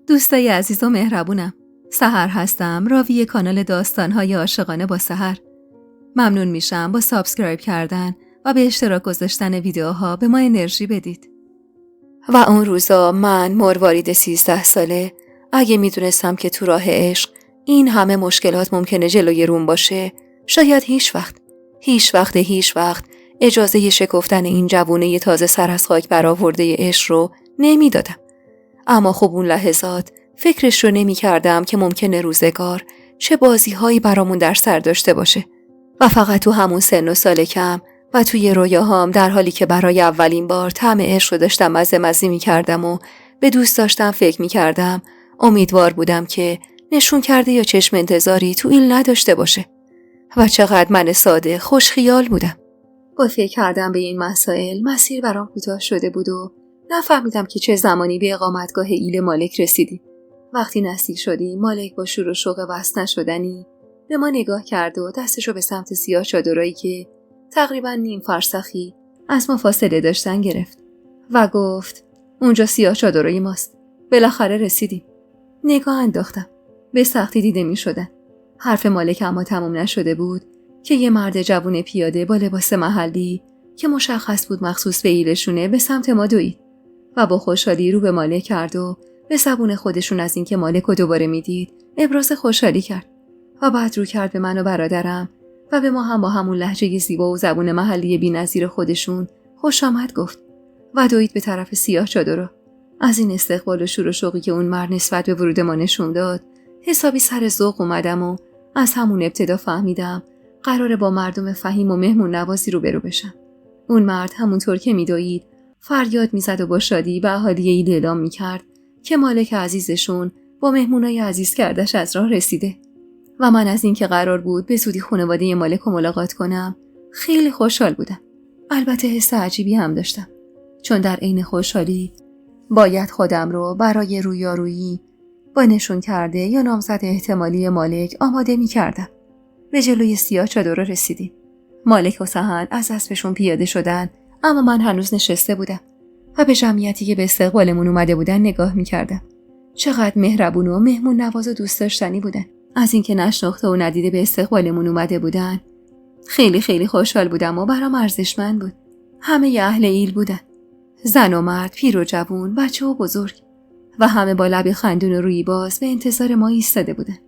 دوستای عزیز و مهربونم، سحر هستم، راوی کانال داستان‌های عاشقانه با سحر. ممنون میشم با سابسکرایب کردن و به اشتراک گذاشتن ویدیوها به ما انرژی بدید. و اون روزا من مروارید 13 ساله اگه میدونستم که تو راه عشق این همه مشکلات ممکنه جلوی روم باشه، شاید هیچ وقت اجازه شکفتن این جوونه تازه سر از خاک برآورده عشق رو نمیدادم. اما خب اون لحظات فکرش رو نمی کردم که ممکنه روزگار چه بازی‌هایی برامون در سر داشته باشه و فقط تو همون سن و سال کم و توی رویاهام در حالی که برای اولین بار طعم عشق رو داشتم مزه می کردم و به دوست داشتم فکر می کردم، امیدوار بودم که نشون کرده یا چشم انتظاری تو این نداشته باشه. و چقدر من ساده خوش خیال بودم. با فکر کردم به این مسائل مسیر برام کوتاه شده بود و نفهمیدم که چه زمانی به اقامتگاه ایل مالک رسیدیم. وقتی نزدیک شدیم، مالک با شور و شوق وصل نشدنی به ما نگاه کرد و دستشو به سمت سیاه چادرایی که تقریباً نیم فرسخی از ما فاصله داشتن گرفت و گفت اونجا سیاه چادرای ماست. بالاخره رسیدیم. نگاه انداختم. به سختی دیده می شدن. حرف مالک اما تمام نشده بود که یه مرد جوون پیاده با لباس محلی که مشخص بود مخصوص به ایلشونه به سمت ما دوید و با خوشحالی رو به مالک کرد و به زبون خودشون از اینکه مالک رو دوباره میدید ابراز خوشحالی کرد و بعد رو کرد به من و برادرم و به ما هم با همون لهجه زیبا و زبون محلی بی‌نظیر خودشون خوش آمد گفت و دوید به طرف سیاه چادر. از این استقبال و شور و شوقی که اون مرد نسبت به ورود ما نشون داد حسابی سر ذوق اومدم و از همون ابتدا فهمیدم قراره با مردم فهیم و مهمون نوازی روبرو بشم. اون مرد همونطور که میدوید فریاد میزد و با شادی به اهالی ایل اعلام میکرد که مالک عزیزشون با مهمونای عزیز کردش از راه رسیده و من از این که قرار بود به زودی خانواده مالک رو ملاقات کنم خیلی خوشحال بودم. البته حس عجیبی هم داشتم، چون در عین خوشحالی باید خودم رو برای رویارویی با نشون کرده یا نامزد احتمالی مالک آماده میکردم. به جلوی سیاه چادر رسیدیم. مالک و سهند از اسبشون پیاده شدن، اما من هنوز نشسته بودم و به جمعیتی که به استقبالمون اومده بودن نگاه میکردم. چقدر مهربون و مهمون نواز و دوست داشتنی بودن. از اینکه نشناخته و ندیده به استقبالمون اومده بودن خیلی خوشحال بودم و برام ارزشمند بود. همه اهل ایل بودن، زن و مرد، پیر و جوون، بچه و بزرگ، و همه با لب خندون و روی باز به انتظار ما ایستاده بودن.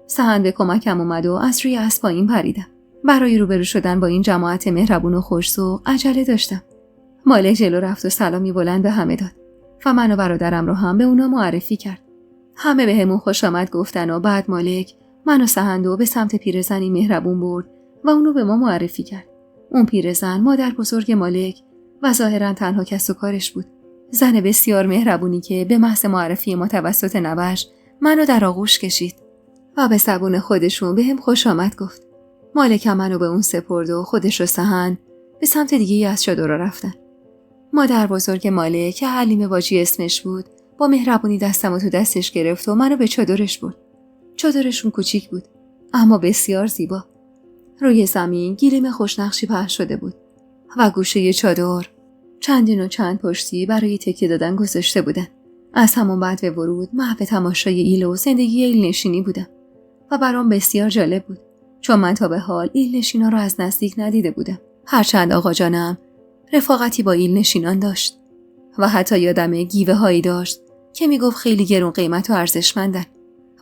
سهند به کمکم اومد و از روی اسب پایین پریدم. برای روبرو شدن با این جماعت مهربون و خوش‌ذوق عجله داشتم. مالک جلو رفت و سلامی بلند به همه داد و من و برادرم رو هم به اونا معرفی کرد. همه بهمون خوش آمد گفتن و بعد مالک من و سهندو به سمت پیرزنی مهربون برد و اونو به ما معرفی کرد. اون پیرزن مادر بزرگ مالک و ظاهراً تنها کس و کارش بود. زن بسیار مهربونی که به محض معرفی ما توسط نوش منو در آغوش کشید و به زبون خودشون بهم خوش آمد گفت. مالک منو به اون سپرد و خودش و سهند به سمت دیگه‌ای از چادر رفتن. مادر بزرگ مالک که حلیمه باجی اسمش بود با مهربونی دستمو تو دستش گرفت و منو به چادرش برد. چادرشون کوچیک بود اما بسیار زیبا. روی زمین گیلیم خوشنقشی پهن شده بود و گوشه چادر چندین و چند پشتی برای تکیه دادن گذاشته بودن. از همون بعد به ورود محو تماشای ایل و زندگی ایل نشینی بودم و برام بسیار جالب بود، چون من تا به حال ایل نشینا رو از نزدیک ندیده بودم. هرچند آقا جانم رفاقتی با ایل نشینان داشت و حتی یادم گیوه هایی داشت که میگفت خیلی گرون قیمت و ارزشمندن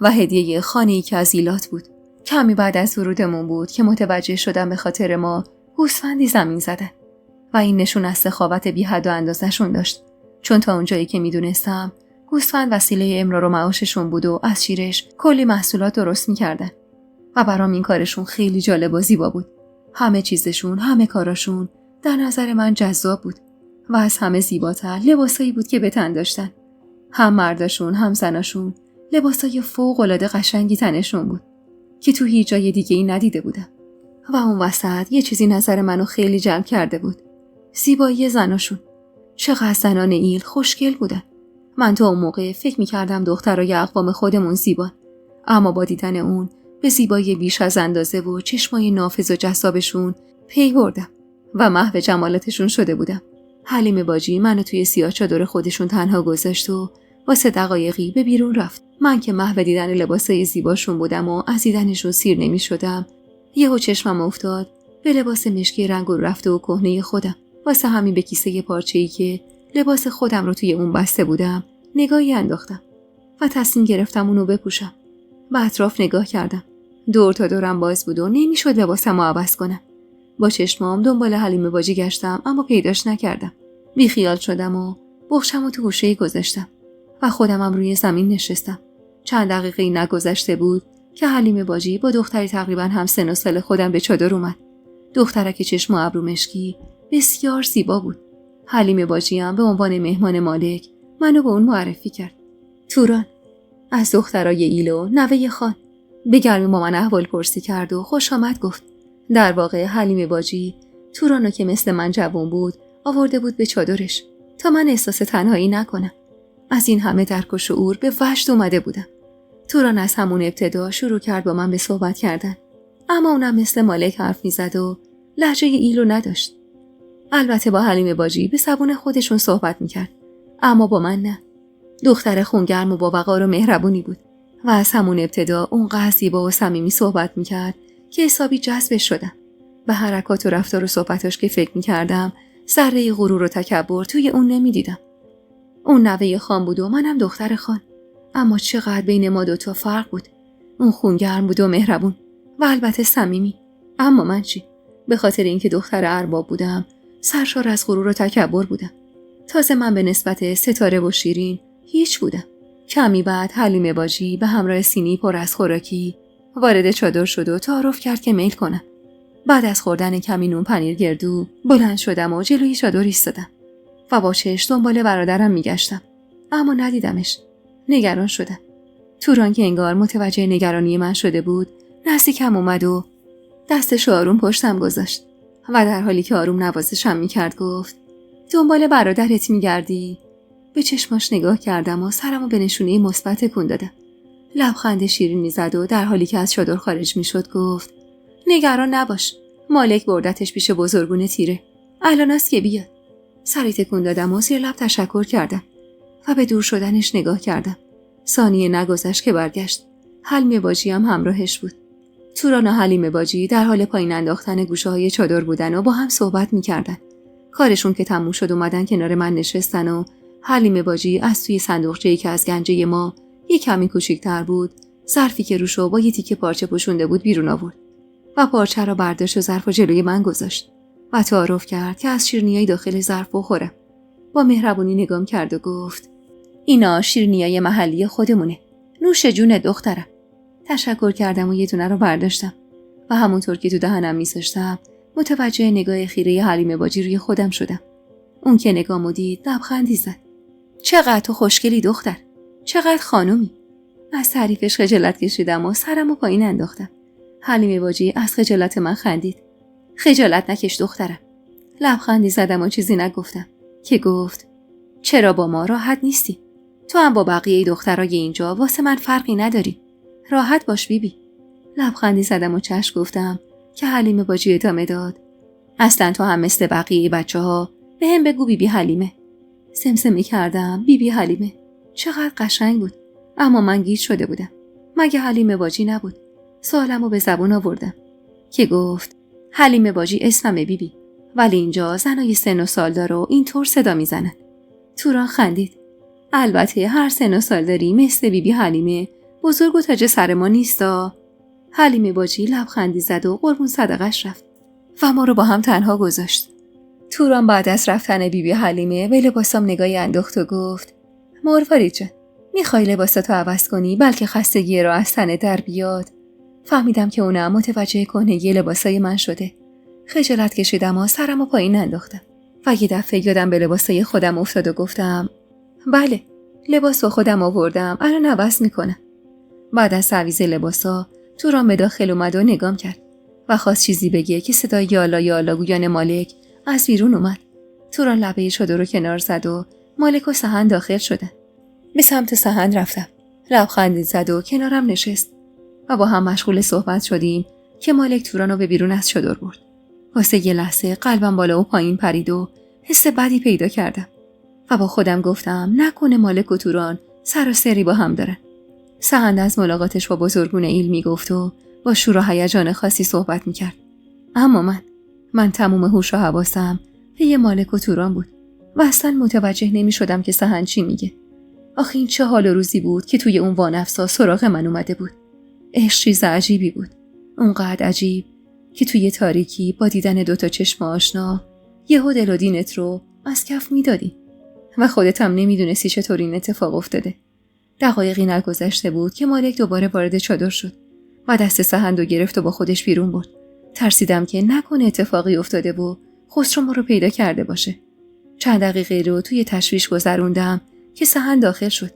و هدیه خانه‌ای که از ایلات بود. کمی بعد از ورودمون بود که متوجه شدم به خاطر ما گوسفندی زمین زدن و این نشون از سخاوت بی حد و اندازه‌شون داشت، چون تا اونجایی که میدونستم گوسفند وسیله امرار و معاششون بود و از شیرش کلی محصولات درست میکردن و برام این کارشون خیلی جالب و زیبا بود. همه چیزشون، همه کاراشون در نظر من جذاب بود و از همه زیباتر لباسایی بود که به تن داشتن. هم مرداشون هم زناشون لباسای فوق‌العاده قشنگی تنشون بود که تو هیچ جای دیگه‌ای ندیده بودم. و اون وسط یه چیزی نظر منو خیلی جلب کرده بود. زیبایی زناشون. چقدر زنان ایل خوشگل بودن. من تا اون موقع فکر می‌کردم دخترای اقوام خودمون زیبان، اما با دیدن اون به زیبایی بیش از اندازه و چشمای نافذ و جذابشون پی بردم و محو جمالاتشون شده بودم. حلیمه باجی منو توی سیاه چادر خودشون تنها گذاشت و واسه دقایقی به بیرون رفت. من که محو دیدن لباسای زیباشون بودم و از دیدنشون سیر نمی شدم. یهو چشمم افتاد به لباس مشکی رنگ و رفته و کهنه خودم. واسه همین به کیسه پارچه‌ای که لباس خودم رو توی اون بسته بودم نگاهی انداختم و تصمیم گرفتم اونو بپوشم. به اطراف نگاه کردم. دور تا دورم باز بود و نمیشد لباسمو عوض کنم. با چشمام دنبال حلیمه باجی گشتم اما پیداش نکردم. بیخیال شدم و بخشمو تو گوشه‌ای گذاشتم و خودمم روی زمین نشستم. چند دقیقه‌ای نگذشته بود که حلیمه باجی با دختری تقریباً هم سن و سال خودم به چادر اومد. دخترک چشم و ابرو مشکی بسیار زیبا بود. حلیمه باجی هم به عنوان مهمان مالک منو به اون معرفی کرد. توران، از دخترای ایلو، نوه خان. به گرمی با من احوال پرسی کرد و خوش آمد گفت. در واقع حلیمه باجی تورانو که مثل من جوان بود آورده بود به چادرش تا من احساس تنهایی نکنم. از این همه درک و شعور به وجد اومده بودم. توران از همون ابتدا شروع کرد با من به صحبت کردن، اما اونم مثل مالک حرف میزد و لهجه ایلو نداشت. البته با حلیمه باجی به زبون خودشون صحبت میکرد، اما با من نه. دختر خونگرم و با وقار و مهربونی بود و از همون ابتدا اونقدر زیبا و صمیمی صحبت میکرد که حسابی جذبش شدم. به حرکات و رفتار و صحبتاش که فکر میکردم ذره غرور و تکبر توی اون نمیدیدم. اون نوه خان بود و منم دختر خان، اما چقدر بین ما دوتا فرق بود. اون خونگرم بود و مهربون و البته صمیمی، اما من چی؟ به خاطر اینکه دختر ارباب بودم سرشار از غرور و تکبر بودم. تازه من به نسبت ستاره و شیرین هیچ بودم. کمی بعد حلیمه باجی به همراه سینی پر از خوراکی وارد چادر شد و تعارف کرد که میل کنم. بعد از خوردن کمی نون پنیر گردو بلند شدم و جلوی چادر ایستادم و با چشم دنبال برادرم میگشتم، اما ندیدمش. نگران شدم. توران که انگار متوجه نگرانی من شده بود نزدیکم اومد و دستش آروم پشتم گذاشت و در حالی که آروم نوازشم میکرد گفت دنبال برادرت میگردی؟ به چشماش نگاه کردم و سرمو به نشونه مثبت تکون دادم. لبخند شیرینی زد و در حالی که از چادر خارج میشد گفت نگران نباش، مالک بردتش پیش بزرگون تیره، الان است که بیاد. سری تکون دادم و زیر لب تشکر کردم و به دور شدنش نگاه کردم. ثانیه نگذشت که برگشت. حلیمه باجی هم همراهش بود. توران و حلیمه باجی در حال پایین انداختن گوشه‌های چادر بودن و با هم صحبت می‌کردن. کارشون که تموم شد اومدن کنار من نشستن و حلیمه باجی از توی صندوقچه‌ای که از گنجه ما یک کمی کوچیک‌تر بود، ظرفی که روشو با یه تیکه پارچه پوشونده بود بیرون آورد و پارچه را برداشت و ظرف جلوی من گذاشت و تعارف کرد که از شیرینیای داخل ظرف بخورم. با مهربونی نگام کرد و گفت اینا شیرینیای محلی خودمونه، نوش جون دخترم. تشکر کردم و یه دونه رو برداشتم و همونطور که تو دهنم می‌ذاشتم متوجه نگاه خیره حلیمه باجی روی خودم شدم. اون که نگامو دید لبخندی زد. چقدر تو خوشگلی دختر، چقدر خانومی. از تعریفش خجالت کشیدم و سرمو پایین انداختم. حلیمه باجی از خجالت من خندید. خجالت نکش دخترم. لبخندی زدم و چیزی نگفتم که گفت چرا با ما راحت نیستی؟ تو هم با بقیه دخترای اینجا واسه من فرقی نداری. راحت باش بیبی. لبخندی زدم و چشم گفتم که حلیمه باجی ادامه داد. اصلا تو هم مثل بقیه بچه‌ها به هم بگو بیبی حلیمه. سمسمی کردم بیبی حلیمه. چقدر قشنگ بود، اما من گیج شده بودم. مگه حلیمه باجی نبود؟ سوالمو به زبون آوردم که گفت حلیمه باجی اسممه بیبی، ولی اینجا زنای سن و سالدار رو اینطور صدا میزنن. توران خندید. البته هر سن و سالداری مثل بیبی حلیمه بزرگ و تاج سر ما نیستا. حلیمه باجی لبخندی زد و قربون صدقش رفت و ما رو با هم تنها گذاشت. توران بعد از رفتن بیبی حلیمه به لباسام نگاهی انداخت و گفت مروارید جان، میخوای لباساتو عوض کنی بلکه خستگی را از تنت در بیاد؟ فهمیدم که اونم متوجه کنه لباسای من شده. خجالت کشیدم و سرمو پایین انداختم و یه دفعه یادم به لباسای خودم افتاد و گفتم بله، لباسو خودم آوردم، الان عوض میکنم. بعد از تعویض لباسا توران به داخل اومد و نگام کرد و خواست چیزی بگه که صدای یالا یالا گویان مالک از بیرون اومد. توران لبه چادر رو کنار زد و مالک و صحن داخل شدن. به سمت صحن رفتم. لبخندی زد و کنارم نشست و با هم مشغول صحبت شدیم که مالک توران رو به بیرون از چادر برد. واسه یه لحظه قلبم بالا و پایین پرید و حس بدی پیدا کردم و با خودم گفتم نکنه مالک و توران سر و سری با هم دارن. سهند از ملاقاتش با بزرگون ایل میگفت و با شور و هیجان خاصی صحبت میکرد. اما من تموم هوش و حواسم پی مالک و توران بود و اصلا متوجه نمیشدم که سهند چی میگه. آخه این چه حال و روزی بود که توی اون وانفسا سراغ من اومده بود. عشق چیز عجیبی بود. اونقدر عجیب که توی تاریکی با دیدن دوتا چشم آشنا یهو دل و دینت رو از کف میدادی و خودت هم نمیدونستی چطور این اتفاق افتاده. دقایقی نگذشته بود که مالک دوباره وارد چادر شد و دست سهند رو گرفت و با خودش بیرون برد. ترسیدم که نکنه اتفاقی افتاده و خسرو ما رو پیدا کرده باشه. چند دقیقه رو توی تشویش گذروندم که سهند داخل شد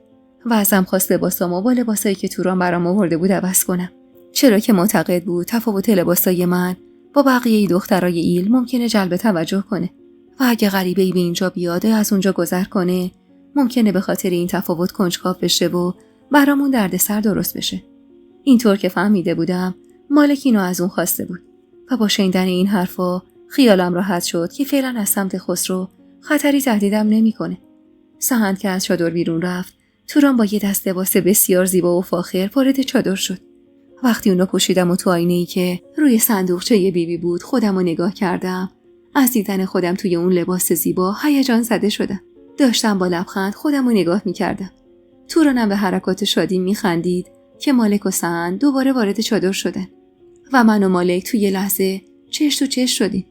و ازم خواست لباسامو با لباسایی که توران برام آورده بود عوض کنم. چرا که معتقد بود تفاوت لباسای من با بقیه دخترای ایل ممکنه جلب توجه کنه و اگه غریبه‌ای به اینجا بیاد از اونجا گذر کنه ممکنه به خاطر این تفاوت کنجکاو بشه و برامون دردسر درست بشه. اینطور که فهمیده بودم مالک اینو از اون خواسته بود و با شنیدن این حرفا خیالم راحت شد که فعلا از سمت خسرو خطری تهدیدم نمیکنه. سهند که از چادر بیرون رفت، توران با یه دست لباس بسیار زیبا و فاخر وارد چادر شد. وقتی اونو پوشیدم و تو آینه‌ای که روی صندوقچه بیبی بود خودمو نگاه کردم، از دیدن خودم توی اون لباس زیبا هیجان زده شدم. داشتم با لبخند خودمو نگاه می‌کردم. تورانم به حرکات شادی می‌خندید که مالک و سهند دوباره وارد چادر شدن و من و مالک توی لحظه چش تو چش شدیم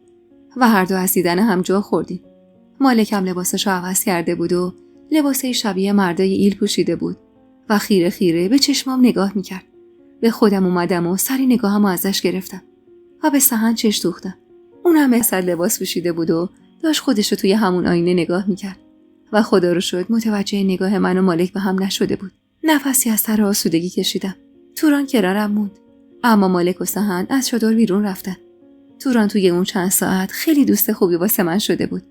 و هر دو از دیدن هم جا خوردیم. مالک هم لباسشو عوض کرده بود و لباسه شبیه مردای ایل پوشیده بود و خیره خیره به چشمام نگاه می‌کرد. به خودم اومدم و سری نگاهمو ازش گرفتم و به سهند چش دوختم. اونم مثل لباس پوشیده بود و داشت خودشو توی همون آینه نگاه می‌کرد و خدا رو شکر متوجه نگاه من و مالک به هم نشده بود. نفسی از سر آسودگی کشیدم. توران کنارم موند، اما مالک و سهند از چادر بیرون رفتن. توران توی اون چند ساعت خیلی دوست خوبی واسه من شده بود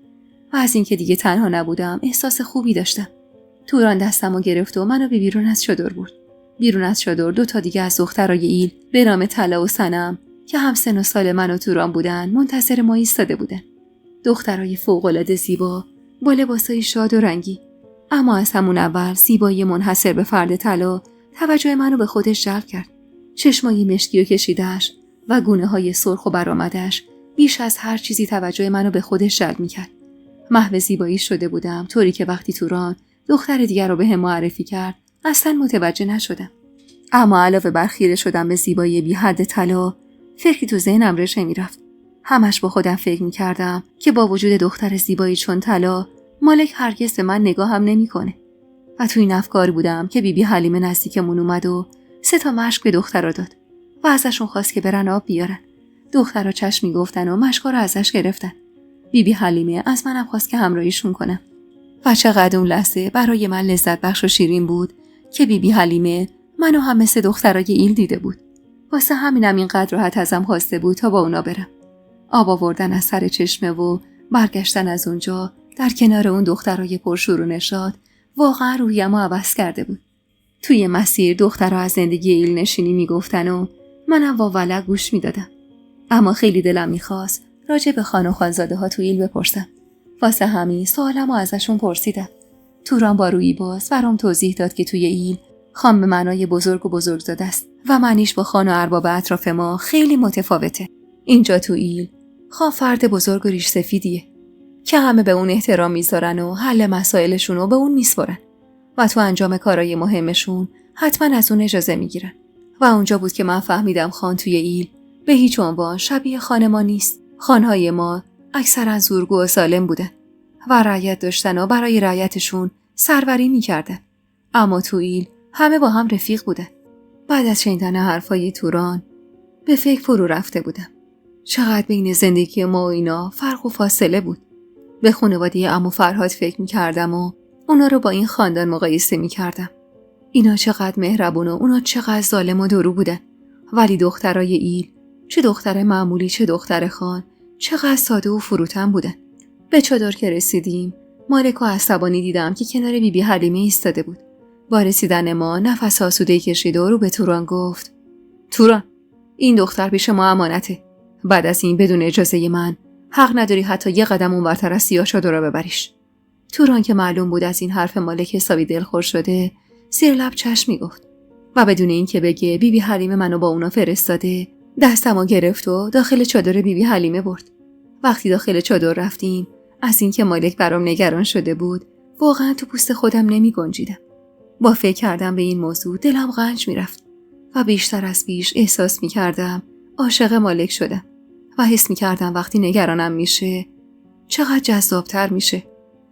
و از اینکه دیگه تنها نبودم احساس خوبی داشتم. توران دستمو گرفت و منو به بیرون از چادر برد. بیرون از چادر 2 تا دیگه از دخترای ایل به نام طلا و صنم که هم سن و سال من و توران بودن منتظر ما ایستاده بودن. دخترای فوق‌العاده زیبا با لباسای شاد و رنگی، اما از همون اول زیبایی منحصر به فرد طلا توجه منو به خودش جلب کرد. چشمای مشکی و کشیده‌اش و گونه‌های سرخ و برآمده‌اش بیش از هر چیزی توجه منو به خودش جلب می‌کرد. محو زیبایی شده بودم، طوری که وقتی توران دختر دیگر رو بهم معرفی کرد اصلا متوجه نشدم. اما علاوه بر خیره شدم به زیبایی بی حد طلا، فکری تو ذهنم رژه می‌رفت. همش با خودم فکر می‌کردم که با وجود دختر زیبایی چون طلا، مالک هرگز به من نگاهم نمی‌کنه. و تو این افکار بودم که بیبی حلیمه نزدیکمون اومد و 3 تا مشک به دخترا داد و ازشون خواست که برن آب بیارن. دخترا چشمی گفتن و مشکا رو ازش گرفتن. بیبی حلیمه از منم خواست که همراهیشون کنم. و چقدر اون لحظه برای من لذت بخش و شیرین بود که بیبی حلیمه منو هم مثل دخترای ایل دیده بود. واسه همینم اینقدر راحت ازم خواسته بود تا با اونا برم. آب آوردن از سر چشمه و برگشتن از اونجا در کنار اون دخترای پرشور و نشاط واقعا روحیمو عوض کرده بود. توی مسیر دخترها از زندگی ایل نشینی میگفتن و منم با ولع گوش میدادم. اما خیلی دلم میخواست راجع به خان و خانزاده ها تو ایل بپرسم. واسه همین سوالمو ازشون پرسیدم. توران با رویی باز برام توضیح داد که توی ایل خان به معنای بزرگ و بزرگزاده است و معنیش با خان و ارباب اطراف ما خیلی متفاوته. اینجا تو ایل خان فرد بزرگ و ریش سفیدیه که همه به اون احترام میذارن و حل مسائلشون رو به اون میسپارن و تو انجام کارهای مهمشون حتما از اون اجازه میگیرن. و اونجا بود که من فهمیدم خان توی ایل به هیچ عنوان شبیه خان ما نیست. خانهای ما اکثرا زورگو و سالم بودن و رعیت داشتن و برای رعیتشون سروری میکردن. اما تو ایل همه با هم رفیق بودن. بعد از شنیدن حرفای توران به فکر فرو رفته بودم. چقدر بین زندگی ما و اینا فرق و فاصله بود. به خانواده عمو فرهاد فکر میکردم و اونا رو با این خاندان مقایسه میکردم. اینا چقدر مهربون و اونا چقدر ظالم و درو بودن. ولی دخترای ایل، چه دختر معمولی چه دختر خان، چقدر ساده و فروتن بودن. به چادر که رسیدیم، مالک و عصبانی دیدم که کنار بیبی حلیمه ایستاده بود. با رسیدن ما نفس آسوده‌ای کشید و رو به توران گفت: توران، این دختر پیش ما امانته. بعد از این بدون اجازه من حق نداری حتی یه قدم اونورتر از سیاه چادر رو ببریش. توران که معلوم بود از این حرف مالک حسابی دلخور شده، زیر لب چشم میگفت و بدون اینکه بگه بیبی حلیمه منو با اونا فرستاده، دستمو گرفت و داخل چادر بیبی حلیمه برد. وقتی داخل چادر رفتیم، از اینکه مالک برام نگران شده بود، واقعا تو پوست خودم نمی گنجیدم. با فکر کردم به این موضوع دلم غنج میرفت و بیشتر از پیش احساس میکردم عاشق مالک شدم و حس میکردم وقتی نگرانم میشه چقدر جذابتر میشه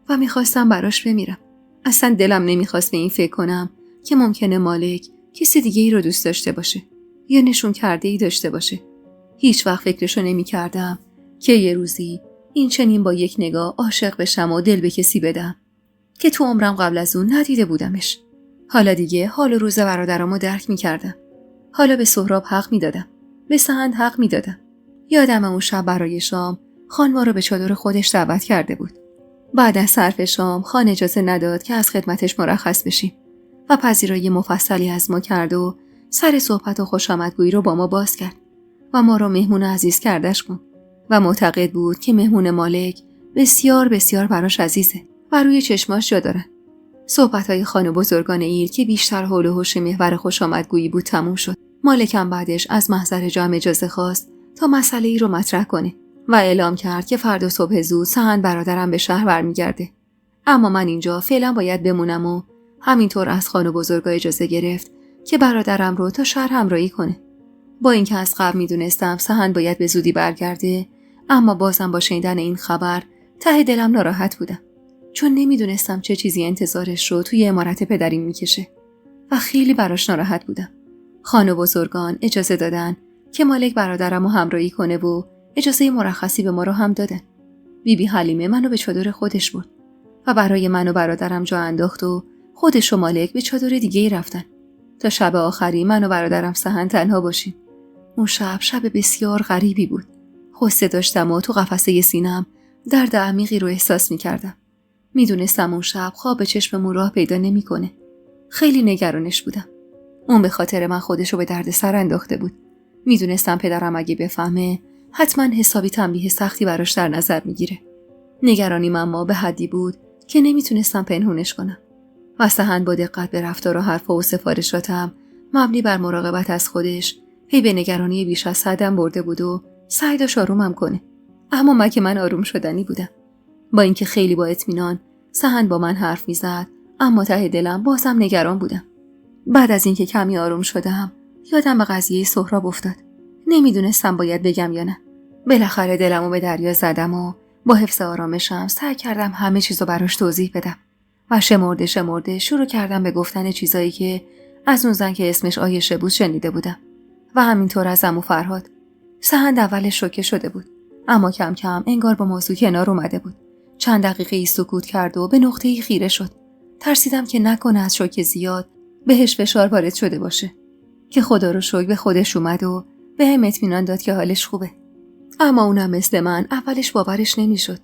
و میخواستم براش بمیرم. اصلا دلم نمیخواست به این فکر کنم که ممکنه مالک کسی دیگه ای رو دوست داشته باشه یا نشون کرده ای داشته باشه. هیچ وقت فکرشو نمیکردم که یه روزی این چنین با یک نگاه عاشق بشم و دل به کسی بدم که تو عمرم قبل از اون ندیده بودمش. حالا دیگه حال و روز برادرامو درک میکردم. حالا به سهراب حق میدادم، به سهند حق میدادم. یادم اون شب برای شام خان ما رو به چادر خودش دعوت کرده بود. بعد از صرف شام خان اجازه نداد که از خدمتش مرخص بشیم و پذیرایی مفصلی از ما کرد و سر صحبت و خوشامدگویی رو با ما باز کرد و ما رو مهمون عزیز کردش کن و معتقد بود که مهمون مالک بسیار بسیار براش عزیزه و روی چشماش جا داره. صحبت‌های خان بزرگان ایل که بیشتر حول و حوش محور خوشامدگویی بود تموم شد. مالکم بعدش از محضر جمع اجازه خواست تا مسئله ای رو مطرح کنه و اعلام کرد که فردا صبح زود سهند برادرم به شهر برمیگرده. اما من اینجا فعلا باید بمونم و همینطور از خان بزرگا اجازه گرفت که برادرم رو تا شهر همراهی کنه. با اینکه از قبل میدونستم سهند باید به زودی برگرده، اما بازم با شنیدن این خبر ته دلم ناراحت بودم، چون نمیدونستم چه چیزی انتظارش رو توی عمارت پدریم میکشه و خیلی براش ناراحت بودم. خان بزرگان اجازه دادن که مالک برادرم رو همراهی کنه و اجازه مرخصی به ما رو هم دادن. بیبی حلیمه منو به چادر خودش برد و برای من و برادرم جا انداخت و خودش و مالک به چادر دیگه‌ای رفتن تا شب آخری من و برادرم سهند تنها باشیم. اون شب بسیار غریبی بود. غصه داشتم و تو قفسه سینه‌ام درد عمیقی رو احساس می‌کردم. میدونستم اون شب خواب چشممون راه پیدا نمی‌کنه. خیلی نگرانش بودم. اون به خاطر من خودشو به درد سر انداخته بود. میدونستم پدرم اگه بفهمه حتما حسابی تنبیه سختی براش در نظر میگیره. نگرانیم اما به حدی بود که نمیتونستم پنهونش کنم. و سهند با دقت به رفتار و حرفا و سفارشاتم مبنی بر مراقبت از خودش پی به نگرانی بیش از حدم برده بود و سعی داشت آرومم کنه. اما من آروم شدنی بودم. با اینکه خیلی با اطمینان سهند با من حرف میزد، اما ته دلم بازم نگران بودم. بعد از اینکه کمی آروم شدم یادم به قضیه سهراب افتاد. نمیدونستم باید بگم یا نه. بالاخره دلمو به دریا زدم و با حفظ آرامشم سعی کردم همه چیزو براش توضیح بدم و شمرده شروع کردم به گفتن چیزایی که از اون زن که اسمش عایشه بود شنیده بودم و همینطور از عمو فرهاد. سهند اولش شوکه شده بود، اما کم کم انگار با موضوع کنار اومده بود. چند دقیقه سکوت کرد و به نقطه‌ای خیره شد. ترسیدم که نکنه از شوک زیاد بهش فشار وارد شده باشه، که خدا رو شکر به خودش اومد و بهم اطمینان داد که حالش خوبه. اما اونم مثل من اولش باورش نمیشد.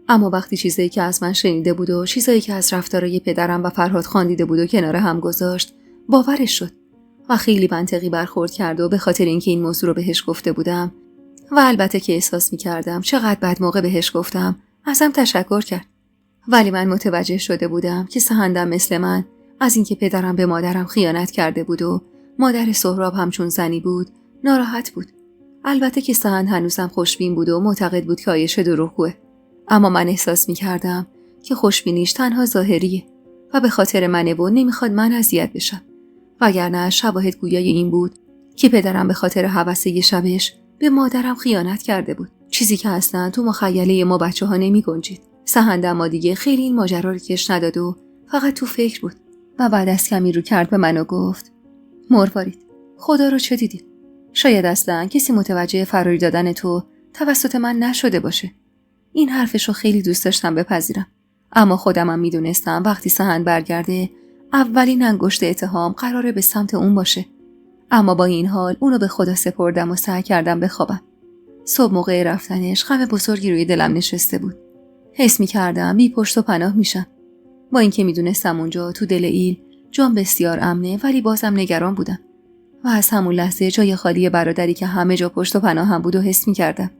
اما وقتی چیزایی که از من شنیده بود و چیزایی که از رفتارای پدرم و فرهاد خان دیده بود و کنار هم گذاشت باورش شد و خیلی منطقی برخورد کرد و به خاطر اینکه این موضوع رو بهش گفته بودم و البته که احساس می‌کردم چقدر بد موقع بهش گفتم ازم تشکر کرد. ولی من متوجه شده بودم که سهندم مثل من از اینکه پدرم به مادرم خیانت کرده بود و مادر سهراب همچون زنی بود ناراحت بود. البته که سهند هنوزم خوشبین بود و معتقد بود که عایشه دروغگوئه، اما من احساس می‌کردم که خوشبینیش تنها ظاهریه و به خاطر منه و نمیخواد من اذیت بشم، وگرنه شواهد گویای این بود که پدرم به خاطر هوس یه شبش به مادرم خیانت کرده بود، چیزی که اصلا تو مخیله ما بچه‌ها نمی‌گنجید. سهند اما دیگه خیلی این ماجرا رو کش نداد و فقط تو فکر بود و بعد از کمی رو کرد به من و گفت: مروارید، خدا رو چه دیدی؟ شاید اصلا کسی متوجه فراری دادن تو توسط من نشده باشه. این حرفش رو خیلی دوست داشتم بپذیرم، اما خودمم میدونستم وقتی سهند برگرده اولین انگشت اتهام قراره به سمت اون باشه. اما با این حال اونو به خدا سپردم و سعی کردم بخوابم. صبح موقع رفتنش غم بزرگی روی دلم نشسته بود. حس می‌کردم بی پشت و پناه میشم. با اینکه میدونستم اونجا تو دل ایل جام بسیار امنه، ولی بازم نگران بودم و از همون لحظه جای خالی برادری که همه جا پشت و پناه هم بود و حس می‌کردم.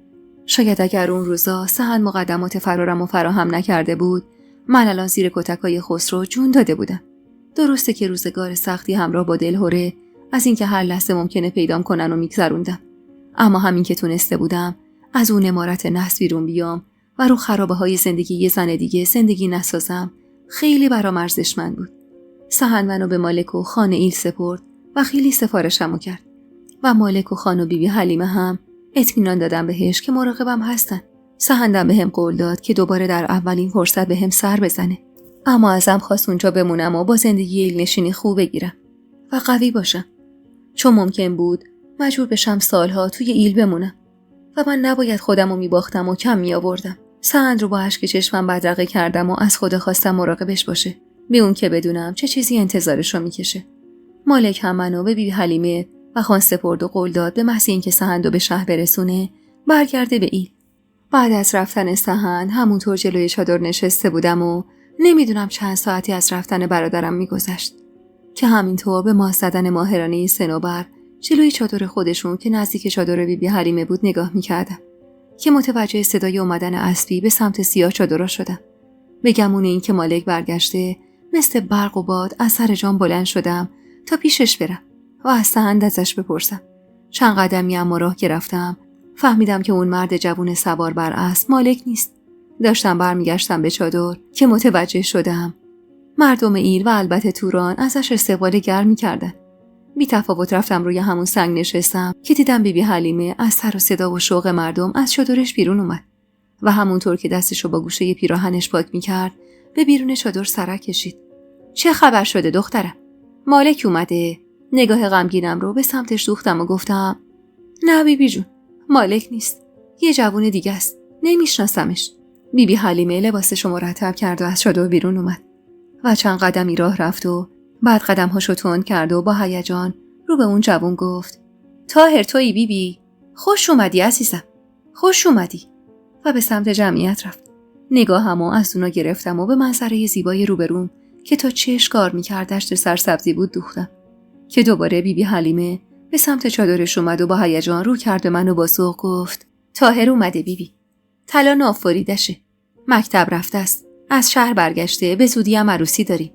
شاید اگر اون روزا سهند مقدمات فرارم و فراهم نکرده بود، من الان زیر کتکای خسرو جون داده بودم. درسته که روزگار سختی همراه با دلهره از اینکه هر لحظه ممکنه پیدام کنن و میگذروندم، اما همین که تونسته بودم از اون امارت نحس بیرون بیام و رو خرابه های زندگی یه زن دیگه زندگی نسازم خیلی برام ارزشمند بود. سهند منو به مالک و خان ایل سپرد و خیلی سفارشمو کرد و مالک و خان و بیبی حلیمه هم اطمینان دادم بهش که مراقبم هستن. سهندم بهم قول داد که دوباره در اولین فرصت بهم سر بزنه، اما ازم خواست اونجا بمونم و با زندگی ایل نشینی خوب بگیرم و قوی باشم، چون ممکن بود مجبور بشم سالها توی ایل بمونم و من نباید خودمو میباختم و کم میآوردم. سهند رو با اشک چشمم بدرقه کردم و از خدا خواستم مراقبش باشه، بی اون که بدونم چه چیزی انتظارش رو میکشه. مالک هم منو به بیبی حلیمه و خان سپرد و قول داد به محض اینکه سهند رو به شهر برسونه برگرده به ایل. بعد از رفتن سهند همونطور جلوی چادر نشسته بودم و نمیدونم چند ساعتی از رفتن برادرم میگذشت که همینطور به ماه زدن ماهرانه صنوبر جلوی چادر خودشون که نزدیک چادر بیبی حلیمه بود نگاه میکردم که متوجه صدای اومدن اسبی به سمت سیاه چادرها شدم. به گمون این که مالک برگشته مثل برق و باد از سر جام بلند شدم تا پیشش برم و از سهند ازش بپرسم. چند قدمی اما راه که رفتم فهمیدم که اون مرد جوون سوار بر اسب مالک نیست. داشتم برمیگشتم به چادر که متوجه شدم مردم ایل و البته توران ازش استقبال گرمی کردن. بی تفاوت رفتم روی همون سنگ نشستم که دیدم بیبی حلیمه از سر و صدا و شوق مردم از چادرش بیرون اومد و همونطور که دستشو با گوشه پیراهنش پاک میکرد به بیرون چادر سرک کشید. چه خبر شده دخترم؟ مالک اومده؟ نگاه غمگینم رو به سمتش دوختم و گفتم نه بیبی جون، مالک نیست، یه جوون دیگه است، نمیشناسمش. بیبی حلیمه لباسشو مرتب کرد و از چادر بیرون اومد و چند قدمی راه رفت و بعد قدمهاشو تند کرد و با هیجان رو به اون جوون گفت طاهر تویی بیبی؟ خوش اومدی عزیزم، خوش اومدی. و به سمت جمعیت رفت. نگاهمو از اونا گرفتم و به منظره زیبای روبروم که تا چشم کار میکرد دشت سرسبزی بود دوختم که دوباره بیبی حلیمه به سمت چادرش اومد و با هیجان رو کرد به من و با ذوق گفت طاهر اومده بیبی، طلا نافوریدشه، مکتب رفته است، از شهر برگشته، به زودی هم عروسی داریم.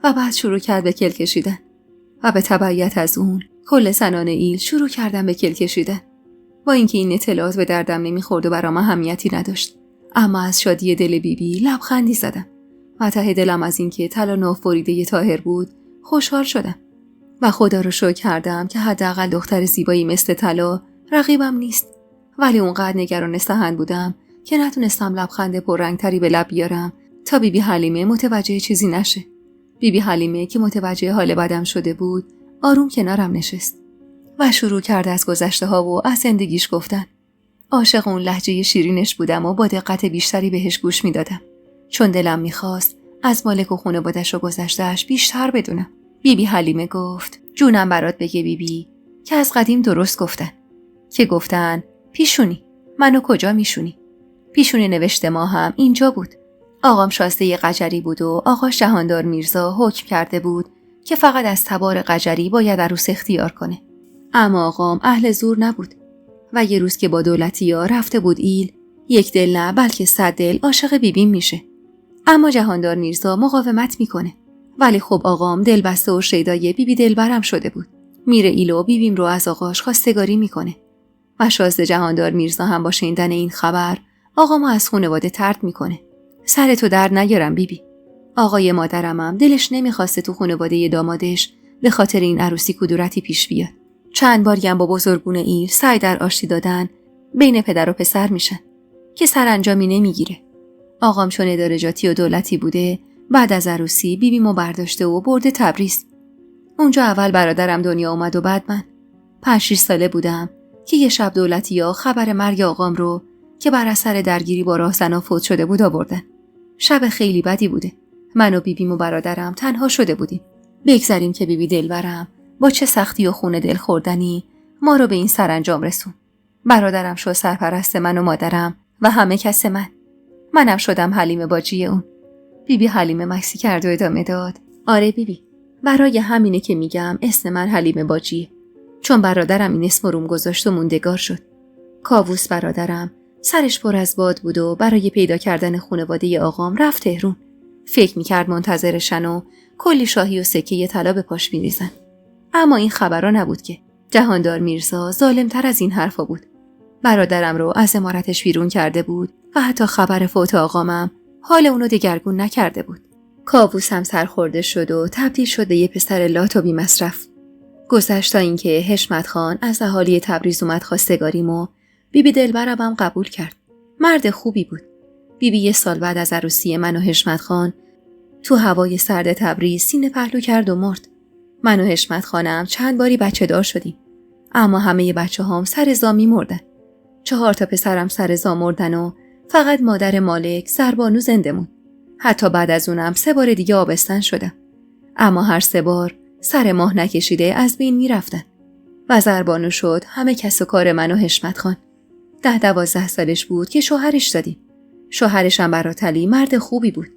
و بعد شروع کرد به کل کشیدن و به تبعیت از اون کل زنان ایل شروع کردن به کل کشیدن. با اینکه این اطلاعات به دردم نمیخورد و برام اهمیتی نداشت، اما از شادی دل بیبی لبخندی زدم و ته دلم از اینکه طلا نافوریده طاهر بود خوشحال شدم و خدا رو شکر کردم که حداقل دختر زیبایی مثل طلا رقیبم نیست. ولی اونقدر نگران سهند بودم که نتونستم لبخند پررنگتری به لب بیارم تا بیبی حلیمه متوجه چیزی نشه. بیبی حلیمه که متوجه حال بدم شده بود آروم کنارم نشست و شروع کرد از گذشته ها و از زندگیش گفتن. عاشق اون لهجه شیرینش بودم و با دقت بیشتری بهش گوش میدادم، چون دلم میخواست از مالک و خانواده‌اش و گذشته‌اش بیشتر بدونم. بیبی حلیمه گفت جونم برات بگه بیبی که از قدیم درست گفتن پیشونی، منو کجا میشونی؟ پیشونی نوشته ما هم اینجا بود. آقام شازده قجری بود و آقاش جهاندار میرزا حکم کرده بود که فقط از تبار قجری باید عروس اختیار کنه. اما آقام اهل زور نبود و یه روز که با دولتی‌ها رفته بود ایل، یک دل نه بلکه 100 دل عاشق بیبیم میشه. اما جهاندار میرزا مقاومت میکنه. ولی خب آقام دلبسته و شیدای بیبی دلبرم شده بود. میره ایل و بیبیم رو از آقاش خواستگاری میکنه و شازده جهاندار میرزا هم با شنیدن این خبر آقامو از خانواده طرد میکنه. سرتو درد نیارم بیبی. آقای مادرم هم دلش نمیخواسته تو خانواده دامادش به خاطر این عروسی کدورتی پیش بیاد. چند باری هم با بزرگون ایل سعی در آشتی دادن بین پدر و پسر میشن که سرانجامی نمیگیره. آقام چون ادارجاتی و دولتی بوده، بعد از عروسی بیبیمو برداشته و برده تبریز. اونجا اول برادرم دنیا اومد و بعد من. 5-6 ساله بودم که یه شب دولتی‌ها خبر مرگ آقام رو که بر اثر درگیری با راهزنا فوت شده بود آوردن. شب خیلی بدی بوده. من و بیبیم و برادرم تنها شده بودیم. بگذاریم که بیبی دلبرم با چه سختی و خون دل خوردنی ما رو به این سرانجام رسون. برادرم شد سرپرست من و مادرم و همه کس منم شدم حلیمه باجی اون. بیبی حلیمه مکسی کرد و ادامه داد. آره بیبی، برای همینه که میگم اسم من حلیمه باجیه، چون برادرم این اسم روم گذاشت و موندگار شد. کاووس برادرم سرش پر از باد بود و برای پیدا کردن خانواده آقام رفت تهرون. فکر میکرد منتظرشن و کلی شاهی و سکه طلا به پاش میریزن. اما این خبرها نبود که. جهاندار میرزا ظالمتر از این حرفا بود. برادرم رو از امارتش بیرون کرده بود و حتی خبر فوت آقامم حال اونو دگرگون نکرده بود. کاووس هم سرخورده شد و تبدیل شد به یه پسر لات و بی مصرف. گذشت تا اینکه حشمت خان از اهالی تبریز اومد خواستگاریم و بیبی دلبرم هم قبول کرد. مرد خوبی بود. بیبی یه سال بعد از عروسی من و حشمت خان تو هوای سرد تبریز سینه پهلو کرد و مرد. من و حشمت خانم چند باری بچه دار شدیم. اما همه بچه هام سر زا می مردن. 4 تا پسرم سر زا مردن و فقط مادر مالک زربانو زنده موند. حتی بعد از اونم 3 بار دیگه آبستن شدم. اما هر 3 بار سر ماه نکشیده از بین می رفتن. و زربانو شد همه کس و کار من و حشمت خان. 10-12 سالش بود که شوهرش دادیم. شوهرش هم براتلی مرد خوبی بود.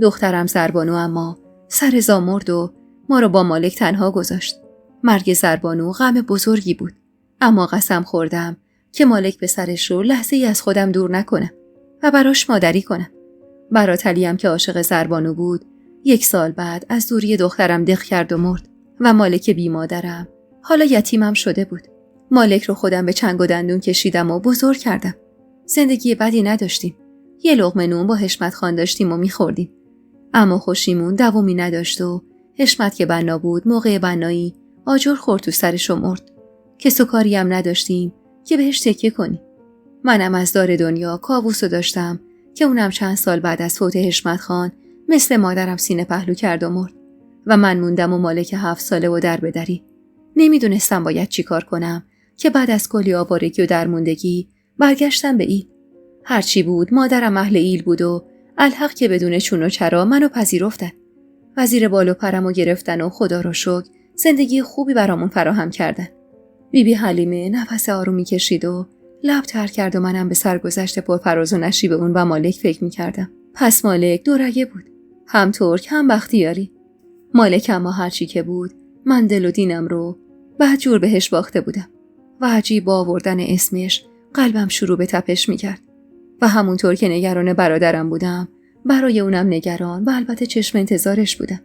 دخترم زربانو اما سر زا مرد و ما رو با مالک تنها گذاشت. مرگ زربانو غم بزرگی بود. اما قسم خوردم که مالک به سرش رو لحظه ای از خودم دور نکنم و براش مادری کنم. براتلی هم که عاشق زربانو بود 1 سال بعد از دوری دخترم دق کرد و مرد و مالک بی مادرم حالا یتیمم شده بود. مالک رو خودم به چنگ و دندون کشیدم و بزرگ کردم. زندگی بدی نداشتیم. یه لقمه نون با حشمت خان داشتیم و میخوردیم. اما خوشیمون دوامی نداشت و حشمت که بنا بود موقع بنایی آجر خورد تو سرش و مرد. کس و کاری هم نداشتیم که بهش تکیه کنیم. منم از دار دنیا کاووسو داشتم که اونم چند سال بعد از فوت حشمت خان مثل مادرم سینه پهلو کرد و مرد و من موندم و مالک 7 ساله و در بدری. نمیدونستم باید چی کار کنم که بعد از کلی آوارگی و درموندگی برگشتم به ایل. هرچی بود مادرم اهل ایل بود و الحق که بدون چون و چرا منو پذیرفتن. وزیر بال و پرمو گرفتن و خدا رو شکر زندگی خوبی برامون فراهم کردن. بیبی حلیمه نفس آرومی کشید و لب تر کرد و منم به سرگذشت پرفراز و نشیب اون و مالک فکر می‌کردم. پس مالک دورگه بود. هم ترک هم بختیاری. مالک اما هرچی که بود من دل و دینم رو بدجور بهش باخته بودم و عجیب با آوردن اسمش قلبم شروع به تپش می‌کرد. و همونطور که نگران برادرم بودم برای اونم نگران و البته چشم انتظارش بودم.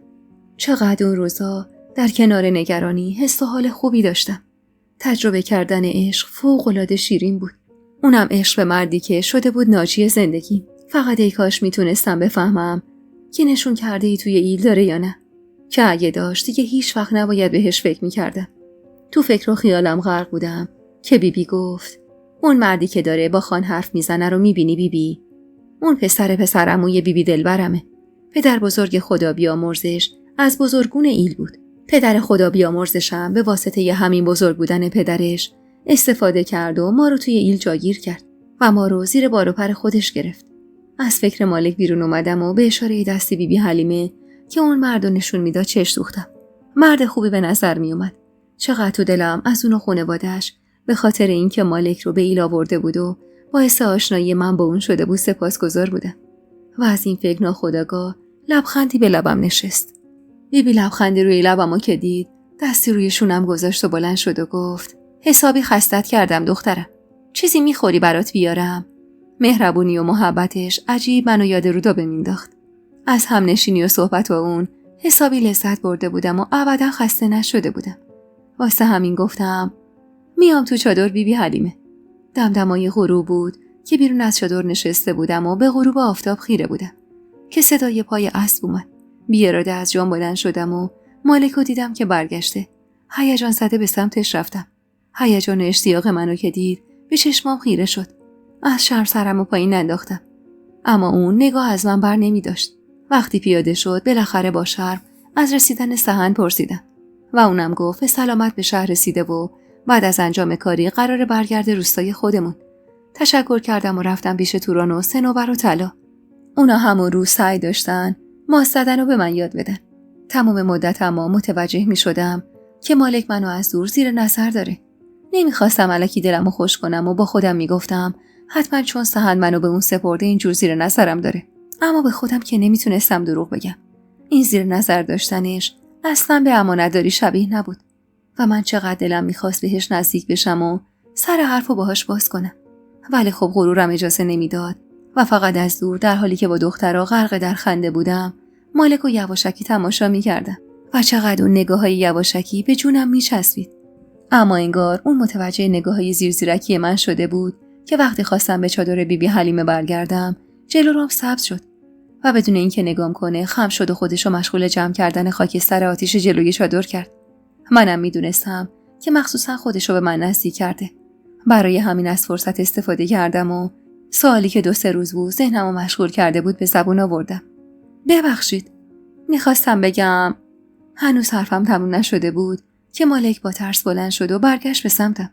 چقدر اون روزا در کنار نگرانی حس و حال خوبی داشتم. تجربه کردن عشق فوق‌العاده شیرین بود. اونم عشق به مردی که شده بود ناجی زندگی. فقط ای کاش میتونستم بفهمم که نشون کرده ای توی ایل داره یا نه. که اگه داشت دیگه هیچ وقت نباید بهش فکر میکردم. تو فکر و خیالم غرق بودم که بیبی گفت اون مردی که داره با خان حرف میزنه رو میبینی بیبی؟ اون پسر عموی بیبی دلبرمه. پدر بزرگ خدا بیامرزش از بزرگون ایل بود. پدر خدا بیامرزشم به واسطه ی همین بزرگ بودن پدرش استفاده کرد و ما رو توی ایل جاگیر کرد و ما رو زیر بار و پر خودش گرفت. از فکر مالک بیرون اومدم و به اشاره دستی بیبی حلیمه که اون مردو نشون میداد چش دوختم. مرد خوبی به نظر می اومد. چقدر تو دلم از اون و خانواده‌اش به خاطر اینکه مالک رو به ایل آورده بود و باعث آشنایی من با اون شده بود سپاسگزار بودم. و از این فکر ناخودآگاه لبخندی به لبم نشست. بیبی لبخندی روی لبمو که دید دستی روی شونم گذاشت و بلند شد و گفت حسابی خستت کردم دخترم. چیزی میخوری برات بیارم؟ مهربونی و محبتش عجیب منو یاد رودابه مینداخت. از همنشینی و صحبت با اون حسابی لذت برده بودم و ابدا خسته نشده بودم. واسه همین گفتم میام تو چادر بیبی حلیمه. دمدمای غروب بود که بیرون از چادر نشسته بودم و به غروب آفتاب خیره بودم که صدای پای اسب اومد. بی اراده از جام بلند شدم و مالکو دیدم که برگشته. هیجان زده به سمتش رفتم. هیجان و اشتیاق منو که دید به چشمام خیره شد. از شرم سرمو پایین ننداختم. اما اون نگاه از من بر نمی داشت. وقتی پیاده شد بالاخره با شرم از رسیدن صحن پرسیدم و اونم گفت به سلامت به شهر رسیده و بعد از انجام کاری قراره برگرده روستای خودمون. تشکر کردم و رفتم پیش توران و صنوبر و طلا. اونا همون روز سعی داشتن ماست زدن رو به من یاد بدن. تمام مدت اما متوجه می شدم که مالک منو از دور زیر نظر داره. نمیخواستم الکی دلمو خوش کنم و با خودم میگفتم حتما چون صحن منو به اون سپرده اینجور زیر نظرم داره. اما به خودم که نمیتونستم دروغ بگم. این زیر نظر داشتنش اصلا به امانتداری شبیه نبود و من چقدر دلم میخواست بهش نزدیک بشم و سر حرفو باهاش باز کنم. ولی خب غرورم اجازه نمیداد و فقط از دور در حالی که با دخترها غرق در خنده بودم مالک و یواشکی تماشا می‌کردم و چقدر اون نگاه‌های یواشکی به جونم می‌چسبید. اما انگار اون متوجه نگاه‌های زیرزیرکی من شده بود که وقتی خواستم به چادر بیبی حلیمه برگردم جلو رام سبز شد و بدون اینکه نگام کنه خم شد و خودشو مشغول جمع کردن خاکستر آتیش جلوی چادر کرد. منم میدونستم که مخصوصا خودشو به من نزدیک کرده. برای همین از فرصت استفاده کردم و سوالی که 2-3 روز بود ذهنمو مشغول کرده بود به زبون آوردم. ببخشید. میخواستم بگم. هنوز حرفم تموم نشده بود که مالک با ترس بلند شد و برگشت به سمتم.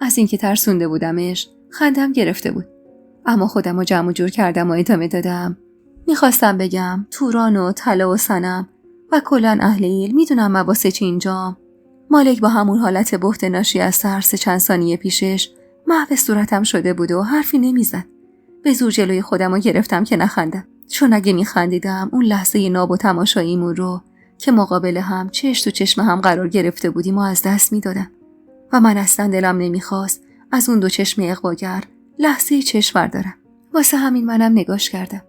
از اینکه ترسونده بودمش خندم گرفته بود. اما خودمو جمع جور کردم و ادامه دادم. میخواستم بگم توران و طلا و صنم و کلان اهل ایل میدونم مباسه چی اینجام. مالک با همون حالت بهت ناشی از ترس چند ثانیه پیشش محو صورتم شده بود و حرفی نمیزد. به زور جلوی خودمو گرفتم که نخندم، چون اگه میخندیدم اون لحظه ناب و تماشاییمون رو که مقابل هم چشم تو چشم هم قرار گرفته بودیم و از دست میدادم و من اصلا دلم نمیخواست از اون 2 چشم اغواگر لحظه چشم بردارم. واسه همین منم نگاش کردم،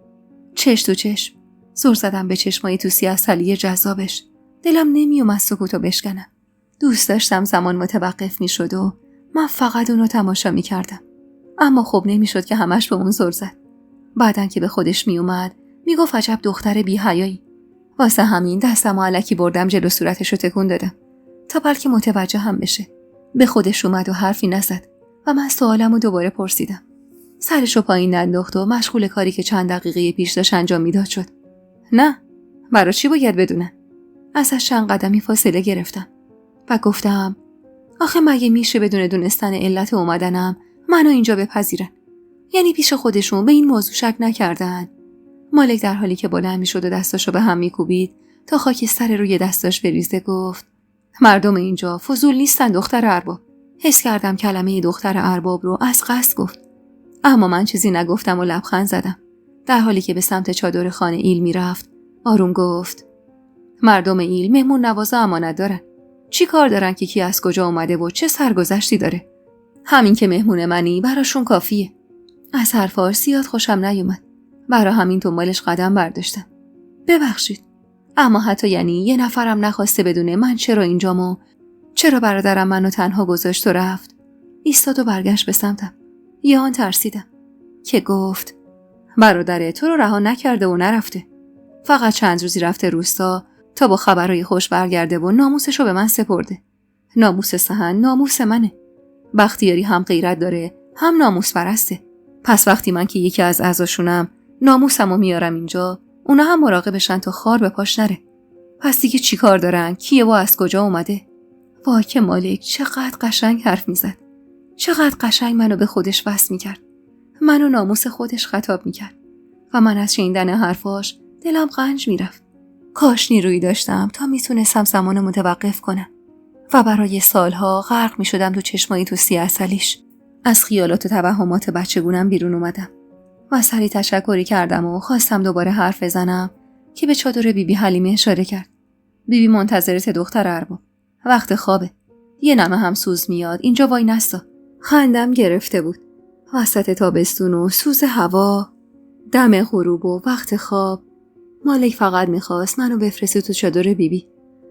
چشم تو چشم. زور زدم به چشمای توسی عسلی جذابش. دلم نمیومد سکوتو بشکنم. دوست داشتم زمان متوقف میشد و من فقط اونو تماشا میکردم. اما خب نمیشد که همش به اون زور زد. بعدن که به خودش میومد میگفت عجب دختر بی‌حیایی. واسه همین دستمو الکی بردم جلو صورتشو تکون دادم تا بلکه متوجه هم بشه. به خودش اومد و حرفی نزد و من سوالمو دوباره پرسیدم. سرشو پایین ننداخت و مشغول کاری که چند دقیقه پیش داشت انجام میداد شد. نه، برای چی باید بدونن؟ ازش چند قدمی فاصله گرفتم و گفتم آخه مگه میشه بدون دونستن علت اومدنم منو اینجا بپذیرن؟ یعنی پیش خودشون به این موضوع شک نکردن؟ مالک در حالی که بلند میشد و دستاشو به هم میکوبید تا خاکستر روی دستاش بریزه گفت مردم اینجا فضول نیستن دختر ارباب. حس کردم کلمه دختر ارباب رو از قصد گفت. اما من چیزی نگفتم و لبخند زدم. در حالی که به سمت چادر خانه ایل میرفت آروم گفت مردم ایل مهمون نوازا امانت دارن. چی کار دارن که کی از کجا اومده و چه سرگذشتی داره؟ همین که مهمون منی براشون کافیه. از حرفاش زیاد خوشم نیومد. برای همین دنبالش قدم برداشتم. ببخشید. اما حتی یعنی یه نفرم نخواسته بدونه من چرا اینجام و چرا برادرم منو تنها گذاشت و رفت. ایستاد و برگشت به سمتم. یه آن ترسیدم که گفت برادر تو رو رها نکرده و نرفته. فقط چند روزی رفته روستا تا با خبرهای خوش برگرده و ناموسشو به من سپرده. ناموس سهن ناموس منه. بختیاری هم غیرت داره هم ناموس پرسته. پس وقتی من که یکی از اعضاشونم ناموسمو میارم اینجا اونا هم مراقبشن تا خار به پاش نره. پس دیگه چی کار دارن؟ کیه و از کجا اومده؟ وای که مالک چقدر قشنگ حرف میزد. چقدر قشنگ منو به خودش وصل میکرد. منو ناموس خودش خطاب میکرد و من از شنیدن حرفاش دلم قنج میرفت. کاش نیرویی داشتم تا میتونستم زمانو متوقف کنم و برای سالها غرق میشدم تو چشمایی توسی عسلیش. از خیالات و توهمات بچگونم بیرون اومدم و سری تشکری کردم و خواستم دوباره حرف بزنم که به چادر بیبی حلیمه اشاره کرد. بیبی منتظرت دختر ارباب. وقت خوابه. یه نمه هم سوز میاد. اینجا وای نستا. خندم گرفته بود. وسط تابستون و سوز هوا، دم غروب و وقت خواب. مالک فقط میخواست منو بفرسته تو چادر بیبی.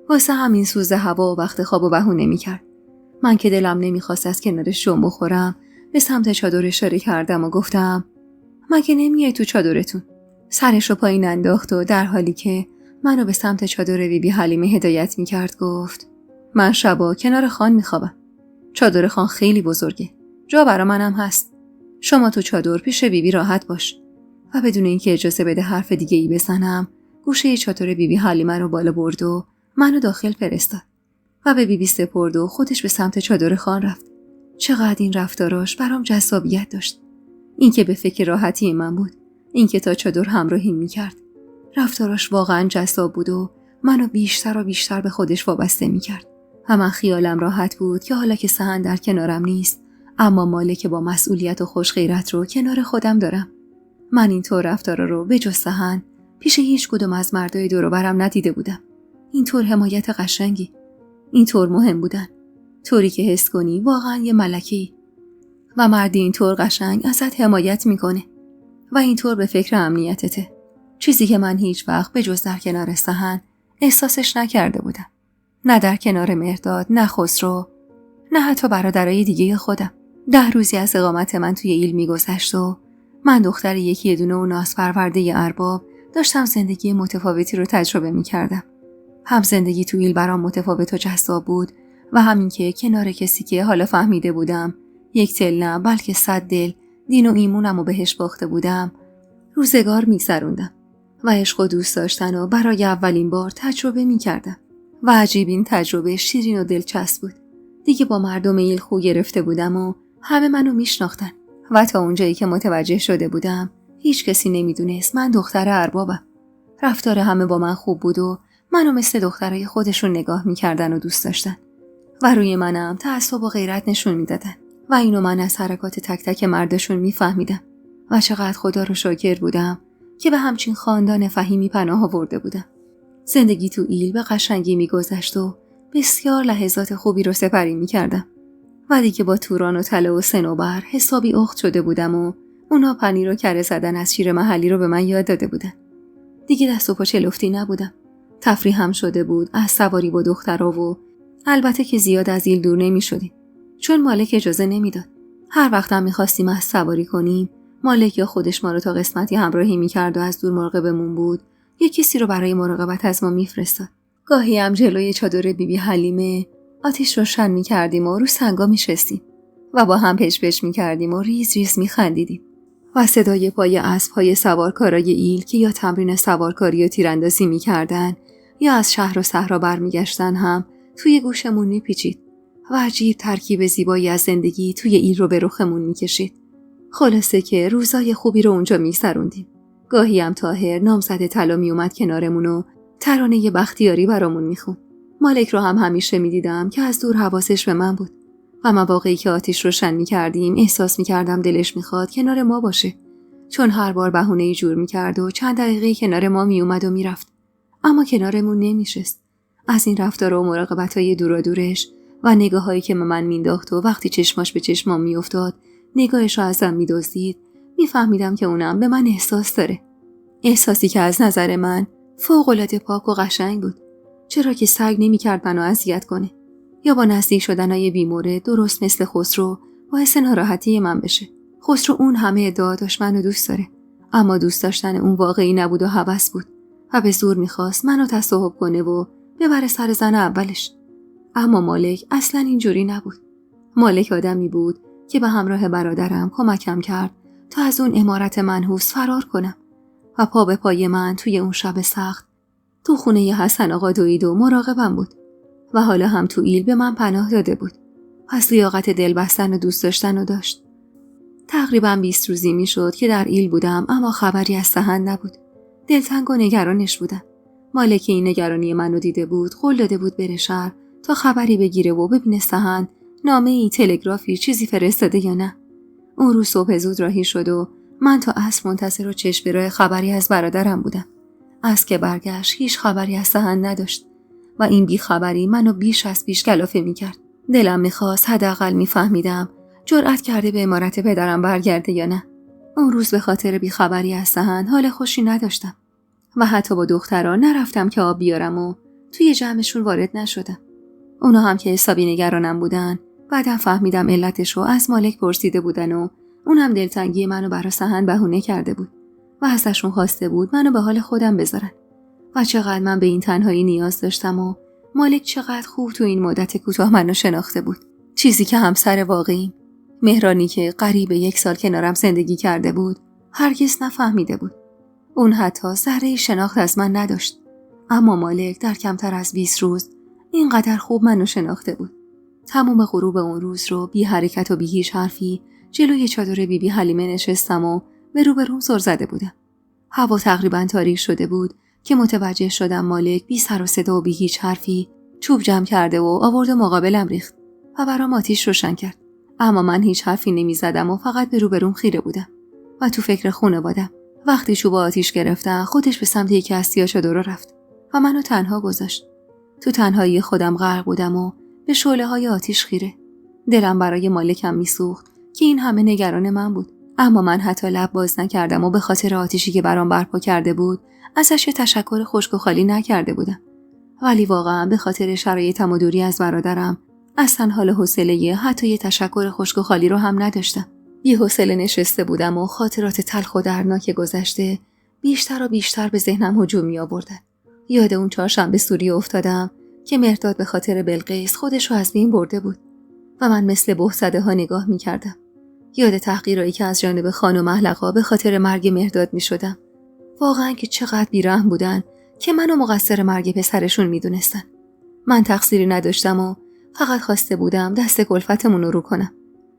واسه همین سوز هوا و وقت خواب و بهونه میکرد. من که دلم نمیخواست از کنارش جون بخورم به سمت چادر اشاره کردم و گفتم مگه نمیای تو چادرتون؟ سرشو پایین انداخت و در حالی که منو به سمت چادر بیبی حلیمه هدایت میکرد گفت من شبا کنار خان میخوابم. چادر خان خیلی بزرگه. جا برا منم هست. شما تو چادر پیش بیبی راحت باش. و بدون اینکه اجازه بده حرف دیگه ای بزنم گوشه چادر بیبی حلیمه رو بالا برد و منو داخل فرستاد و به بیبی سپرد و خودش به سمت چادر خان رفت. چقدر این رفتاراش برام جذابیت داشت. اینکه به فکر راحتی من بود، اینکه تا چادر همراهیم میکرد. رفتاراش واقعا جذاب بود و منو بیشتر و بیشتر به خودش وابسته میکرد. و من خیالم راحت بود که حالا که سهن در کنارم نیست، اما مالک با مسئولیت و خوش غیرت رو کنار خودم دارم. من اینطور رفتارا رو به جز سهن پیش هیچ کدوم از مردای دور و برم ندیده بودم. اینطور حمایت قشنگی، اینطور مهم بودن، طوری که حس کنی واقعا یه ملکه‌ای و مردی اینطور قشنگ ازت حمایت میکنه. و اینطور به فکر امنیتته. چیزی که من هیچ وقت به جز در کنار سحن احساسش نکرده بودم. نه در کنار مهرداد، نه خسرو، نه حتی برادرای دیگه خودم. 10 روزی از اقامت من توی ایل میگذشت و من دختر یکی دونه و ناز پرورده ارباب داشتم زندگی متفاوتی رو تجربه میکردم. هم زندگی تو ایل برام متفاوت و جذاب بود و همین که کنار کسی که حالا فهمیده بودم 1 دل نه بلکه 100 دل دین و ایمونم و بهش باخته بودم روزگار میگذروندم و عشق و دوست داشتن و برای اولین بار تجربه میکردم و عجیب این تجربه شیرین و دلچسب بود. دیگه با مردم ایل خو گرفته بودم و همه منو میشناختن و تا اونجایی که متوجه شده بودم هیچ کسی نمیدونست من دختر اربابم. رفتار همه با من خوب بود و منو مثل دخترای خودشون نگاه میکردن و دوست داشتن و روی منم تعصب و غیرت نشون میدادن و اینو من از حرکات تک تک مردشون میفهمیدم و چقدر خدا رو شاکر بودم که به همچین خاندان فهیمی پناه آورده بودم. زندگی تو ایل به قشنگی میگذشت و بسیار لحظات خوبی رو سپری میکردم و دیگه با توران و طلا و صنوبر حسابی اخت شده بودم و اونا پنیر و کره زدن از شیر محلی رو به من یاد داده بودن. دیگه دست و پا چلفتی نبودم. تفریح هم شده بود از سواری با دخترها و البته که زیاد از ایل دور نمی شدیم چون مالک اجازه نمیداد. هر وقت هم می‌خواستیم از سواری کنیم مالک یا خودش ما رو تا قسمتی همراهی می‌کرد و از دور مراقبمون بود یا کسی رو برای مراقبت از ما می‌فرستاد. گاهی هم جلوی چادر بیبی حلیمه آتش روشن می‌کردیم و رو سنگا می‌شستیم و با هم پش پش می‌کردیم و ریز ریز می‌خندیدیم و صدای پای اسب‌های سوارکارای ایل که یا تمرین سوارکاری و تیراندازی می‌کردن یا از شهر و صحرا برمیگشتن هم توی گوشمون میپیچید و عجیب ترکیب زیبایی از زندگی توی ایل رو به رخمون میکشید. خلاصه که روزای خوبی رو اونجا میگذروندیم. گاهی هم طاهر نامزد طلا میومد کنارمون و ترانه بختیاری برامون میخوند. مالک رو هم همیشه میدیدم که از دور حواسش به من بود و مواقعی که آتش روشن میکردیم احساس میکردم دلش میخواد کنار ما باشه چون هر بار بهونه‌ای جور میکرد و چند دقیقه کنار ما میومد و میرفت اما کنارمون نمیشست. از این رفتار و مراقبت‌های دور و دورش و نگاهایی که من مینداخت و وقتی چشماش به چشمام میافتاد نگاهش رو ازم میدزدید میفهمیدم که اونم به من احساس داره. احساسی که از نظر من فوق‌العاده پاک و قشنگ بود. چرا که سعی نمی‌کرد منو اذیت کنه یا با نزدیک شدنای بیمورد درست مثل خسرو باعث ناراحتی من بشه. خسرو اون همه ادعا داشت منو دوست داره اما دوست داشتن اون واقعی نبود و هوس بود و به زور می‌خواست منو تصاحب کنه و ببره سر زن اولش. اما مالک اصلاً اینجوری نبود. مالک آدمی بود که به همراه برادرم کمکم کرد تا از اون عمارت منحوس فرار کنم و پا به پای من توی اون شب سخت تو خونه ی حسن آقا دوید و مراقبم بود و حالا هم تو ایل به من پناه داده بود. پس لیاقت دل بستن و دوست داشتن رو داشت. تقریباً 20 روزی می شد که در ایل بودم اما خبری از سحن نبود. دلتنگ و نگرانش بودم. مالک این نگرانی منو دیده بود، قول داده بود بره شهر تا خبری بگیره و ببینه سحن نامه‌ای، تلگرافی، چیزی فرستاده یا نه. اون روز صبح زود راهی شد و من تا عصر منتظر و چشم به راه خبری از برادرم بودم. از که برگشت هیچ خبری از سحن نداشت و این بیخبری منو بیش از پیش کلافه میکرد. دلم میخواست حداقل میفهمیدم جرأت کرده به عمارت پدرم برگرده یا نه. اون روز به خاطر بیخبری از سحن حال خوشی نداشتم و حتی با دخترها نرفتم که آب بیارم و توی جمعشون وارد نشدم. اونا هم که حسابی نگرانم بودن بعدم فهمیدم علتشو از مالک پرسیده بودن و اونم دلتنگی منو برا سحن بهونه کرده بود و ازشون خواسته بود منو به حال خودم بذارن و چقدر من به این تنهایی نیاز داشتم و مالک چقدر خوب تو این مدت کوتاه منو شناخته بود. چیزی که همسر واقعیم مهرانی که قریب 1 سال کنارم زندگی کرده بود هرگز نفهمیده بود. اون حتی ذره شناخت از من نداشت اما مالک در کمتر از 20 روز اینقدر خوب منو شناخته بود. تمام غروب اون روز رو بی حرکت و بی هیچ حرفی جلوی چادر بیبی حلیمه نشستم و به روبروم سر زده بودم. هوا تقریبا تاریک شده بود که متوجه شدم مالک بی سر و صدا و بی هیچ حرفی چوب جمع کرده و آورد مقابلم ریخت و برام آتیش روشن کرد. اما من هیچ حرفی نمی زدم و فقط به روبروم خیره بودم و تو فکر خانواده‌ام. وقتی چوب آتیش گرفتن خودش به سمت یکی از سیاه چادرها رفت و منو تنها گذاشت. تو تنهایی خودم غرق بودم و به شعله‌های آتیش خیره. دلم برای مالکم میسوخت که این همه نگران من بود اما من حتی لب باز نکردم و به خاطر آتیشی که برام برپا کرده بود ازش تشکر خشک و خالی نکرده بودم. ولی واقعا به خاطر شرایطم و دوری از برادرم اصلا حال حوصله حتی یه تشکر خشک و خالی رو هم نداشتم. بی‌حوصله نشسته بودم و خاطرات تلخ و دردناک گذشته بیشتر و بیشتر به ذهنم هجوم می‌آوردن. یاد اون چهارشنبه سوری افتادم که مهرداد به خاطر بلقیس خودش رو از بین برده بود و من مثل به‌زده‌ها نگاه می‌کردم. یاد تحقیرایی که از جانب خانم احلقا به خاطر مرگ مهرداد می‌شدم. واقعاً که چقدر بی‌رحم بودن که منو مقصر مرگ پسرشون می‌دونستن. من تقصیری نداشتم و فقط خواسته بودم دست کلفتمون رو کنم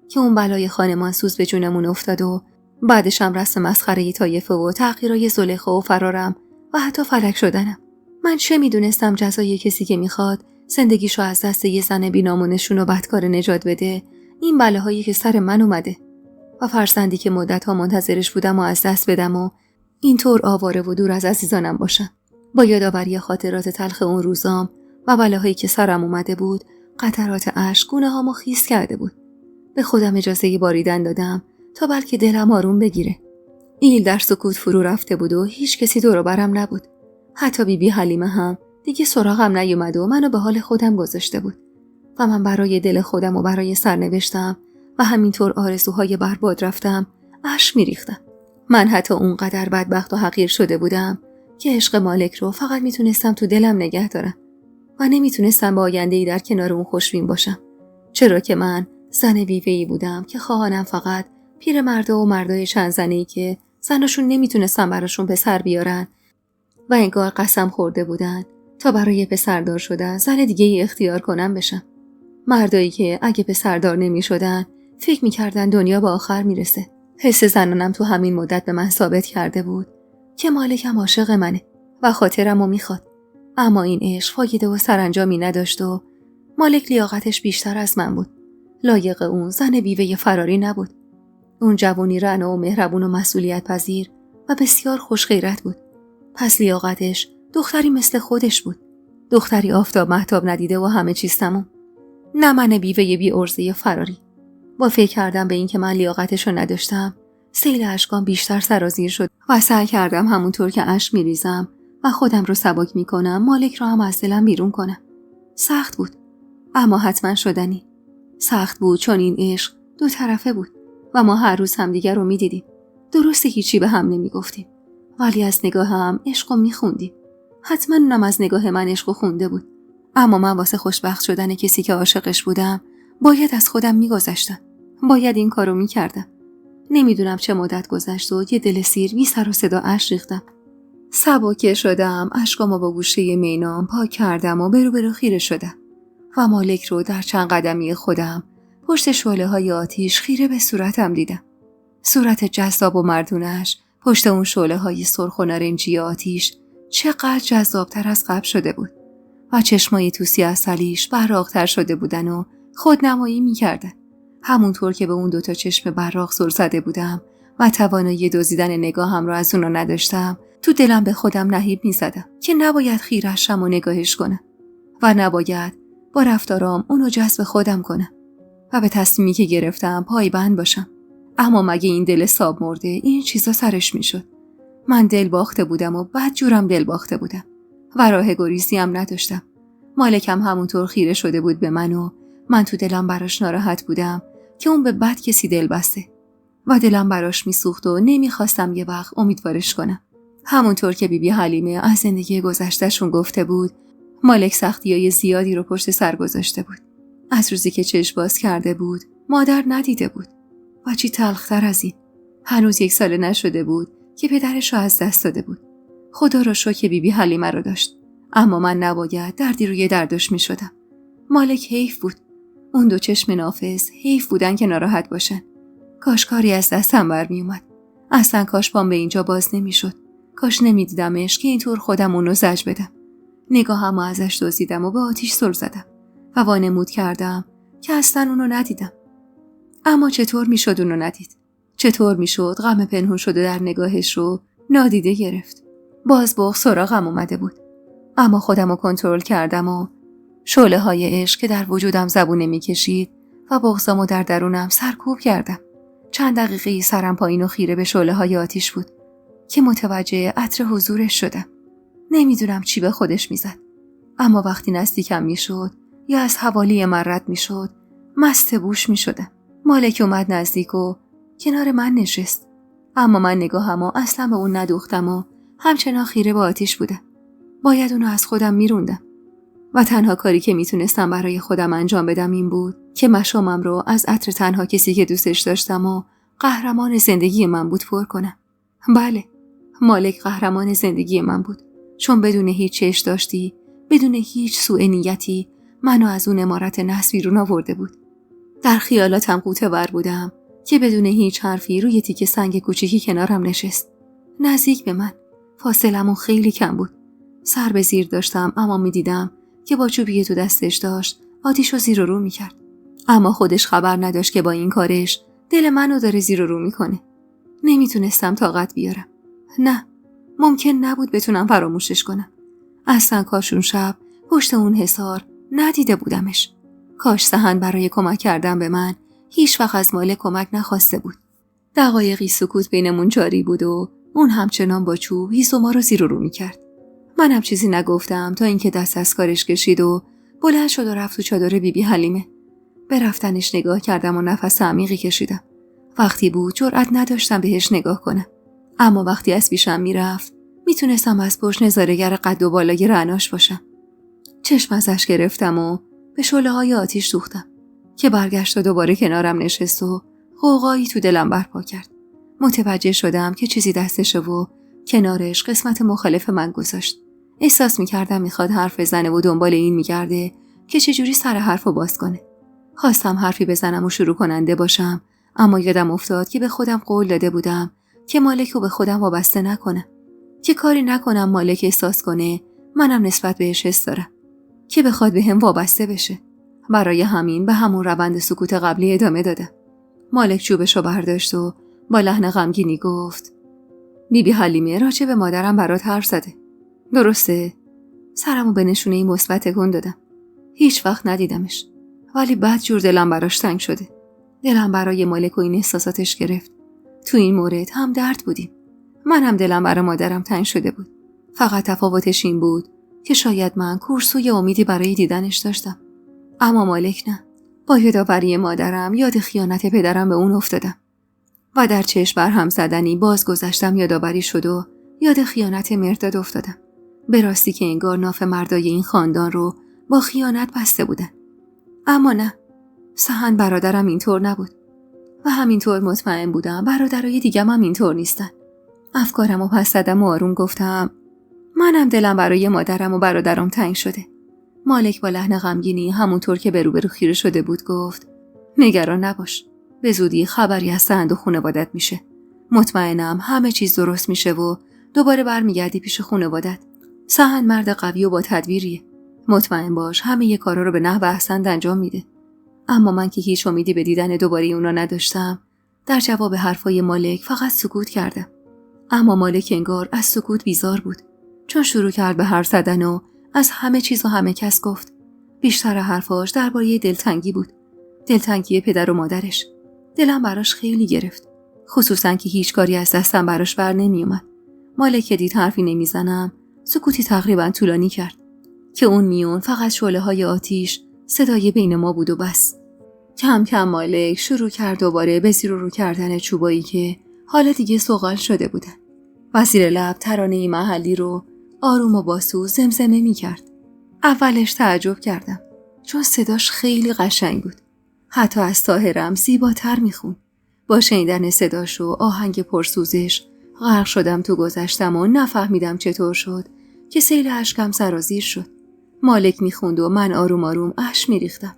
که اون بلای خانمان سوز به جونمون افتاد و بعدش هم رسم مسخره طایفه و تحقیرای زلیخا و فرارم و حتی فلک شدنم. من چه میدونستم جزای کسی که میخواد زندگیشو از دست یه زن بی‌نام و بدکار نجات بده این بلاهایی که سر من اومده و فرزندی که مدت‌ها منتظرش بودم و از دست بدم و اینطور آواره و دور از عزیزانم باشم. با یادآوری خاطرات تلخ اون روزام و بلاهایی که سرم اومده بود قطرات اشک گونه‌هامو خیس کرده بود. به خودم اجازه باریدن دادم تا بلکه دلم آروم بگیره. ایل در سکوت فرو رفته بود و هیچ کسی دور و برم نبود. حتی بیبی حلیمه هم دیگه سراغم نیومد و منو به حال خودم گذاشته بود و من برای دل خودم و برای سرنوشتم و همینطور آرزوهای برباد رفتم اشک میریختم. من حتی اونقدر بدبخت و حقیر شده بودم که عشق مالک رو فقط میتونستم تو دلم نگه دارم و نمیتونستم با آینده‌ای در کنار اون خوشبین باشم، چرا که من زن بیوه‌ای بودم که خواهانم فقط پیرمردا و مردای چند زنه‌ای که زناشون نمیتونستن براشون پسر بیارن و انگار قسم خورده بودن تا برای پسردار شدن زن دیگه‌ای اختیار کنم بشم. مردایی که اگه پسردار نمیشدن فکر میکردن دنیا به آخر میرسه. حس زنانم تو همین مدت به من ثابت کرده بود که مالکم عاشق منه و خاطرمو میخواد. اما این عشق فایده و سرانجامی نداشت و مالک لیاقتش بیشتر از من بود. لایق اون زن بیوه فراری نبود. اون جوانی رعنا و مهربون و مسئولیت پذیر و بسیار خوش غیرت بود. پس لیاقتش دختری مثل خودش بود. دختری آفتاب مهتاب ندیده و همه چیز تموم. نه من بیوه بی ارزه فراری. با فکر کردم به این که من لیاقتشو نداشتم سیل اشکام بیشتر سرازیر شد و سعی کردم همونطور که اشک میریزم و خودم رو سبک میکنم مالک رو هم از دلم بیرون کنم. سخت بود اما حتما شدنی. سخت بود چون این عشق دو طرفه بود و ما هر روز همدیگر رو میدیدیم. درسته هیچی به هم نمیگفتیم ولی از نگاه هم عشق رو میخوندیم. حتما اونم از نگاه من عشق رو خونده بود. اما من واسه خوشبخت شدن کسی که عاشقش بودم باید از خودم میگذشتم. باید این کارو میکردم. نمیدونم چه مدت گذشت و یه دل سیر بی سر و صدا اشک ریختم. سبکه شدم، اشکامو با گوشه مینام پاک کردم و برو خیره شدم و مالک رو در چند قدمی خودم پشت شعله‌های آتیش خیره به صورتم دیدم. صورت جذاب و مردونش پشت اون شعله‌های سرخ و نارنجی آتیش چقدر جذابتر از قبل شده بود و چشمای توسی عسلیش براق‌تر شده بودن و خودنمایی می‌کردن. همونطور که به اون دوتا چشم براق سر زده بودم و توانایی دزدیدن نگاهم رو از اونا نداشتم، تو دلم به خودم نهیب می‌زدم که نباید خیرش شم و نگاهش کنم و نباید با رفتارام اونو جذب خودم کنم و به تصمیمی که گرفتم پایبند باشم. اما مگه این دل ساب مرده این چیزا سرش میشد؟ من دل باخته بودم و بدجورم دل باخته بودم و راه گریزی هم نداشتم. مالکم همونطور خیره شده بود به من و من تو دلم براش ناراحت بودم که اون به بد کسی دل بسته و دلم براش میسوخت و نمیخواستم یه وقت امیدوارش کنم. همونطور که بیبی حلیمه از زندگی گذشته‌شون گفته بود، مالک سختیای زیادی رو پشت سر گذاشته بود. از روزی که چشم باز کرده بود مادر ندیده بود و چی تلختر از این، هنوز 1 سال نشده بود که پدرش رو از دست داده بود. خدا رو شکر که بیبی حلیمه رو داشت، اما من نباید دردی روی دردش می شدم. مالک حیف بود. اون دو چشم نافذ حیف بودن که ناراحت باشن. کاش کاری از دستم برمی اومد. اصلا کاش پام به اینجا باز نمی شد. کاش نمی دیدمش که اینطور خودم اونو زج بدم. نگاهمو ازش دزدیدم و به آتیش سر زدم و وانمود کردم که اصلا اونو ندیدم. اما چطور می شد اونو ندید؟ چطور می شد غم پنهون شده در نگاهش رو نادیده گرفت؟ باز بغض سراغم اومده بود. اما خودمو کنترل کردم و شعله‌های عشق که در وجودم زبونه می‌کشید و بغضامو در درونم سرکوب کردم. چند دقیقه سرم پایین و خیره به شعله‌های آتیش بود که متوجه عطر حضورش شدم. نمیدونم چی به خودش میزد، اما وقتی نزدیکم میشد یا از حوالی من رد میشد مست بوش میشدم. مالک اومد نزدیک و کنار من نشست، اما من نگاهمو اصلا به اون ندوختم و همچنان خیره به آتیش بودم. باید اونو از خودم میروندم و تنها کاری که میتونستم برای خودم انجام بدم این بود که مشامم رو از عطر تنها کسی که دوستش داشتم و قهرمان زندگی من بود پر کنم. بله، مالک قهرمان زندگی من بود، چون بدون هیچ چش داشتی، بدون هیچ سوء نیتی منو از اون عمارت نحس بیرون آورده بود. در خیالاتم غوطه‌ور بودم که بدون هیچ حرفی روی تیکه سنگ کوچیکی کنارم نشست. نزدیک به من، فاصلمون خیلی کم بود. سر به زیر داشتم اما میدیدم که با چوبی تو دستش داشت آتیشو زیر و رو میکرد. اما خودش خبر نداشت که با این کارش دل منو داره زیر و رو میکنه. نمیتونستم طاقت بیارم. نه، ممکن نبود بتونم فراموشش کنم. اصلا کاش اون شب پشت اون حصار ندیده بودمش. کاش سهند برای کمک کردن به من هیچ وقت از مالک کمک نخواسته بود. دقایقی سکوت بینمون جاری بود و اون همچنان با چوب هیزوما رو زیر و رو میکرد. منم چیزی نگفتم تا اینکه دست از کارش کشید و بلند شد و رفت تو چادر بیبی حلیمه. به رفتنش نگاه کردم و نفس عمیقی کشیدم. وقتی بود جرئت نداشتم بهش نگاه کنم، اما وقتی از پیشم میرفت میتونستم از پشت نظاره‌گر قد و بالای رعناش باشم. چشم ازش گرفتم و به شعله‌های آتیش دوختم که برگشت و دوباره کنارم نشست و غوغایی تو دلم برپا کرد. متوجه شدم که چیزی دستشه و کنارش قسمت مخالف من گذاشت. احساس میکردم میخواد حرف بزنه و دنبال این میگرده که چجوری سر حرفو باز کنه. خواستم حرفی بزنم و شروع کننده باشم، اما یادم افتاد که به خودم قول داده بودم که مالکو به خودم وابسته نکنم، که کاری نکنم مالک احساس کنه منم نسبت بهش حس دارم، که بخواد بهم وابسته بشه. برای همین به همون روند سکوت قبلی ادامه دادم. مالک چوبشو برداشت و با لحن غمگینی گفت: بیبی حلیمه راجع به مادرم برات حرف زده. درسته؟ سرمو به نشونه مثبت تکون دادم. هیچ وقت ندیدمش، ولی بعد جور دلم براش تنگ شده. دلم برای مالک و این احساساتش گرفت. تو این مورد هم درد بودیم. من هم دلم برای مادرم تنگ شده بود. فقط تفاوتش این بود که شاید من کورسوی امیدی برای دیدنش داشتم، اما مالک نه. با یادآوری مادرم یاد خیانت پدرم به اون افتادم و در چشم بر هم زدنی باز گذشتم یادآوری شد و یاد خیانت مرداد افتادم. به راستی که انگار ناف مردای این خاندان رو با خیانت بسته بودن. اما نه، سهند برادرم اینطور نبود و همینطور مطمئن بودم برادرای دیگم هم اینطور نیستن. افکارم رو پس زدم و آروم گفتم: منم دلم برای مادرم و برادرم تنگ شده. مالک با لحن غمگینی همونطور که به روبرو خیره شده بود گفت: نگران نباش، به زودی خبری از سهند و خانوادت میشه. مطمئنم همه چیز درست میشه و دوباره برمیگردی پیش خانوادت. سهند مرد قوی و با تدبیریه. مطمئن باش همه ی کارا رو به نحو احسن انجام میده. اما من که هیچ امیدی به دیدن دوباره اونا نداشتم، در جواب حرفای مالک فقط سکوت کردم. اما مالک انگار از سکوت بیزار بود، چون شروع کرد به حرف زدن و از همه چیز و همه کس گفت. بیشتر حرفاش درباره دلتنگی بود. دلتنگی پدر و مادرش. دلم براش خیلی گرفت، خصوصا که هیچ کاری از دستم براش بر نمی اومد. مالک که دید حرفی نمیزنم، سکوتی تقریبا طولانی کرد که اون میون فقط شعله‌های آتیش صدای بین ما بود و بس. کم کم مالک شروع کرد دوباره به زیر و رو کردن چوبایی که حالا دیگه سوغال شده بودن. و زیر لب ترانه محلی رو آروم و باسو زمزمه می کرد. اولش تعجب کردم، چون صداش خیلی قشنگ بود. حتی از طاهرم زیباتر می خون. با شنیدن صداش و آهنگ پرسوزش غرق شدم تو گذشتم و نفهمیدم چطور شد که سیل اشکم سرازیر شد. مالک می خوند و من آروم آروم اشک می ریختم.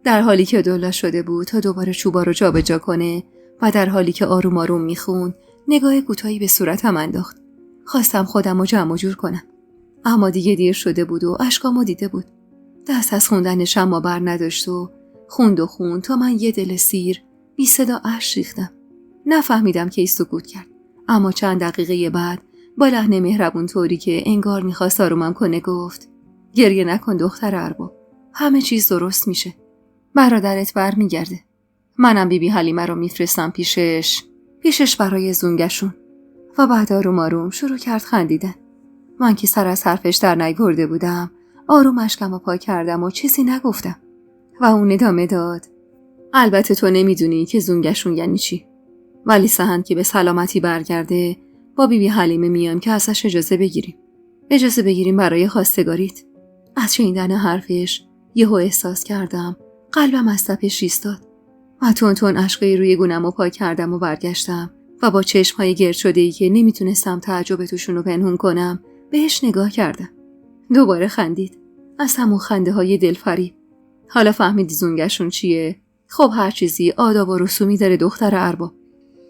در حالی که دولا شده بود تا دوباره چوبا رو جا به جا کنه و در حالی که آروم آروم می خوند نگاه کوتاهی به صورتم انداخت. خواستم خودم رو جمع و جور کنم، اما دیگه دیر شده بود و اشکامو دیده بود. دست از خوندنش اما بر نداشت و خوند تا من یه دل سیر بی صدا اشک ریختم. نفهمیدم کی سکوت کرد، اما چند دقیقه بعد با لحن مهربون طوری که انگار میخواست آرومم کنه گفت: گریه نکن دختر ارباب، همه چیز درست میشه. برادرت برمیگرده. منم بیبی حلیمه رو میفرستم پیشش برای زونگشون. و بعد آروم آروم شروع کرد خندیدن. من که سر از حرفش در نیاورده بودم، آروم اشکم رو پاک کردم و چیزی نگفتم. و اون ادامه داد: البته تو نمیدونی که زونگشون یعنی چی، ولی سحن که به سلامتی برگرده با بیبی حلیمه میایم که ازش اجازه بگیریم برای خواستگاریت. از شنیدن حرفش یهو احساس کردم قلبم از تپش ایستاد و تون اشکای روی گونه‌مو پاک کردم و برگشتم و با چشم‌های گرد شده‌ای که نمیتونستم تعجب توشون رو پنهون کنم بهش نگاه کردم. دوباره خندید، از همون خنده‌های دلفریب. حالا فهمیدی زونگشون چیه؟ خب هر چیزی آداب و رسومی داره دختر ارباب.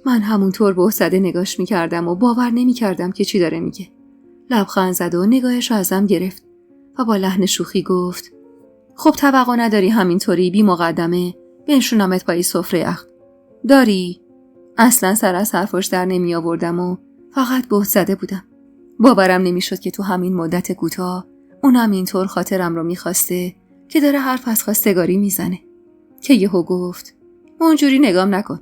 من همونطور به‌وحسده نگاش می‌کردم و باور نمی‌کردم که چی داره میگه. لبخند زد و نگاهش رو ازم گرفت و با لحن شوخی گفت: خب توقع نداری همینطوری بی مقدمه بنشونمت پای سفره عقد؟ داری؟ اصلا سر از حرفش در نمی آوردم و فقط بهت زده بودم. باورم نمیشد که تو همین مدت کوتاه اونم اینطور خاطرم رو میخواسته که داره حرف از خواستگاری میزنه. که یهو گفت: اونجوری نگام نکن،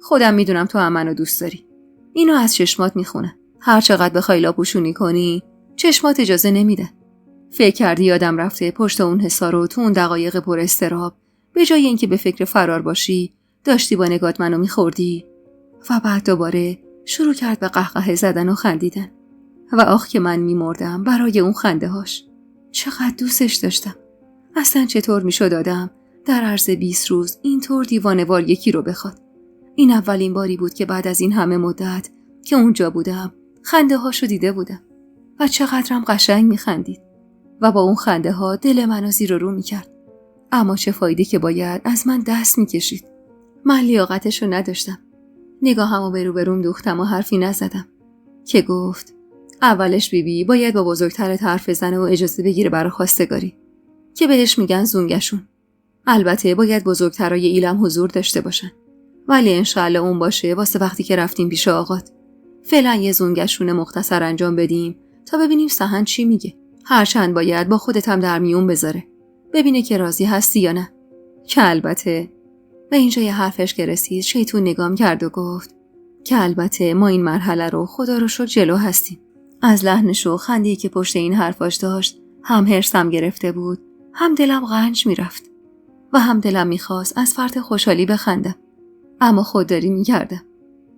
خودم میدونم تو هم منو دوست داری. اینو از چشمات میخونه. هر چقدر بخوای لاپوشونی کنی چشمات اجازه نمیده. فکر کردی یادم رفته پشت اون حصار رو تو اون دقایق پر استراب به جای اینکه به فکر فرار باشی داشتی با نگات منو میخوردی؟ و بعد دوباره شروع کرد به قهقه زدن و خندیدن و آخ که من میمردم برای اون خنده هاش. چقدر دوستش داشتم. اصلا چطور میشد آدم در عرض 20 روز اینطور دیوانه‌وار یکی رو بخواد؟ این اولین باری بود که بعد از این همه مدت که اونجا بودم خنده هاشو دیده بودم و چقدرم قشنگ میخندید و با اون خنده ها دل منو زیر و رو میکرد. اما چه فایده که باید از من دست میکشید. من لیاقتشو نداشتم. نگاهمو به روبروم دوختم و حرفی نزدم. که گفت: اولش بیبی باید با بزرگترت حرف بزنه و اجازه بگیره برای خواستگاری که بهش میگن زونگشون. البته باید بزرگترای ایلم حضور داشته باشن، ولی انشالله اون باشه واسه وقتی که رفتیم پیش آقات. فعلا یه زونگشون مختصر انجام بدیم تا ببینیم سحن چی میگه. هرچند باید با خودت هم در میون بذاره ببینه که راضی هستی یا نه. که البته. و اینجا یه حرفش که رسید شیطون نگام کرد و گفت که البته ما این مرحله رو خدا رو شکر جلو هستیم. از لحنش و خندی که پشت این حرفاش داشت هم حرصم گرفته بود، هم دلم غنج میرفت و هم دلم میخواست از فرط خوشحالی بخندم. اما خودداری میکردم.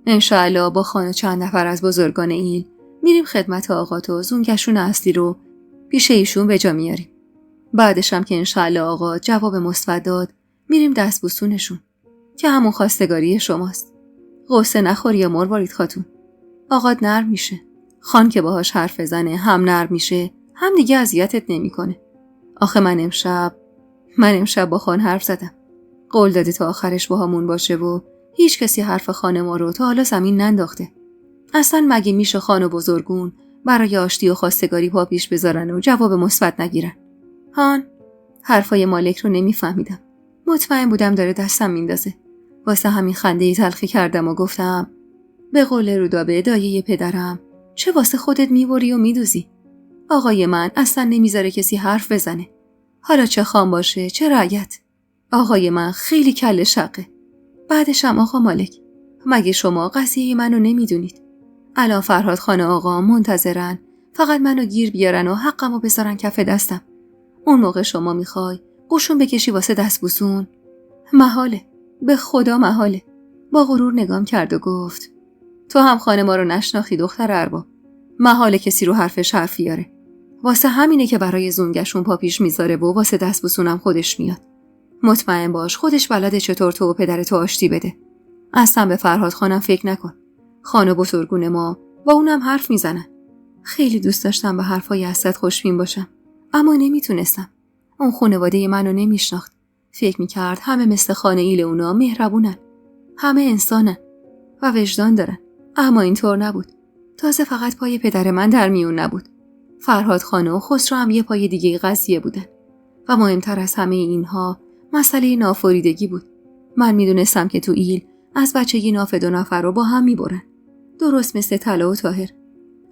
انشاءالله با خانه چند نفر از بزرگان ایل میریم خدمت آقات و زونگشون اصلی رو پیش ایشون به جا میاریم. بعدش هم که انشاءالله آقا جواب مثبت داد میریم دست بوسونشون که همون خواستگاری شماست. غصه نخوری یا مروارید خاتون. آقات نرم میشه. خان که باهاش حرف بزنه هم نرم میشه هم دیگه اذیتت نمیکنه. آخه من امشب با خان حرف زدم. قول داده تا آخرش با همون باشه و هیچ کسی حرف خانه ما رو تا حالا زمین ننداخته. اصلا مگه میشه خان و بزرگون برای آشتی و خواستگاری پا پیش بذارن و جواب مثبت نگیرن؟ هان، حرفای مالک رو نمیفهمیدم. مطمئن بودم داره دستم میندازه. واسه همین خنده‌ای تلخی کردم و گفتم: به قول رودابه دایه پدرم، چه واسه خودت میبری و میدوزی؟ آقای من اصلا نمیذاره کسی حرف بزنه. حالا چه خان باشه چه رعیت. آقای من خیلی کله شقه. بعدش هم آقا مالک، مگه شما قضیه منو نمیدونید؟ الان فرهاد خان آقا منتظرن فقط منو گیر بیارن و حقمو بذارن کف دستم. اون موقع شما میخوای قشون بکشی واسه دست بوسون؟ محاله، به خدا محاله. با غرور نگام کرد و گفت: تو هم خانه ما رو نشناخی دختر ارباب. محاله کسی رو حرفش حرفی یاره. واسه همینه که برای زونگشون پا پیش میذاره و واسه دست بوسونم خودش میاد. مطمئن باش خودش بلده چطور تو و پدرتو آشتی بده. اصلا به فرهاد خانم فکر نکن. خانه بزرگون ما با اونم حرف میزنن. خیلی دوست داشتم به حرفای حسرت خوشبین باشم، اما نمیتونستم. اون خانواده منو نمیشناخت. فکر میکرد همه مثل خانه ایل اونا مهربونن. همه انسانن و وجدان دارن. اما اینطور نبود. تازه فقط پای پدر من در میون نبود. فرهاد خانه و خسرو هم یه پای دیگه قضیه بودن. و مهمتر از همه اینها مسئله نافوریدگی بود. من میدونستم که تو ایل از بچگی ناف 2 نفر رو با هم میبرن. درست مثل طلا و طاهر.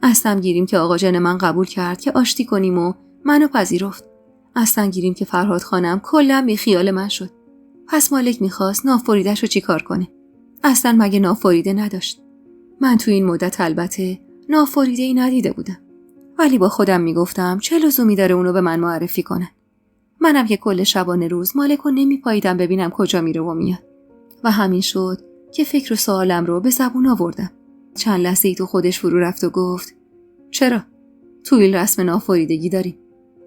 اصلا گیریم که آقا جان من قبول کرد که آشتی کنیم و منو پذیرفت. اصلا گیریم که فرهاد خانم کلا بی خیال من شد. پس مالک میخواست ناف-فریده‌شو چیکار کنه؟ اصلا مگه ناف-فریده نداشت؟ من تو این مدت البته ناف-فریده‌ای ندیده بودم. ولی با خودم میگفتم چه لزومی داره اونو به من معرفی کنن؟ منم که کل شبانه روز مالکو نمیپاییدم ببینم کجا میره و میاد. و همین شد که فکر و سوالم رو به زبون آوردم. چند لحظه‌ای تو خودش فرو رفت و گفت چرا؟ تویل رسم ناف-فریدگی داریم.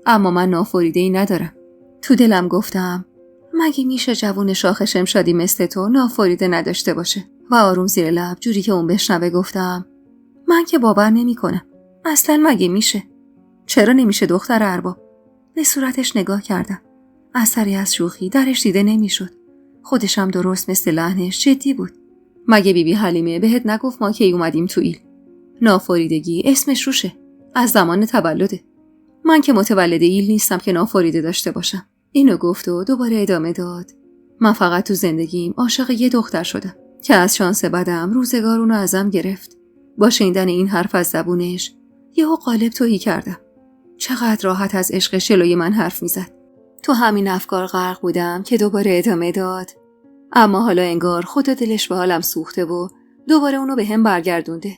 اما من ناف-فریده‌ای ندارم. تو دلم گفتم مگه میشه جوون شاخ شمشادی مثل تو ناف-فریده نداشته باشه؟ و آروم زیر لب جوری که اون بشنوه گفتم من که باور نمی کنم. اصلا مگه میشه؟ چرا نمیشه دختر ارباب؟ به صورتش نگاه کردم. اثری از شوخی درش دیده نمیشد. خودشم درست مثل لحنش جدی بود. مگه بیبی حلیمه بهت نگفت ما کی اومدیم تو ایل؟ ناف-فریدگی اسمش روشه. از زمان تولده. من که متولد ایل نیستم که ناف-فریده داشته باشم. اینو گفت و دوباره ادامه داد. من فقط تو زندگیم عاشق یه دختر شدم که از شانس بدم روزگار اونو ازم گرفت. با شنیدن این حرف از زبونش یهو قالب تهی کردم. چقدر راحت از عشق شلوی من حرف میزد. تو همین افکار غرق بودم که دوباره ادامه داد. اما حالا انگار خدا دلش به حالم سوخته و دوباره اونو به هم برگردونده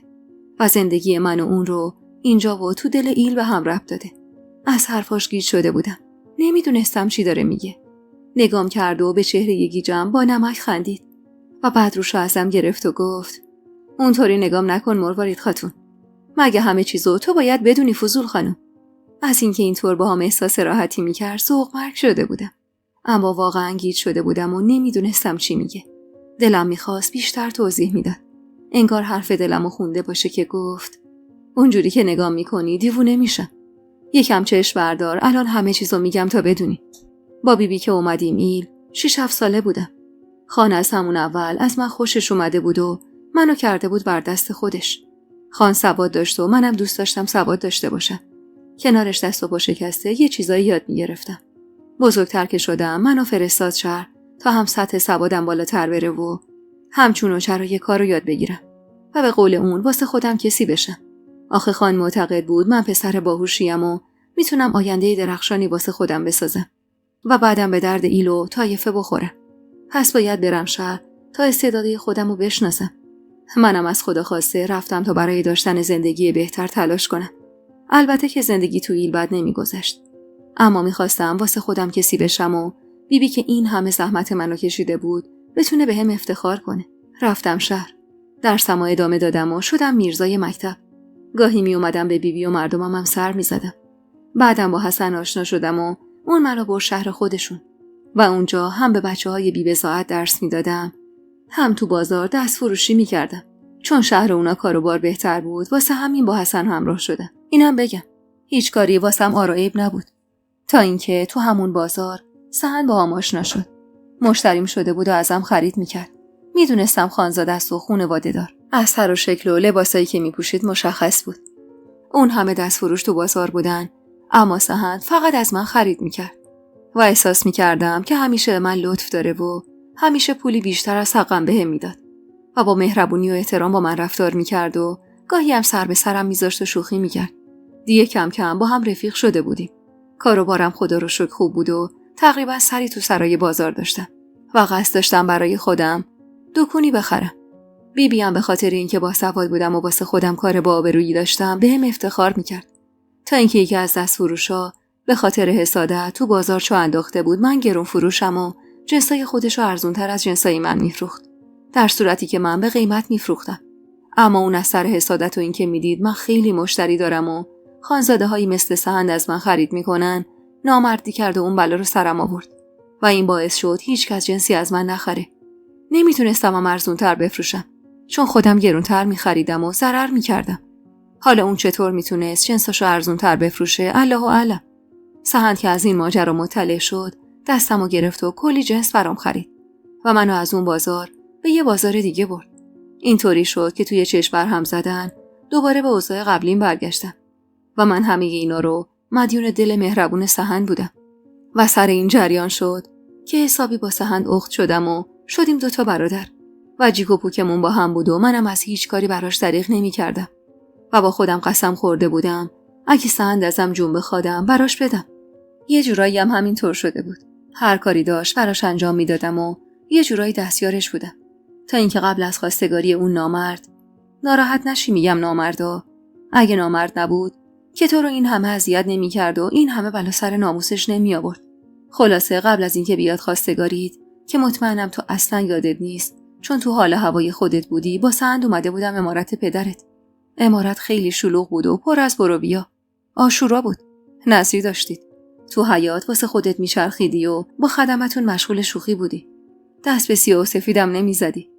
و زندگی من و اون رو اینجا و تو دل ایل به هم ربط داده. از حرفاش گیج شده بودم. نمیدونستم چی داره میگه. نگام کرد و به چهره گیجم با نمک خندید و بعد روشو ازم گرفت و گفت اونطوری نگام نکن مروارید خاتون. مگه همه چیزو تو باید بدونی فضول خانم. از اینکه اینطور با هم احساس راحتی میکرد ذوق مرگ شده بودم. اما واقعا گیج شده بودم و نمیدونستم چی میگه. دلم میخواست بیشتر توضیح میداد. انگار حرف دلمو خونده باشه که گفت اونجوری که نگام میکنی دیوونه میشم. یکم چشم بردار الان همه چیزو میگم تا بدونی. با بیبی که اومدیم ایل 6-7 ساله بودم. خان از همون اول از من خوشش اومده بود و منو کرده بود بر دست خودش. خان سواد داشت و منم دوست داشتم سواد داشته باشم. کنارش دست و پا شکسته یه چیزایی یاد میگرفتم. بزرگتر که شدم منو فرستاد شهر تا هم سطح سوادم بالاتر بره و همچون و چرا کارو یاد بگیرم و به قول اون واسه خودم کسی بشم. آخه خان معتقد بود من پسر باهوشیم و میتونم آینده درخشانی واسه خودم بسازم و بعدم به درد ایل و طایفه بخورم. پس باید برم شهر تا استعدادی خودم رو بشناسم. منم از خدا خواسته رفتم تا برای داشتن زندگی بهتر تلاش کنم. البته که زندگی تو ایل بد نمیگذشت. اما میخواستم واسه خودم کسی بشم و بیبی که این همه زحمت منو کشیده بود بتونه بهم افتخار کنه. رفتم شهر. درسمو ادامه دادم و شدم میرزای مکتب. گاهی می اومدم به بیبی و مردمم هم سر میزدم. بعدم با حسن آشنا شدم و اون منو برد شهر خودشون و اونجا هم به بچه‌های بی‌بضاعت درس میدادم هم تو بازار دست فروشی میکردم. چون شهر اونا کاروبار بهتر بود واسه همین با حسن همراه شدم. اینم بگم هیچ کاری واسم آرایب نبود تا اینکه تو همون بازار سهن با هم آشنا شد. مشتریم شده بود و ازم خرید میکرد. میدونستم خانزاده است و خانواده دار. از سر و شکل و لباسایی که میپوشید مشخص بود. اون همه دست فروش تو بازار بودن اما سهن فقط از من خرید میکرد و احساس میکردم که همیشه به من لطف داره و همیشه پولی بیشتر از حقم بهم میداد و با مهربونی و احترام با من رفتار میکرد و گاهی هم سر به سرم میذاشت و شوخی میکرد. دیگه کم کم با هم رفیق شده بودیم. کاروبارم خدا رو شکر خوب بود و تقریبا سری تو سرای بازار داشتم و قصد داشتم برای خودم دکونی بخرم. بیبی هم به خاطر اینکه باسواد بودم و واسه خودم کار با آبرویی داشتم بهم افتخار میکرد. تا اینکه یکی از دست فروشا به خاطر حسادت تو بازار چو انداخته بود من گرون فروشم و جنسای خودشو ارزونتر از جنسای من میفروخت، در صورتی که من به قیمت میفروختم. اما اون از سر حسادت و اینکه میدید من خیلی مشتری دارم و خانزاده هایی مثل سهند از من خرید میکنن نامردی کرد و اون بلا رو سرم آورد و این باعث شد هیچ کس جنسی از من نخره. نمیتونستم ارزونتر بفروشم چون خودم گرونتر میخریدم و ضرر میکردم. حالا اون چطور میتونست جنساشو ارزونتر بفروشه؟ الله اعلم. سهند که از این ماجرا مطلع شد دستمو گرفت و کلی جنس برام خرید و منو از اون بازار به یه بازار دیگه برد. اینطوری شد که توی چشم بر هم زدن دوباره به اوضاع قبلیم برگشتم و من همه اینا رو مدیون دل مهربون سهند بودم و سر این جریان شد که حسابی با سهند اخت شدم و شدیم 2 برادر و جیک و پوکمون با هم بود و منم از هیچ کاری براش دریغ نمی کردم و با خودم قسم خورده بودم اگه سهند ازم جون بخوادم براش بدم. یه جورایی هم همینطور شده بود. هر کاری داشت براش انجام میدادم و یه جورایی دستیارش بودم. تا اینکه قبل از خواستگاری اون نامرد، ناراحت نشی میگم نامردا، اگه نامرد نبود که تو رو این همه اذیت نمی‌کرد و این همه بلا سر ناموسش نمی آورد. خلاصه قبل از اینکه بیاد خواستگاریت که مطمئنم تو اصلا یادت نیست چون تو حال هوای خودت بودی، با سند اومده بودم عمارت پدرت. عمارت خیلی شلوغ بود و پر از برو بیا. عاشورا بود. نظری داشتید. تو حیاط واسه خودت میچرخیدی و با خدمتون مشغول شوخی بودی. دست به سیاه و سفیدم نمیزدی.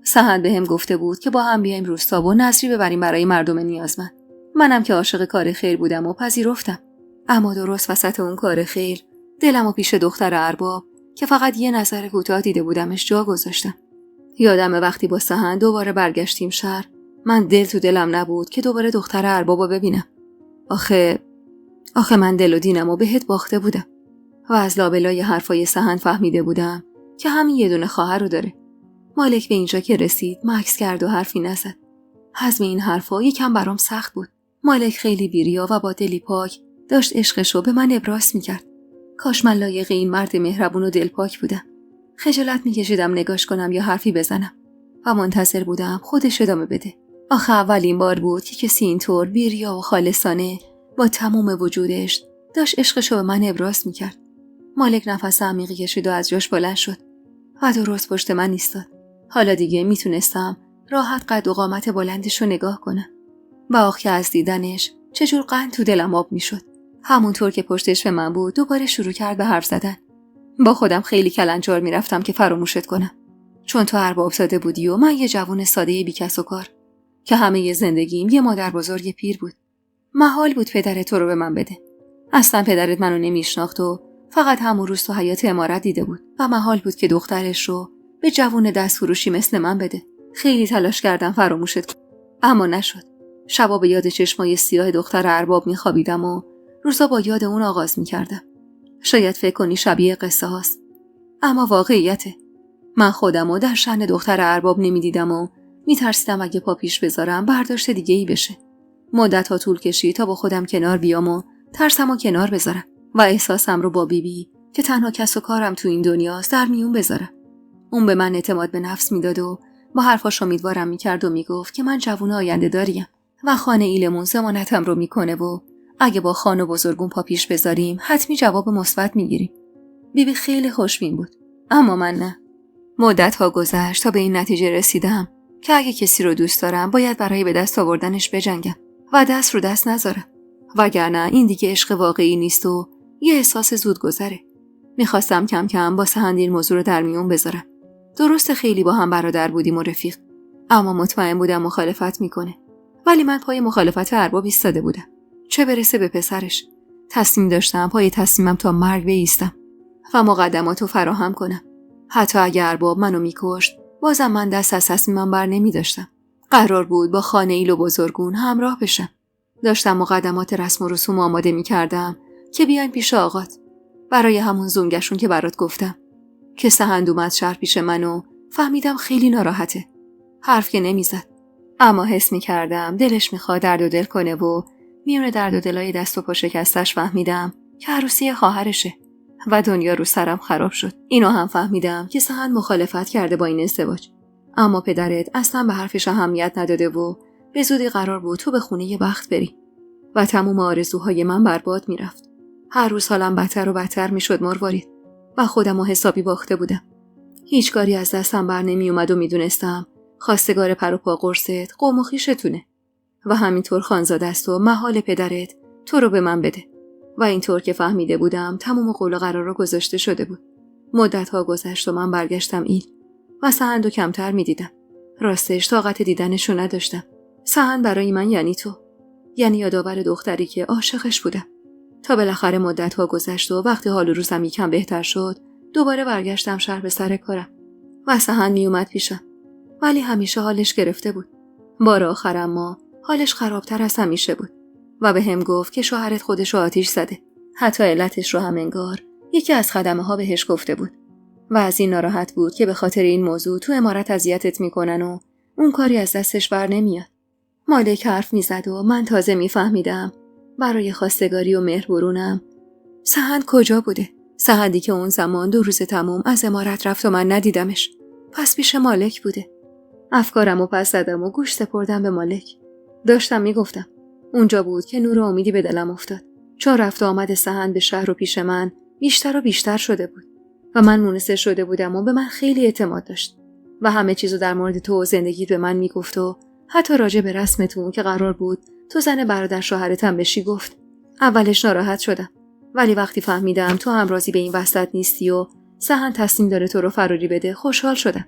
سهند بهم گفته بود که با هم بیایم روستا و نظری ببریم برای مردم نیازمند. منم که عاشق کار خیر بودم و پذیرفتم. اما درست وسط اون کار خیر دلمو پیش دختر ارباب که فقط یه نظر کوتاه دیده بودمش جا گذاشتم. یادم وقتی با سهند دوباره برگشتیم شهر، من دل تو دلم نبود که دوباره دختر اربابو ببینم. آخه من دل و دینمو بهت باخته بودم و از لابلای حرفای سهند فهمیده بودم که همین یه دونه خواهر رو داره. مالک به اینجا که رسید مکث کرد و حرفی نزد. هضم این حرفا یکم برام سخت بود. مالک خیلی بیریا و با دلی پاک داشت عشقشو به من ابراز میکرد. کاش من لایق این مرد مهربون و دلپاک بودم. خجالت میکشیدم نگاش کنم یا حرفی بزنم و منتظر بودم خودش ادامه بده. آخه اولین بار بود که کسی اینطور بیریا و خالصانه با تمام وجودش داشت عشقشو به من ابراز میکرد. مالک نفس عمیقی کشید و از جاش بلند شد و درست پشت من ایستاد. حالا دیگه میتونستم راحت قد و قامت بلندشو نگاه کنم و آخه از دیدنش چجور قند تو دلم آب میشد. همونطور که پشتش به من بود دوباره شروع کرد به حرف زدن. با خودم خیلی کلنجار میرفتم که فراموشت کنم، چون تو ارباب زاده بودی و من یه جوان ساده بی کس و کار که همه زندگیم یه مادر بزرگ پیر بود. محال بود پدرت تو رو به من بده. اصلا پدرت منو نمیشناخت و فقط همون روز تو حیاط عمارت دیده بود و محال بود که دخترش رو به جوان دستفروشی مثل من بده. خیلی تلاش کردم فراموشت کنم اما نشد. شبا به یاد چشمای سیاه دختر ارباب میخوابیدم و روزا با یاد اون آغاز میکردم. شاید فکر کنی شبیه قصه هاست، اما واقعیته. من خودمو در شأن دختر ارباب نمیدیدم و میترسیدم اگه پا پیش بذارم برداشت دیگه ای بشه. مدت‌ها طول کشید تا با خودم کنار بیام و ترسمو کنار بذارم و احساسم رو با بیبی که تنها کس و کارم تو این دنیاست در میون بذارم. اون به من اعتماد به نفس میداد و با حرفاش امیدوارم میکرد و میگفت که من جوون آینده داریم و خانه ایلمون ضمانتم رو میکنه و اگه با خان و بزرگون پا پیش بذاریم حتمی جواب مثبت میگیریم. بیبی خیلی خوشبین بود اما من نه. مدت‌ها گذشت تا به این نتیجه رسیدم که اگه کسی رو دوست دارم باید برای به دست آوردنش بجنگم و دست رو دست نذارم، وگرنه این دیگه عشق واقعی نیست و یه احساس زود گذره. میخواستم کم کم با سهند این موضوع رو در میون بذارم. درسته خیلی با هم برادر بودیم و رفیق، اما مطمئن بودم مخالفت میکنه. ولی من پای مخالفت ارباب ایستاده بودم، چه برسه به پسرش. تصمیم داشتم پای تصمیمم تا مرگ بایستم و مقدماتو فراهم کنم. حتی اگه ارباب منو میکشت بازم من دست از تصمیمم بر نمیداشتم. قرار بود با خانه ایل و بزرگون همراه بشم. داشتم مقدمات رسم و رسوم آماده میکردم که بیایم پیش آقات برای همون زونگشون که برات گفتم. که سهند اومد شهر پیش منو فهمیدم خیلی ناراحته. حرف که نمیزد، اما حس میکردم دلش میخواد درد و دل کنه و میونه درد و دلای دست و پا شکستش فهمیدم که عروسی خواهرشه و دنیا رو سرم خراب شد. اینو هم فهمیدم که سهند مخالفت کرده با این ازدواج، اما پدرت اصلا به حرفش اهمیت نداده و به زودی قرار بود تو به خونه ی بخت بری و تموم آرزوهای من برباد میرفت. هر روز حالم بدتر و بدتر میشد مروارید و خودمو حسابی باخته بودم. هیچ کاری از دستم بر نمی اومد و میدونستم خواستگار پر و پا قرصت قوم و خویشتونه و همینطور خانزاده است و محال پدرت تو رو به من بده. و اینطور که فهمیده بودم تمام قول و قرارا گذاشته شده بود. مدت‌ها گذشت و من برگشتم ایل و سهندو کمتر میدیدم. راستش طاقت دیدنشو نداشتم. سهند برای من یعنی تو، یعنی یادآور دختری که عاشقش بودم. تا بالاخره مدت‌ها گذشت و وقتی حال و روزم یکم بهتر شد دوباره برگشتم شهر به سر کارم و سهند میومد پیشم، ولی همیشه حالش گرفته بود. بار آخر اما حالش خرابتر از همیشه بود و به هم گفت که شوهرت خودشو آتیش زده. حتی علتش رو هم انگار یکی از خدمه ها بهش گفته بود و از این ناراحت بود که به خاطر این موضوع تو عمارت اذیتت میکنن و اون کاری از دستش بر نمیاد. مالک حرف میزد و من تازه میفهمیدم برای خواستگاری و مهربرونم سهند کجا بوده. سحندی که اون زمان 2 روز تموم از عمارت رفت و من ندیدمش. پس پیش مالک بوده. افکارمو پس زدم و گوش سپردم به مالک. داشتم میگفتم. اونجا بود که نور امیدی به دلم افتاد. چون رفت و آمد سحند به شهر و پیش من بیشتر و بیشتر شده بود. و من مونسه شده بودم و به من خیلی اعتماد داشت. و همه چیزو در مورد تو و زندگیت به من میگفت و حتی راجع به رسمتون که قرار بود تو زن برادر شوهرتم بشی گفت. اولش ناراحت شدم. ولی وقتی فهمیدم تو هم راضی به این وسط نیستی و سحند تصمیم داره تو رو فراری بده خوشحال شدم.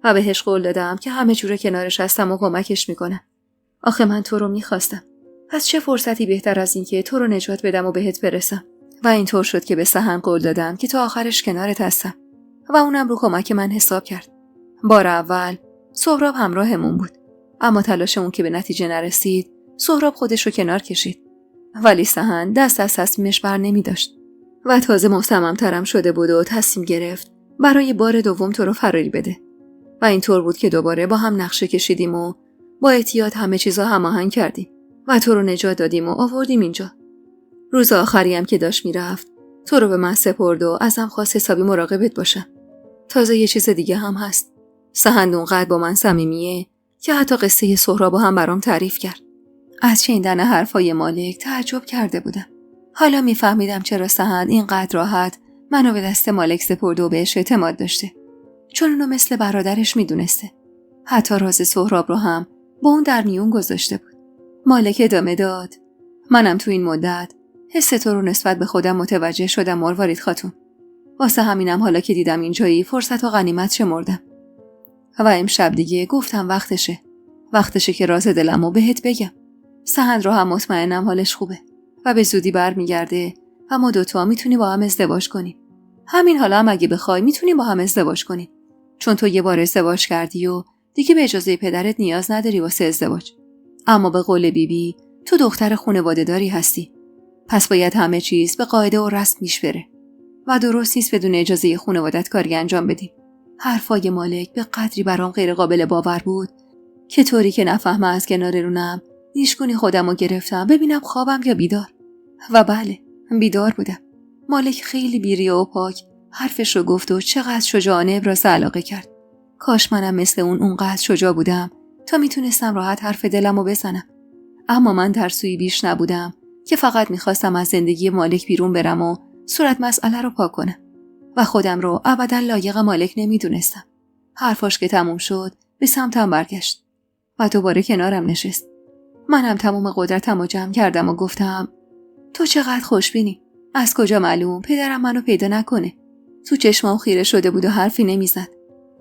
و بهش قول دادم که همه جوره کنارش هستم و کمکش میکنم. آخه من تو رو میخواستم. پس چه فرصتی بهتر از این که تو رو نجات بدم و بهت برسم. و اینطور شد که به سحند قول دادم که تا آخرش کنارت هستم. و اونم رو کمک من حساب کرد. بار اول سهراب همراهمون بود. اما تلاشمون که به نتیجه نرسید، سهراب خودش رو کنار کشید. ولی سحند دست از تصمیمش بر نمی داشت. و تازه مصمم‌ترم شده بود و تصمیم گرفت برای بار دوم تو رو فراری بده. و اینطور بود که دوباره با هم نقشه کشیدیم و با احتیاط همه چیزا هماهنگ کردیم و تو رو نجات دادیم و آوردیم اینجا. روز آخری هم که داشت میرفت تو رو به من سپرد و ازم خواست حسابی مراقبت باشم. تازه یه چیز دیگه هم هست. سحند اونقدر با من صمیمیه که حتی قصه سهراب هم برام تعریف کرد. از شنیدن حرفای مالک تعجب کرده بودم. حالا میفهمیدم چرا سحند اینقدر راحت منو به دست مالک سپرد و بهش اعتماد داشته. چون اونو مثل برادرش میدونسته. حتی راز سهراب رو هم با اون در میون گذاشته بود. مالک ادامه داد. منم تو این مدت حس تو رو نسبت به خودم متوجه شدم مروارید خاتون. واسه همینم حالا که دیدم اینجایی فرصت و غنیمت شمردم. و امشب دیگه گفتم وقتشه که راز دلمو بهت بگم. سحند رو هم مطمئنم حالش خوبه و به زودی برمیگرده و ما دوتا میتونی با هم ازدواج کنیم. همین حالا هم اگه بخوای میتونیم با هم ازدواج کنیم. چون تو یه بار ازدواج کردی و دیگه به اجازه پدرت نیاز نداری واسه ازدواج. اما به قول بیبی تو دختر خانواده داری هستی. پس باید همه چیز به قاعده و رسم پیش بره. و درست نیست بدون اجازه خانوادت کاری انجام بدیم. حرفای مالک به قدری برام غیر قابل باور بود که طوری که نفهمه از کنار رونم نیشگونی خودمو گرفتم ببینم خوابم یا بیدار. و بله بیدار بودم. مالک خیلی بی‌ریا و پاک حرفش رو گفت و چقدر شجاعانه ابراز علاقه کرد. کاش منم مثل اونقدر شجاع بودم تا میتونستم راحت حرف دلمو بزنم. اما من ترسویی بیش نبودم که فقط میخواستم از زندگی مالک بیرون برم و صورت مسئله رو پاک کنم. و خودم رو ابدا لایق مالک نمیدونستم. حرفاش که تموم شد به سمتم برگشت و دوباره کنارم نشست. منم تمام قدرتم رو جمع کردم و گفتم تو چقدر خوشبینی. از کجا معلوم پدرم منو پیدا نکنه. تو چشمام خیره شده بود و حرفی نمیزد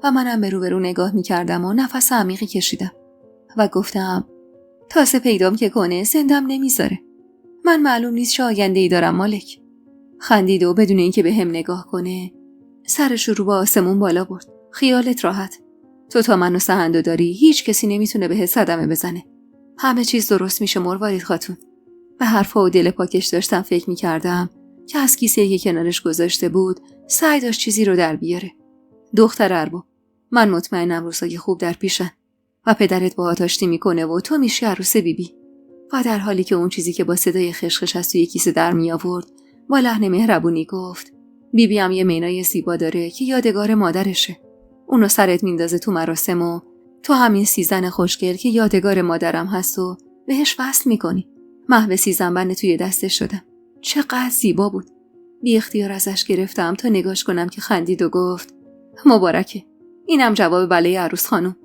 و منم به رو نگاه میکردم و نفس عمیقی کشیدم و گفتم تازه پیدام که کنه زندم نمیذاره. من معلوم نیست چه آینده‌ای دارم مالک. خندید و بدون اینکه به هم نگاه کنه سرش رو به آسمون بالا برد. خیالت راحت. تو تا منو سحندو داری هیچ کسی نمیتونه بهت صدمه بزنه. همه چیز درست میشه مروارید خاتون. به حرفا و دل پاکش داشتم فکر میکردم که از کیسه‌ای که کنارش گذاشته بود سعی داشت چیزی رو در بیاره. دختر ارباب، من مطمئنم روزای خوب در پیشن و پدرت باهات آشتی میکنه و تو میشی عروس بیبی. و در حالی که اون چیزی که با صدای خشخش از توی کیسه در می آورد با لحن مهربونی گفت بیبی هم یه مینای زیبا داره که یادگار مادرشه. اونو سرت میندازه تو مراسم و تو همین سیزن خوشگل که یادگار مادرم هست و بهش وصل میکنی. محو سیزن بند توی دستش شدم. چقدر زیبا بود. بی اختیار ازش گرفتم تا نگاش کنم که خندید و گفت مبارکه. اینم جواب بله عروس خانم.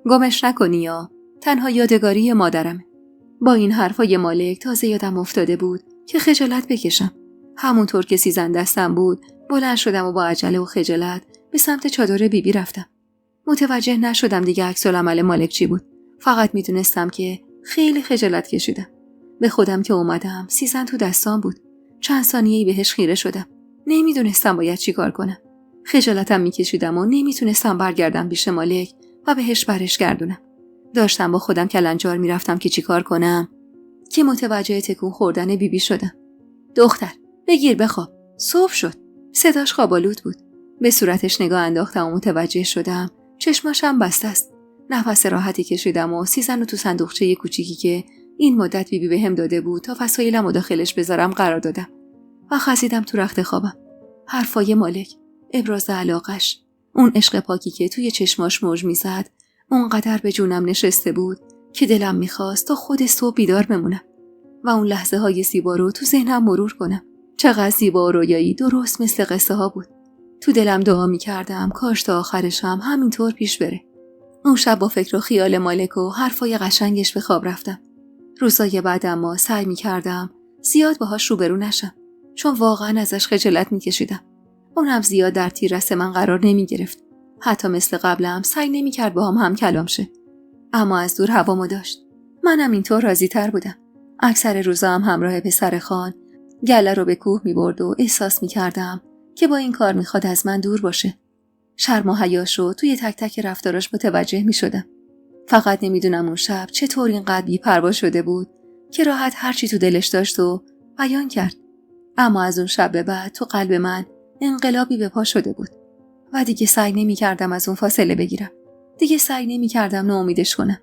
گمش نکنی یا تنها یادگاری مادرمه. با این حرفای مالک تازه یادم افتاده بود که خجالت بکشم. همونطور که سیزن دستم بود بلند شدم و با عجله و خجالت به سمت چادر بیبی رفتم. متوجه نشدم دیگه عکس‌العمل مالک چی بود. فقط میدونستم که خیلی خجالت کشیدم. به خودم که اومدم سیزن تو دستام بود. چند ثانیه‌ای بهش خیره شدم. نمیدونستم باید چی کار کنم. خجالتم میکشیدم و نمیتونستم برگردم پیش مالک و بهش برش گردونم. داشتم با خودم کلنجار میرفتم که چی کار کنم که متوجه تکون خوردن بیبی شدم. دختر بگیر بخواب. صبح شد. صداش خوابالود بود. به صورتش نگاه انداختم و متوجه شدم چشماشم بسته است. نفس راحتی کشیدم و سیزن رو تو صندوقچه کوچیکی که این مدت بیبی بهم داده بود تا وسایلمو داخلش بذارم قرار دادم و خزیدم تو رخت خوابم. حرفای مالک، ابراز علاقش، اون عشق پاکی که توی چشماش موج میزد، اونقدر به جونم نشسته بود که دلم میخواست تا خود صبح بیدار بمونم و اون لحظه های زیبا رو تو ذهنم مرور کنم. چقدر زیبا و رویایی، درست مثل قصه ها بود. تو دلم دعا میکردم کاش تا آخرش هم همینطور پیش بره. اون شب با فکر و خیال مالک و حرفای قشنگش به خواب رفتم. روزای بعد اما سعی میکردم زیاد باهاش روبرو نشم، چون واقعا ازش خجالت میکشیدم. اونم زیاد در تیررس من قرار نمیگرفت. حتی مثل قبلم سعی نمیکرد باهام هم کلام شه. اما از دور هوامو داشت. منم اینطور راضی تر بودم. اکثر روزا هم همراه پسر خان گله رو به کوه میبرد و احساس میکردم که با این کار میخواد از من دور باشه. شرم و حیاشو توی تک تک رفتاراش متوجه میشدم. فقط نمیدونم اون شب چطور اینقدر بی‌پروا شده بود که راحت هرچی تو دلش داشت و بیان کرد. اما از اون شب به بعد تو قلب من انقلابی به پا شده بود و دیگه سعی نمی‌کردم از اون فاصله بگیرم. دیگه سعی نمی‌کردم ناامیدش کنم.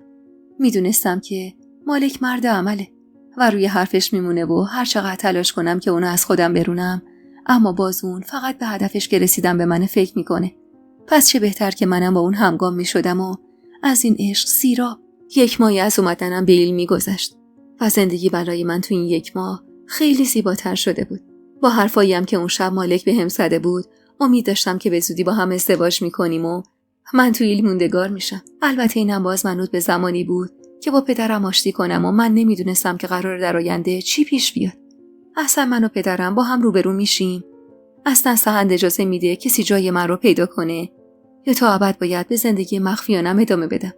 میدونستم که مالک مرد عمله و روی حرفش میمونه و هر چقدر تلاش کنم که اونو از خودم برونم، اما باز اون فقط به هدفش که رسیدم به من فکر میکنه. پس چه بهتر که منم با اون همگام میشدم و از این عشق سیراب. 1 ماه از اومدنم به ایل میگذشت و زندگی برای من تو این 1 ماه خیلی زیباتر شده بود. با حرفایی هم که اون شب مالک بهم زده بود امید داشتم که به زودی با هم ازدواج میکنیم و من تو ایل موندگار میشم. البته اینم باز منوط به زمانی بود که با پدرم آشتی کنم و من نمیدونستم که قرار در آینده چی پیش بیاد. اصلا من و پدرم با هم روبرو میشیم؟ اصلا سهند اجازه میده کسی جای من رو پیدا کنه یا تا ابد باید به زندگی مخفیانم ادامه بدم؟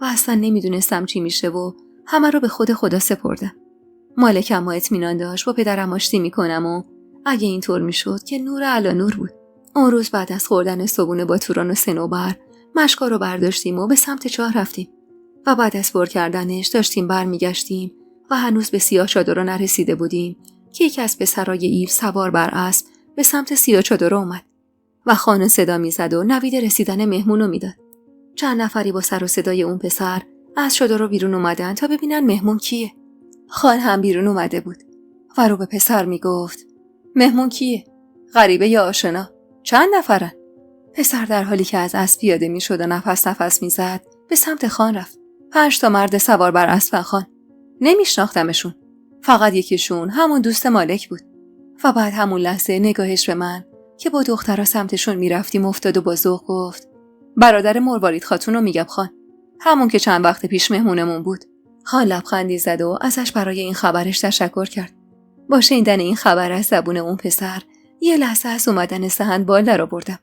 و اصلا نمیدونستم چی میشه و همه رو به خود خدا سپردم. مالک اما اطمینان داشت با پدرم آشتی میکنم و اگه اینطور میشد که نور علی نور بود. اون روز بعد از خوردن صبحونه با توران و صنوبر مشکا رو برداشتیم و به سمت چاه رفتیم و بعد از پر کردنش داشتیم برمیگشتیم و هنوز به سیاه چادر نرسیده بودیم که یکی از پسرای ایل سوار بر اسب به سمت سیاه چادر اومد و خانم صدا میزد و نوید رسیدن مهمونو میداد. چند نفری با سر و صدای اون پسر از چادر رو بیرون اومدن تا ببینن مهمون کیه. خان هم بیرون اومده بود و رو به پسر میگفت مهمون کیه؟ غریبه یا آشنا؟ چند نفرن؟ پسر در حالی که از اسب پیاده میشد و نفس میزد به سمت خان رفت. 5 تا مرد سوار بر اسب خان. نمیشناختمشون. فقط یکیشون همون دوست مالک بود. و بعد همون لحظه نگاهش به من که با دخترها سمتشون میرفتیم افتاد و با ذوق گفت برادر مروارید خاتون رو میگم خان، همون که چند وقت پیش مهمونمون بود. خان لبخندی زد و ازش برای این خبرش تشکر کرد. با شنیدن این خبر از زبون اون پسر یه لحظه از اومدن سهند بال درآوردم.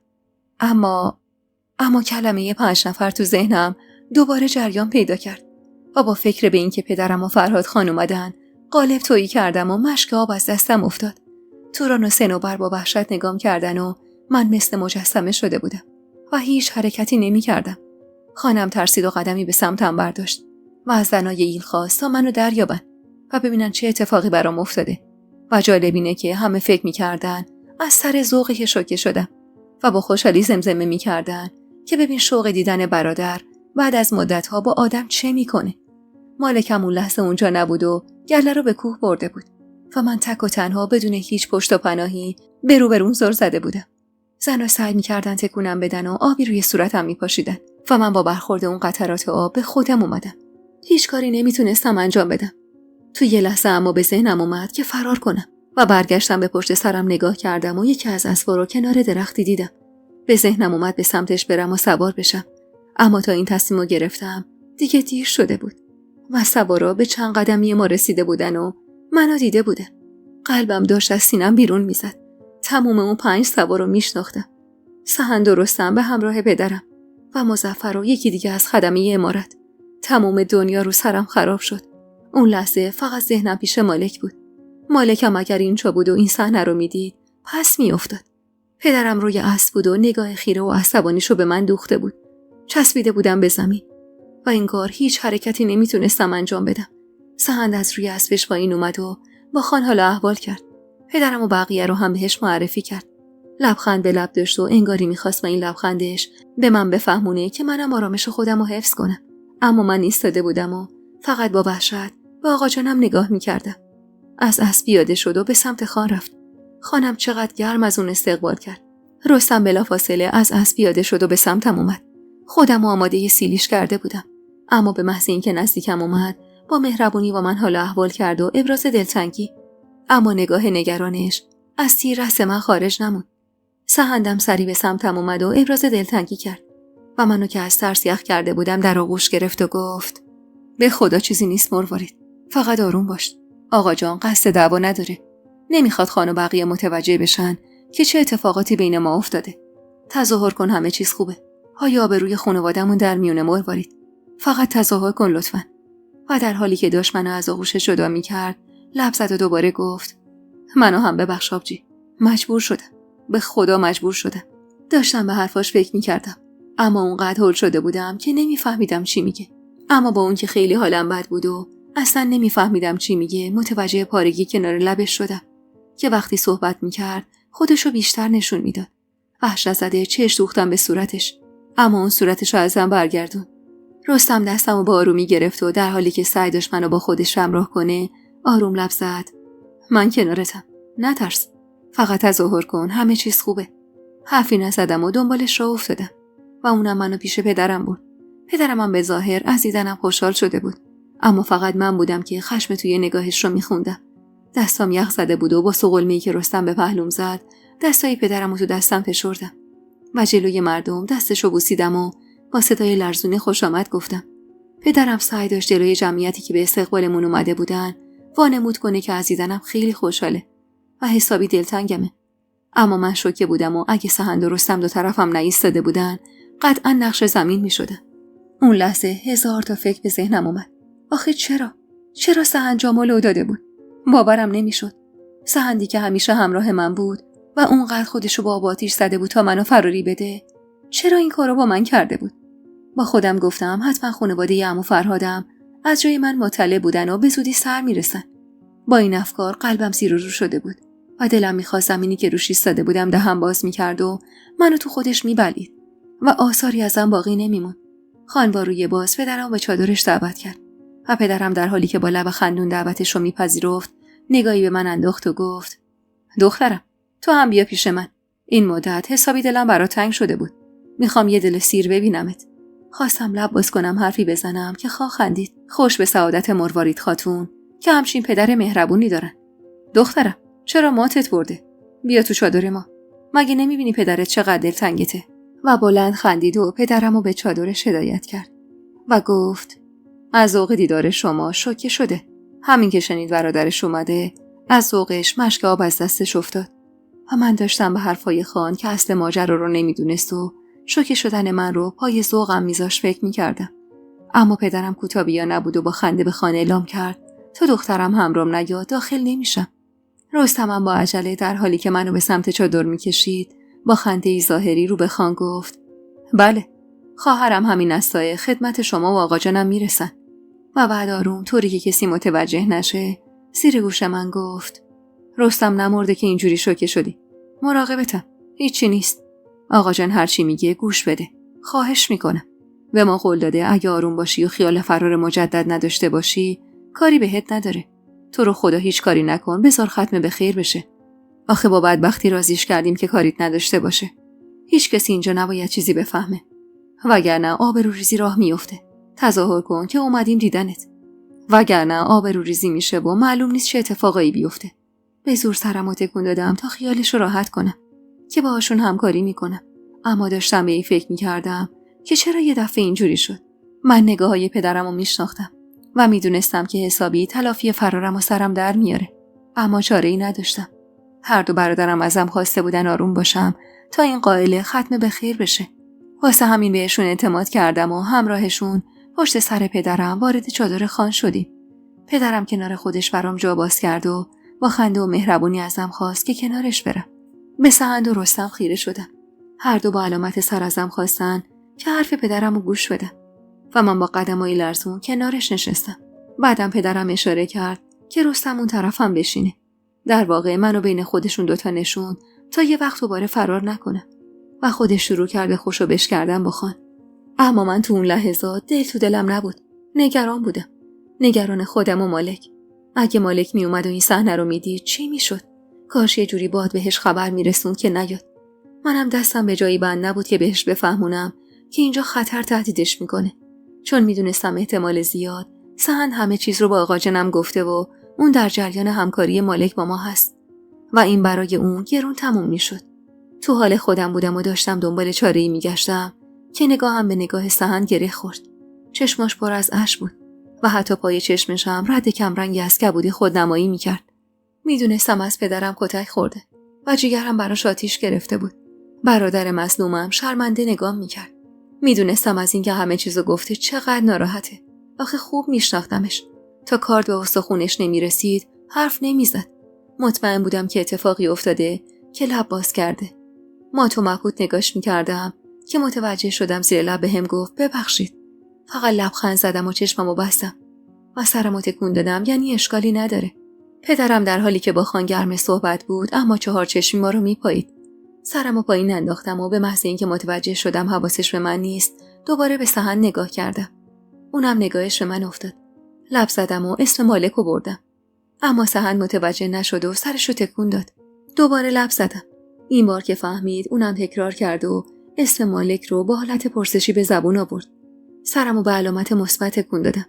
اما کلمه 5 نفر تو ذهنم دوباره جریان پیدا کرد و با فکر به این که پدرم و فرهاد خان اومدن قالب تویی کردم و مشک آب از دستم افتاد. توران و صنوبر با وحشت نگام کردن و من مثل مجسمه شده بودم و هیچ حرکتی نمی کردم. خانم ترسید و قدمی به سمتم برداشت و از زنای ایل خواست تا منو دریابن و ببینن چه اتفاقی برام افتاده. و جالب اینه که همه فکر می‌کردن از سر ذوقی که شوکه شدم و با خوشحالی زمزمه می‌کردن که ببین شوق دیدن برادر بعد از مدت‌ها با آدم چه می‌کنه. مالکم اون لحظه اونجا نبود و گله رو به کوه برده بود و من تک و تنها بدون هیچ پشت و پناهی به روبرون زل زده بودم. زن‌ها سعی می‌کردن تکونم بدن و آبی روی صورتم می‌پاشیدن و من با برخورد اون قطرات آب به خودم اومدم. هیچ کاری نمیتونستم انجام بدم. تو یه لحظه اما به ذهنم اومد که فرار کنم و برگشتم به پشت سرم نگاه کردم و یکی از اسبا رو کنار درختی دیدم. به ذهنم اومد به سمتش برم و سوار بشم، اما تا این تصمیمو گرفتم دیگه دیر شده بود و سوارا به چند قدمی ما رسیده بودن و منو دیده بودن. قلبم داشت از سینم بیرون میزد. تموم اون 5 سوار رو میشناختم. سهند و رستم به همراه پدرم و مظفر و یکی دیگه از خدمه امارت. تموم دنیا رو سرم خراب شد. اون لحظه فقط ذهنم پیش مالک بود. مالکم اگر اینجا بود و این صحنه رو میدید پس میافتاد. پدرم روی اسب بود و نگاه خیره و عصبانیشو به من دوخته بود. چسبیده بودم به زمین و انگار هیچ حرکتی نمیتونستم انجام بدم. سهند از روی اسبش پایین اومد و با خان حال احوال کرد. پدرم و بقیه رو هم بهش معرفی کرد. لبخند به لب داشت و انگاری میخواست با این لبخندش به من بفهمونه که منم آرامش خودم رو حفظ کنم. اما من ایستاده بودم و فقط با وحشت به آقا جانم نگاه میکردم. از اسب پیاده شد و به سمت خان رفت. خانم چقدر گرم از اون استقبال کرد. رستم بلافاصله از اسب پیاده شد و به سمتم اومد. خودم آماده سیلیش کرده بودم، اما به محض اینکه نزدیکم اومد با مهربونی و من حال احوال کرد و ابراز دلتنگی، اما نگاه نگرانش از تیر رأس من خارج نموند. سهندم سری به سمتم اومد و ابراز دلتنگی کرد و منو که از ترس یخ کرده بودم در آغوش گرفت و گفت: به خدا چیزی نیست مروارید، فقط آروم باش. آقا جان قصد دعوا نداره. نمیخواد خان و بقیه متوجه بشن که چه اتفاقاتی بین ما افتاده. تظاهر کن همه چیز خوبه. های آبروی خانواده‌مون در میونه مروارید. فقط تظاهر کن لطفاً. و در حالی که داشت منو از آغوشش جدا میکرد لب زد و دوباره گفت: منو هم ببخش آبجی. مجبور شدم. به خدا مجبور شدم. داشتم به حرفاش فکر میکردم، اما اونقدر هول شده بودم که نمیفهمیدم چی میگه. اما با اون که خیلی حالم بد بود و اصلا نمیفهمیدم چی میگه، متوجه پارگی کنار لبش شدم که وقتی صحبت میکرد خودشو بیشتر نشون میداد. وحشت زده چشم دوختم به صورتش، اما اون صورتشو ازم برگردون. رستم دستمو با آرومی گرفت و در حالی که سعی داشت منو با خودش همراه کنه آروم لب زد: من کنارتم، نترس. فقط تظاهر کن همه چیز خوبه. حرفی نزدم و دنبالش راه افتادم و اونم منو پیش پدرم برد. پدرم هم به ظاهر از دیدنم خوشحال شده بود، اما فقط من بودم که خشم توی نگاهش رو میخوندم. دستام یخ زده بود و با سقلمه‌ای که رستم به پهلوم زد دستای پدرم رو تو دستم فشردم و جلوی مردم دستشو بوسیدم و با صدای لرزونی خوش آمد گفتم. پدرم سعی داشت جلوی جمعیتی که به استقبالمون اومده بودن وانمود کنه که از دیدنم خیلی خوشحاله و حسابی دلتنگمه، اما من شوکه بودم و اگه سهند و رستم دو طرفم نایستاده بودن قطعا نقش زمین میشدم. اون لحظه هزار تا فکر به ذهنم اومد. آخه چرا سهند جامالو داده بود؟ باورم نمیشد. سهندی که همیشه همراه من بود و اونقدر خودشو با آتیش زده بود تا منو فراری بده، چرا این کارو با من کرده بود؟ با خودم گفتم حتما خانواده عمو فرهادم از جای من مطلع بودن و به زودی سر میرسن. با این افکار قلبم زیر و رو شده بود و دلم میخواست زمینی که روش ایستاده بودم دهن باز میکرد و منو تو خودش میبلید و آثاری ازم باقی نمیمون. خان با روی باز پدرم به چادرش دعوت کرد و پدرم در حالی که با لب خندون دعوتش رو میپذیرفت نگاهی به من انداخت و گفت: دخترم تو هم بیا پیش من. این مدت حسابی دلم برات تنگ شده بود. میخوام یه دل سیر ببینمت. خواستم لب باز کنم حرفی بزنم که خان خندید. خوش به سعادت مروارید خاتون که همچین پدر مهربونی دارن. دخترم چرا ماتت برده؟ بیا تو چادر ما. مگه نمیبینی پدرت چقدر دلتنگته؟ و بلند خندید و پدرمو به چادرش هدایت کرد و گفت: از ذوق دیدار شما شوکه شده. همین که شنید برادرش اومده از ذوقش مشک آب از دستش افتاد و من داشتم به حرفای خان که اصل ماجرا رو نمیدونست و شوکه شدن من رو پای ذوقم میذاش فکر میکردم. اما پدرم کوتابیا نبود و با خنده به خانه اعلام کرد: تا دخترم همرام نیاد داخل نمیشم. رستمم با عجله در حالی که منو به سمت چادر میکشید با خنده‌ای ظاهری رو به خان گفت: بله، خواهرم همین استای خدمت شما و آقا جانم میرسن. و بعد آروم طوری که کسی متوجه نشه زیر گوش من گفت: رستم نمرده که اینجوری شوکه شدی. مراقبتم. هیچی نیست. آقا جان هرچی میگه گوش بده. خواهش میکنم. به ما قول داده اگه آروم باشی و خیال فرار مجدد نداشته باشی کاری بهت نداره. تو رو خدا هیچ کاری نکن، بذار ختم به خیر بشه. آخه با بدبختی رازیش کردیم که کاریت نداشته باشه. هیچ کسی اینجا نباید چیزی بفهمه. وگرنه آبروریزی راه میفته. تظاهر کن که اومدیم دیدنت. وگرنه آبروریزی میشه و معلوم نیست چه اتفاقایی بیفته. به زور سرمو تکون دادم تا خیالش رو راحت کنم که باهاشون همکاری میکنم. اما داشتم به این فکر میکردم که چرا یه دفعه اینجوری شد. من نگاه‌های پدرمو میشناختم و میدونستم که حسابی تلافی فرارم و سرم در میاره. اما چاره‌ای نداشتم. هر دو برادرم ازم خواسته بودن آروم باشم تا این قائله ختم به خیر بشه. واسه همین بهشون اعتماد کردم و همراهشون پشت سر پدرم وارد چادر خان شدیم. پدرم کنار خودش برام جا باز کرد و با خنده و مهربونی ازم خواست که کنارش برم. به سهند و رستم خیره شدم. هر دو با علامت سر ازم خواستن که حرف پدرمو گوش بدم و من با قدمای لرزون کنارش نشستم. بعدم پدرم اشاره کرد که رستم اون طرفم بشینه. در واقع منو بین خودشون دوتا نشون تا یه وقت دوباره فرار نکنم و خودش شروع کرد به خوشو بش کردن با خان. اما من تو اون لحظات دل تو دلم نبود. نگران بودم. نگران خودم و مالک. اگه مالک می اومد و این صحنه رو میدید چی میشد؟ کاش یه جوری باد بهش خبر میرسوند که نیاد. منم دستم به جایی بند نبود که بهش بفهمونم که اینجا خطر تهدیدش میکنه. چون میدونستم احتمال زیاد سهند همه چیز رو با آقا جنم گفته و اون در جریان همکاری مالک با ما هست و این برای اون گرون تموم میشد. تو حال خودم بودم و داشتم دنبال چاره‌ای میگشتم که نگاهم به نگاه سهند گره خورد. چشماش پر از اشک بود و حتی پای چشمش هم رد کمرنگی از کبودی خودنمایی میکرد. میدونستم از پدرم کتک خورده و جیگرم براش آتیش گرفته بود. برادر مظلومم شرمنده نگام میکرد. میدونستم از اینکه همه چیزو گفته چقدر ناراحته. آخه خوب میشناختمش. تا کارد به استخونش نمیرسید حرف نمیزد. مطمئن بودم که اتفاقی افتاده که لب باز کرده. ما تو مبهوت نگاش میکردم که متوجه شدم زیر لب بهم گفت ببخشید. فقط لبخند زدم و چشممو بستم و سرمو تکون دادم، یعنی اشکالی نداره. پدرم در حالی که با خانگرمه صحبت بود اما چهار چشمی ما رو میپایید. سرمو پایین انداختم و به محض اینکه متوجه شدم حواسش به من نیست دوباره به سهند نگاه کردم. اونم نگاهش به من افتاد. لب زدم و اسم مالک رو بردم. اما سهند متوجه نشد و سرشو تکون داد. دوباره لب زدم. این بار که فهمید اونم تکرار کرد و اسم مالک رو با حالت پرسشی به زبون آورد. سرمو به علامت مثبت تکون دادم.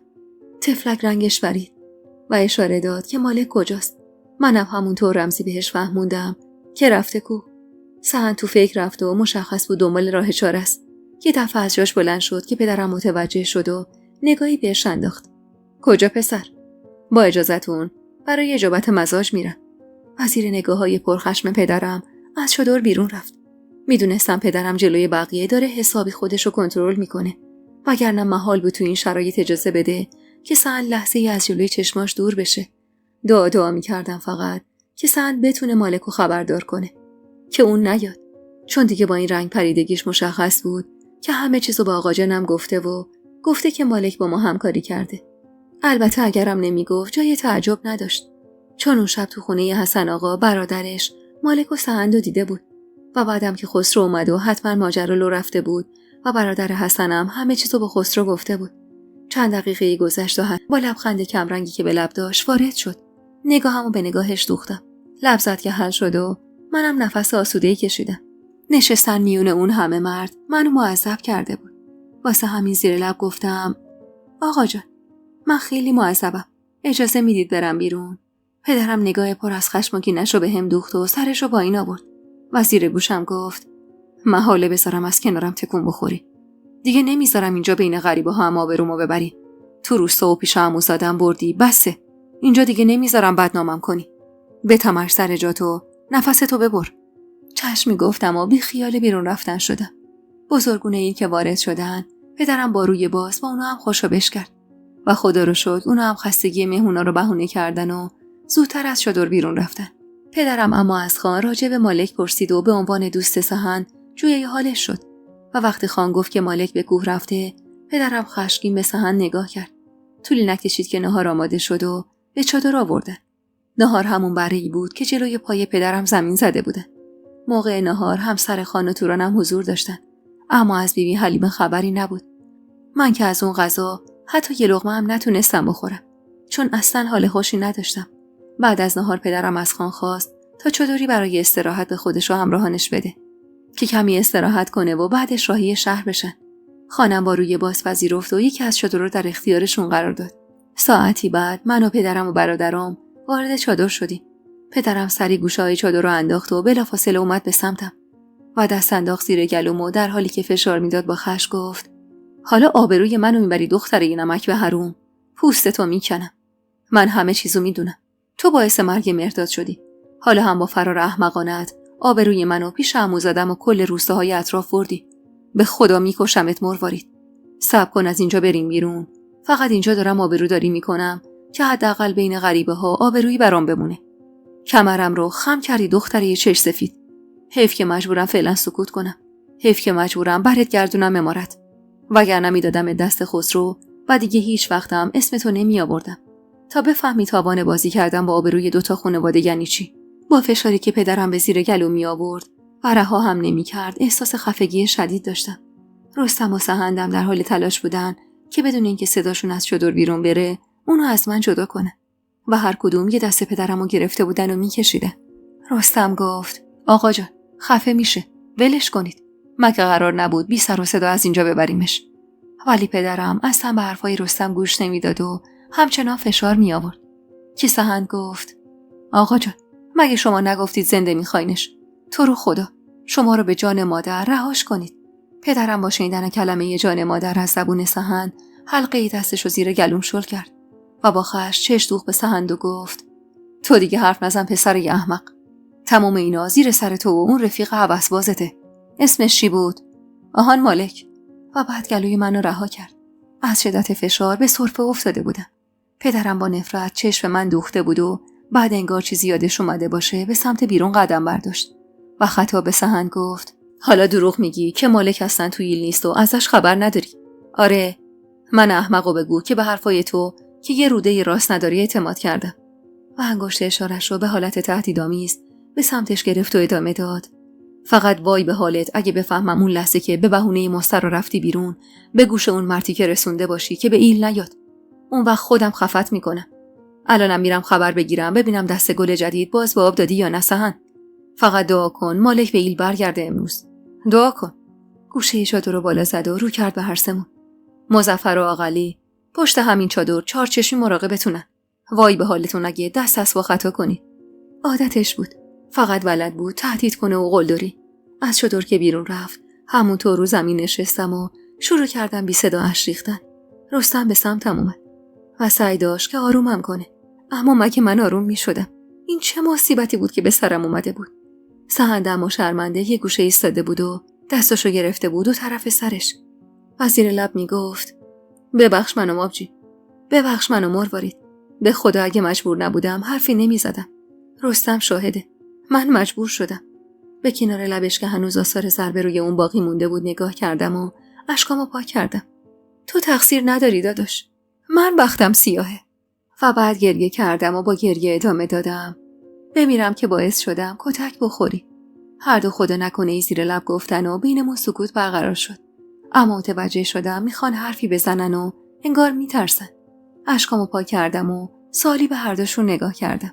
تفلک رنگش ورید و اشاره داد که مالک کجاست. منم همونطور رمزی بهش فهموندم که رفته کو. سهند تو فکر رفت و مشخص بود دنبال راه چاره است. یه دفعه از جاش بلند شد که پدرم متوجه شد و نگاهی بهش انداخت. کجا پسر؟ با اجازهتون برای اجابت مزاج میرم. وزیر نگاه‌های پرخشم پدرم از چادر بیرون رفت. میدونستم پدرم جلوی بقیه داره حسابی خودش رو کنترل میکنه. وگرنه محال بود تو این شرایط اجازه بده که سهند لحظه‌ای از جلوی چشماش دور بشه. دعا میکردم فقط که سهند بتونه مالکو خبردار کنه که اون نیاد، چون دیگه با این رنگ پریدگیش مشخص بود که همه چیزو با آقا جانم گفته که مالک با ما همکاری کرده. البته اگرم نمیگفت جای تعجب نداشت، چون اون شب تو خونه حسن آقا برادرش مالک و سهندو دیده بود و بعدم که خسرو اومد و حتما ماجرا لو رفته بود و برادر حسنم همه چیزو با خسرو گفته بود. چند دقیقه گذشت و با لبخند کمرنگی که به لب داشت وارد شد. نگاهمو به نگاهش دوختم. لب زد که حل شد و منم نفس آسوده‌ای کشیدم. نشستن میون اون همه مرد منو معذب کرده بود. واسه همین زیر لب گفتم آقا جان، من خیلی معذبم. اجازه میدید برم بیرون؟ پدرم نگاه پر از خشمگینش رو به هم دوخت و سرش رو پایین آورد و زیر گوشم گفت محاله بذارم از کنارم تکون بخوری. دیگه نمیذارم اینجا بین غریبه ها هم آبرومو ببری. تو روستا و پیش عموزادم بردی، بسه. اینجا دیگه نمیذارم بدنامم کنی. بتمر سر جاتو، نفستو ببر. چشمی گفتم و بی خیال بیرون رفتن شدم. بزرگونه این که وارد شدن پدرم با روی باز با اونا هم خوشو بش کرد و خدا رو شکر اونا هم خستگی مهمونا رو بهونه کردن و زودتر از چادر بیرون رفتن. پدرم اما از خان راجع به مالک پرسید و به عنوان دوست سهند جویای حالش شد و وقتی خان گفت که مالک به کوه رفته پدرم خشمگین به سهند نگاه کرد. طولی نکشید که نهار آماده شد و به چادر آوردن. نهار همون بره‌ای بود که جلوی پای پدرم زمین زده بودن. موقع نهار همسر خان و تورانم حضور داشتن، اما از بیبی حلیمه خبری نبود. من که از اون غذا حتی یه لقمه هم نتونستم بخورم، چون اصلا حال خوشی نداشتم. بعد از نهار پدرم از خان خواست تا چادری برای استراحت به خودش و همراهانش بده که کمی استراحت کنه و بعدش راهی شهر بشن. خانم با روی باز پذیرفت و یکی از چادر رو در اختیارشون قرار داد. ساعتی بعد من و پدرم و برادرم وارد چادر شدیم. پدرم سری گوشه‌های چادر رو انداخت و بلافاصله اومد به سمتم و دست انداخت زیر گلوم و در حالی که فشار میداد با خشم گفت حالا آبروی منو میبری دختر یه نمک به حروم؟ پوستتو میکنم. من همه چیزو میدونم. تو باعث مرگ مرداد شدی. حالا هم با فرار احمقانت آبروی منو پیش عموزادم و کل روستاهای اطراف بردی. به خدا میکشمت مروارید. صبر کن از اینجا بریم بیرون. فقط اینجا دارم آبروداری میکنم که حداقل بین غریبه ها آبرویی برام بمونه. کمرم رو خم کردی دختری چش سفید. حیف که مجبورم فعلا سکوت کنم. حیف که مجبورم برات گردونم امارت. وگرنه میدادم دست خسرو و دیگه هیچ وقتم اسمتو نمی آوردم تا بفهمی تاوان بازی کردم با آبروی دوتا خانواده یعنی چی. با فشاری که پدرم به زیر گلو می آورد و رها هم نمی کرد احساس خفگی شدید داشتم. رستم و سهندم در حال تلاش بودن که بدون اینکه صداشون از چادر بیرون بره اونو از من جدا کنه و هر کدوم یه دست پدرمو گرفته بودن و میکشیدن. رستم گفت آقا جان خفه میشه، ولش کنید. مگه قرار نبود بی سر و صدا از اینجا ببریمش؟ ولی پدرم اصلا به حرفای رستم گوش نمیداد و همچنان فشار می آورد. کیسهند گفت آقا جان مگه شما نگفتید زنده میخواینش؟ تو رو خدا شما رو به جان مادر رهاش کنید. پدرم با شنیدن کلمه جان مادر از زبون سهند حلقه دستش رو زیر گلوم شل کرد و با خشم چش دوخت به سهند و گفت تو دیگه حرف نزن پسر ی احمق. تمام اینا زیر سر تو و اون رفیق هوسبازته. اسمش چی بود؟ آهان مالک. و بعد گلوی منو رها کرد. از شدت فشار به سرفه افتاده بودم. پدرم با نفرت چشم من دوخته بود و بعد انگار چیزی یادش اومده باشه به سمت بیرون قدم برداشت و خطاب به سهند گفت حالا دروغ میگی که مالک اصلا تو ایل نیست و ازش خبر نداری؟ آره، من احمقو بگو که به حرفای تو که یه روده راست نداری اعتماد کردم. و انگشت اشارش رو به حالت تهدیدآمیز به سمتش گرفت و ادامه داد فقط وای به حالت اگه بفهمم اون لحظه که به بهونه مستر رفتی بیرون به گوش اون مرتی که رسونده باشی که به ایل نیاد. اون وقت خودم خفت میکنم. الانم میرم خبر بگیرم ببینم دست گل جدید باز به آب دادی یا نه سهند. فقط دعا کن مالک به ایل برگرده امروز. دعا کن. گوشه چادر رو بالا زد و رو کرد به هر سمون. مظفر و آقلی پشت همین چادر چارچشمی مراقبتونن. وای به حالتون اگه دست از وا خطا کنی. عادتش بود. فقط بلد بود تهدید کنه و قلدری. از چادر که بیرون رفت همونطور رو زمین نشستم و شروع کردم بی صدا اش ریختن. رستم به سمتم اومد و سعی داشت که آرومم کنه. اما مگه من آروم می شدم؟ این چه مصیبتی بود که به سرم اومده بود؟ سهند اما شرمنده یه گوشه ایستاده بود و دستاشو گرفته بود و طرف سرش و زیر لب می گفت ببخش منو مابجی، ببخش منو مروارید. به خدا اگه مجبور نبودم حرفی نمی زدم. رستم شاهده. من مجبور شدم. به کنار لبش که هنوز آثار ضربه روی اون باقی مونده بود نگاه کردم و اشکامو پاک کردم. تو تقصیر نداری داداش. من بختم سیاهه. و بعد گریه کردم و با گریه ادامه دادم. بمیرم که باعث شدم کتک بخوری. هر دو خدا نکنه ای زیر لب گفتن و بینمون سکوت برقرار شد. اما متوجه شدم میخوان حرفی بزنن و انگار میترسن. اشکامو پاک کردم و سالی به هر دوشون نگاه کردم.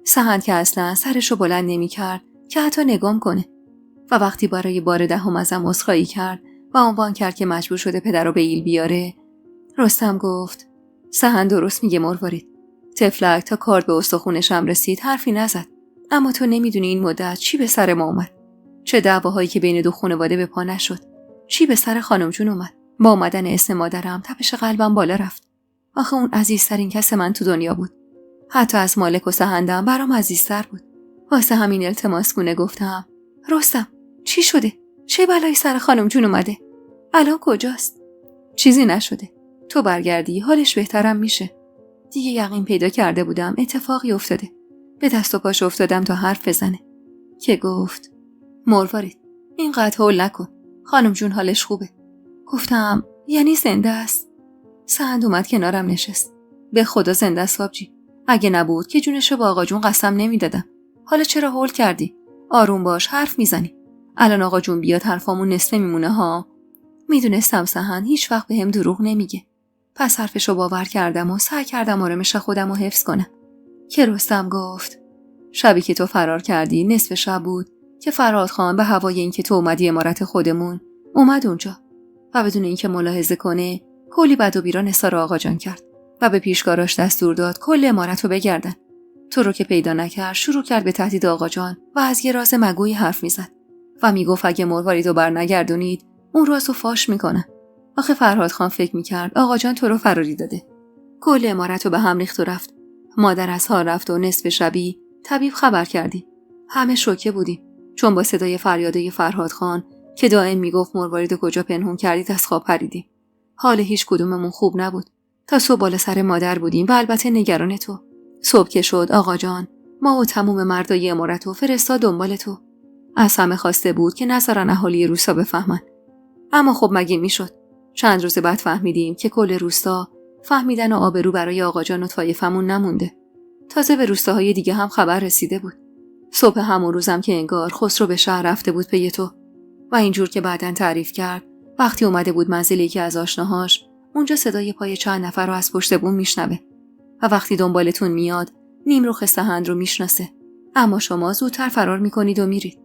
سهند که اصلا سرشو بلند نمی‌کرد که حتی نگام کنه و وقتی برای بار دهم ازم عذرخواهی کرد و عنوان کرد که مجبور شده پدر رو به ایل بیاره، رستم گفت سهند درست میگه مروارید. تفلک تا کارد به استخونش هم رسید حرفی نزد. اما تو نمیدونی این مدت چی به سر ما اومد. چه دعواهایی که بین دو خانواده به پا نشد. چی به سر خانم جون اومد. با اومدن اسم مادرم تپش قلبم بالا رفت. آخه اون عزیزترین کس من تو دنیا بود. حتی از مالک و سهندم برام عزیزتر بود. واسه همین التماس گونه گفتم رستم چی شده؟ چه بلایی سر خانم جون اومده؟ الان کجاست؟ چیزی نشده. تو برگردی حالش بهترم میشه. دیگه یقین پیدا کرده بودم اتفاقی افتاده. به دست و پاش افتادم تا حرف بزنه. که گفت مروارید اینقدر هول نکن. خانم جون حالش خوبه. گفتم یعنی زنده است؟ سهند اومد کنارم نشست. به خدا زنده است بابجی. اگه نبود که جونشو با آقا جون قسم نمیدادم. حالا چرا هول کردی؟ آروم باش حرف میزنی. الان آقا جون بیاد حرفامون نصفه میمونه ها. میدونستم سهند هیچ وقت بهم دروغ نمیگه. پس حرفشو باور کردم و سعی کردم آرامش خودم رو حفظ کنم. که رستم گفت شبی که تو فرار کردی نصف شب بود که فرهاد خان به هوای اینکه تو اومدی امارت خودمون اومد اونجا و بدون اینکه ملاحظه کنه کلی بد و بیرا نثار آقا جان کرد و به پیشکاراش دستور داد کل امارت رو بگردن. تو رو که پیدا نکرد شروع کرد به تهدید آقا جان و از یه راز مگویی حرف میزد و میگفت اگه مروارید رو برنگردونید اون رازو فاش میکنه. آخه فرهاد خان فکر میکرد آقا جان تو رو فراری داده. کل امارت رو به هم ریخت و رفت. مادر از حال رفت و نصف شبی طبیب خبر کردیم. همه شوکه بودیم چون با صدای فریادای فرهاد خان که دائم میگفت مروارید کجا پنهون کردید از خواب پریدیم. حال هیچ کدوممون خوب نبود. تا صبح بالا سر مادر بودیم و البته نگران تو. صبح که شد آقا جان ما و تموم مردای امارت و فرستاد دنبال تو. از همه خواسته بود که نذارن اهالی روستا بفهمن. اما خب مگه میشد؟ چند روز بعد فهمیدیم که کل روستا فهمیدن و آبرو برای آقا جان و طایفمون نمونده. تازه به روستاهای دیگه هم خبر رسیده بود. صبح همون روزم که انگار خسرو به شهر رفته بود پی تو و اینجور که بعداً تعریف کرد وقتی اومده بود منزلی که از آشناهاش اونجا صدای پای چند نفر رو از پشت بوم میشنوه و وقتی دنبالتون میاد نیمرخ سهند رو میشناسه اما شما زودتر فرار میکنید و میرید.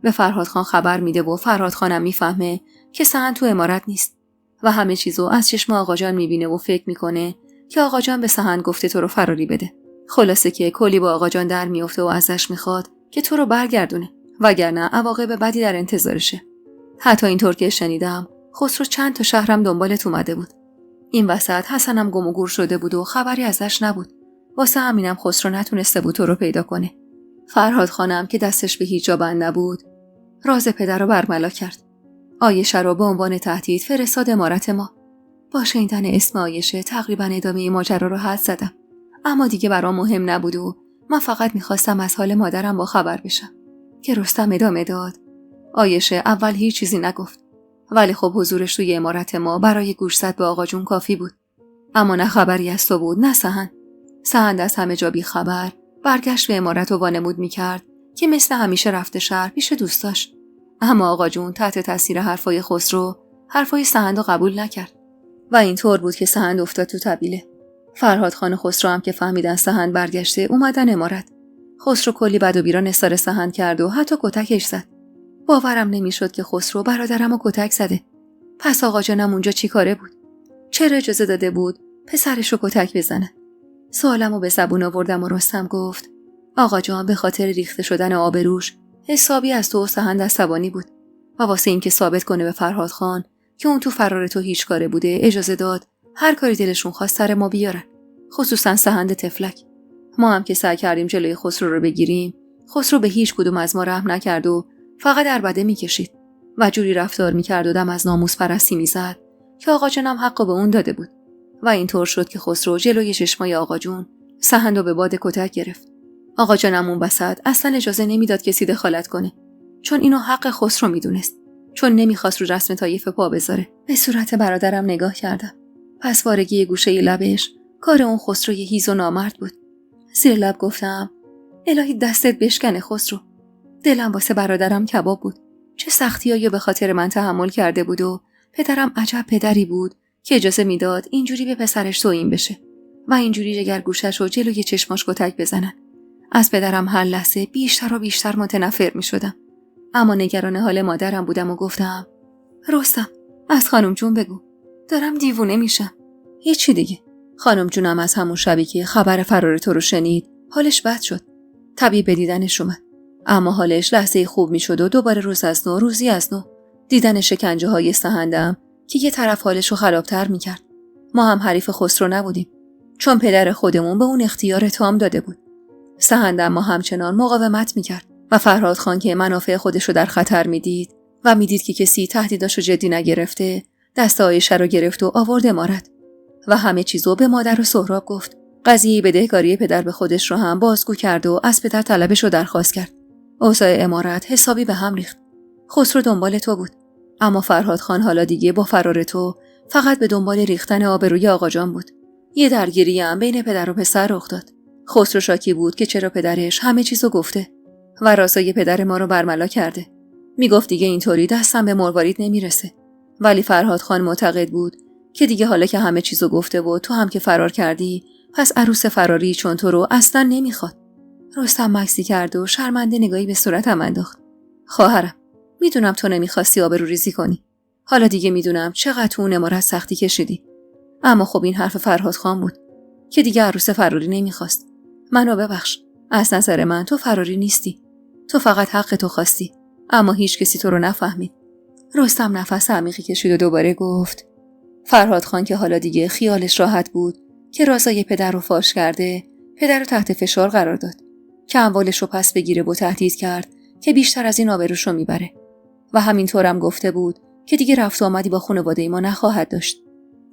به فرهاد خان خبر میده و فرهاد خانم میفهمه که سهند تو عمارت نیست و همه چیزو از چشم آقا جان میبینه و فکر میکنه که آقا جان به سهند گفته تو رو فراری بده. خلاصه که کلی با آقا جان در میفته و ازش میخواد که تو رو برگردونه، وگرنه عواقب بدی در انتظارشه. حتی اینطور که شنیدم خسرو چند تا شهرم دنبالت اومده بود. این وسط حسنم گم و گور شده بود و خبری ازش نبود. واسه همینم خسرو نتونسته بود تو رو پیدا کنه. فرهاد خانم که دستش به هیچ جا بند نبود، راز پدر رو برملا کرد. عایشه رو به عنوان تهدید فرستاد عمارت ما. با شنیدن اسم عایشه تقریبا ادامه ماجرا رو حدس زدم. اما دیگه برام مهم نبود و من فقط میخواستم از حال مادرم با خبر بشم. که رستم ادامه داد. عایشه اول هیچ چیزی نگفت. ولی خب حضورش توی عمارت ما برای گوشزد به آقا جون کافی بود. اما نه خبری از تو بود نه سهند. سهند از همه جا بی خبر برگشت به عمارت و وانمود میکرد که مثل همیشه رفته شهر پیش دوستاش. اما آقا جون تحت تاثیر حرفای خسرو حرفای سهند رو قبول نکرد و اینطور بود که سهند افتاد تو طبیله. فرهاد خان خسرو هم که فهمیدن سهند برگشته اومدن عمارت. خسرو کلی بد و بیرا نثار سهند کرد و حتی کتکش زد. باورم نمیشد که خسرو برادرمو کتک زده. پس آقا جانم اونجا چی کاره بود؟ چرا اجازه داده بود پسرشو کتک بزنه؟ سوالمو به زبون آوردم و رستم گفت آقا جان به خاطر ریخته شدن آبروش حسابی از تو و سهند عصبانی بود و واسه اینکه ثابت کنه به فرهاد خان که اون تو فرار تو هیچ کاره بوده اجازه داد هر کاری دلشون خواست سر ما بیارن، خصوصا سهند تفلک. ما هم که سعی کردیم جلوی خسرو رو بگیریم، خسرو به هیچ کدوم از ما رحم نکرد و فقط عربده میکشید و جوری رفتار میکرد و دم از ناموس پرستی میزد که آقا جانم حقو به اون داده بود و اینطور شد که خسرو جلوی چشمای آقا جون سهند رو به باد کتک گرفت. آقا جانم اون وسط اصلا اجازه نمیداد کسی دخالت کنه، چون اینو حق خسرو میدونست، چون نمیخواست رو رسم طایفه پا بذاره. به صورت برادرم نگاه کردم. پس وارگی گوشه لبش کار اون خسروی هیز و نامرد بود. زیر لب گفتم الهی دستت بشکنه خسرو. دلم واسه برادرم کباب بود. چه سختیایی به خاطر من تحمل کرده بود و پدرم عجب پدری بود که اجازه میداد اینجوری به پسرش توهین بشه و اینجوری جگرگوشش رو جلوی چشماش کتک بزنن. از پدرم هر لحظه بیشتر و بیشتر متنفر میشدم. اما نگران حال مادرم بودم و گفتم رستم از خانم جون بگو، دارم دیوونه میشم. هیچی دیگه. خانم جونم از همون شبی که خبر فرار تو رو شنید حالش بد شد. طبیعی به دیدنش اومد، اما حالش لحظه خوب میشد و دوباره روز از نو روزی از نو دیدن شکنجه های سهندم که یه طرف حالش رو خرابتر میکرد. ما هم حریف خسرو نبودیم، چون پدر خودمون به اون اختیار تام داده بود. سهندم ما همچنان مقاومت میکرد و فرهاد خان که منافع خودش رو در خطر میدید و میدید که کسی تهدیداشو جدی نگرفته، دست عایشه رو گرفت و آورد عمارت و همه چیزو به مادر و سهراب گفت. قضیه بدهکاری پدر به خودش رو هم بازگو کرد و از پدر طلبش رو درخواست کرد. اوضاع عمارت حسابی به هم ریخت. خسرو دنبال تو بود، اما فرهاد خان حالا دیگه با فرار تو فقط به دنبال ریختن آبروی آقا جان بود. یه درگیری هم بین پدر و پسر رخ داد. خسرو شاکی بود که چرا پدرش همه چیزو گفته و رازای پدر ما رو برملا کرده. میگفت دیگه اینطوری دستم به مروارید نمیرسه. ولی فرهاد خان معتقد بود که دیگه حالا که همه چیزو گفته و تو هم که فرار کردی، پس عروس فراری چون تو رو اصلا نمیخواد. رستم مکسی کرد و شرمنده نگاهی به صورتم انداخت. خواهرم، میدونم تو نمیخواستی آبروریزی کنی. حالا دیگه میدونم چقدر تو اون عمارت سختی کشیدی. اما خب این حرف فرهاد خان بود که دیگه عروس فراری نمیخواست. منو ببخش. از نظر من تو فراری نیستی. تو فقط حق تو خواستی، اما هیچ کسی تو رو نفهمید. رستم نفس عمیقی کشید و دوباره گفت. فرهاد خان که حالا دیگه خیالش راحت بود که رازای پدر رو فاش کرده، پدر رو تحت فشار قرار داد که اموالش رو پس بگیره و تهدید کرد که بیشتر از این آبروش رو میبره و همینطورم گفته بود که دیگه رفت و آمدی با خانواده ما نخواهد داشت.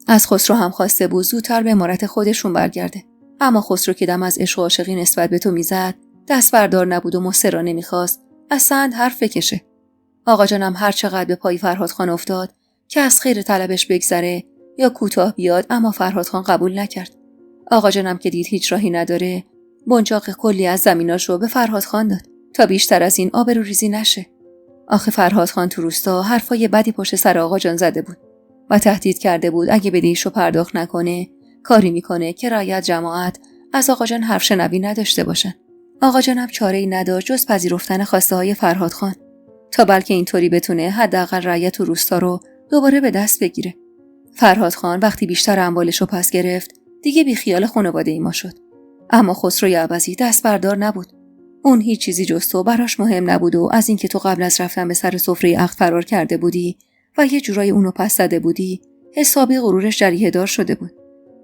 از خسرو هم خواسته بود زودتر به عمارت خودشون برگرده، اما خسرو که دم از عشق و عاشقی نسبت به تو میزد، دست بردار نبود و مصر را نمیخواست از سهند حرف بکشه. آقا جانم هر چقدر به پای فرهاد خان افتاد که از خیر طلبش بگذره یا کوتاه بیاد، اما فرهاد خان قبول نکرد. آقا جانم که دید هیچ راهی نداره، بنجاق کلی از زمیناشو به فرهاد خان داد تا بیشتر از این آبروریزی نشه. آخه فرهاد خان تو روستا حرفای بدی پشت سر آقا جان زده بود و تهدید کرده بود اگه بدهیشو پرداخت نکنه کاری میکنه که رعیت جماعت از آقا جان حرف شنوی نداشته باشن. آقا جانب چاره‌ای نداشت جز پذیرفتن خواسته‌های فرهاد خان تا بلکه اینطوری بتونه حداقل رعیت و روستا رو دوباره به دست بگیره. فرهاد خان وقتی بیشتر اموالش رو پس گرفت دیگه بی خیال خانواده ما شد. اما خسرو یعبزی دست بردار نبود. اون هیچ چیزی جز تو براش مهم نبود و از اینکه تو قبل از رفتن به سر سفره عقد فرار کرده بودی و یه جورایی اونو پس زده بودی، حسابی غرورش جریحه دار شده بود.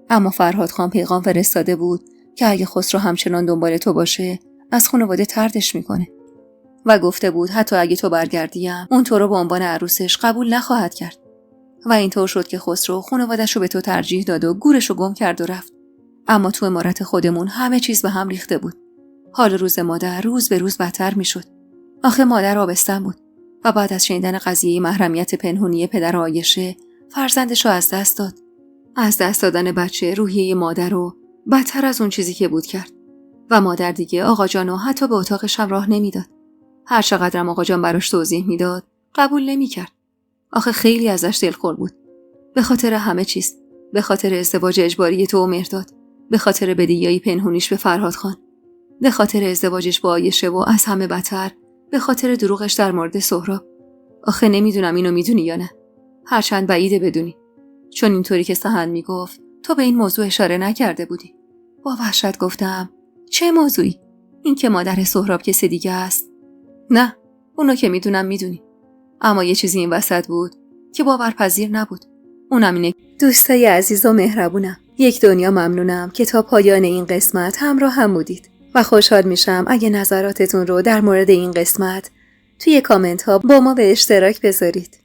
اما فرهاد خان پیغام فرستاده بود که اگه خسرو همچنان دنبال تو باشه از خانواده طردش میکنه و گفته بود حتی اگه تو برگردیم اون تو رو به عنوان عروسش قبول نخواهد کرد. و اینطور شد که خسرو خانواده‌ش رو به تو ترجیح داد و گورش رو گم کرد و رفت. اما تو عمارت خودمون همه چیز به هم ریخته بود. حال روز مادر روز به روز بدتر میشد. آخه مادر آبستن بود و بعد از شنیدن قضیه محرمیت پنهونی پدر عایشه فرزندش رو از دست داد. از دست دادن بچه روحیه مادر رو بدتر از اون چیزی که بود کرد و مادر دیگه آقا جانو حتی به اتاقش هم راه نمیداد. هر چقدرم آقا جان براش توضیح میداد قبول نمیکرد. آخه خیلی ازش دلخور بود. به خاطر همه چیز، به خاطر ازدواج اجباری تو و مرداد، به خاطر بدیهیای پنهونیش به فرهاد خان، به خاطر ازدواجش با عایشه و از همه بدتر به خاطر دروغش در مورد سهراب. آخه نمیدونم اینو میدونی یا نه. هرچند بعیده بدونی. چون اینطوری که سهند میگفت تو به این موضوع اشاره نکرده بودی. با وحشت گفتم چه موضوعی؟ این که مادر سهراب کسی دیگه است؟ نه، اونو که میدونم میدونی. اما یه چیزی این وسط بود که باورپذیر نبود. اونم اینه دوستای عزیز و مهربونم، یک دنیا ممنونم که تا پایان این قسمت همراه هم بودید و خوشحال میشم اگه نظراتتون رو در مورد این قسمت توی کامنت ها با ما به اشتراک بذارید.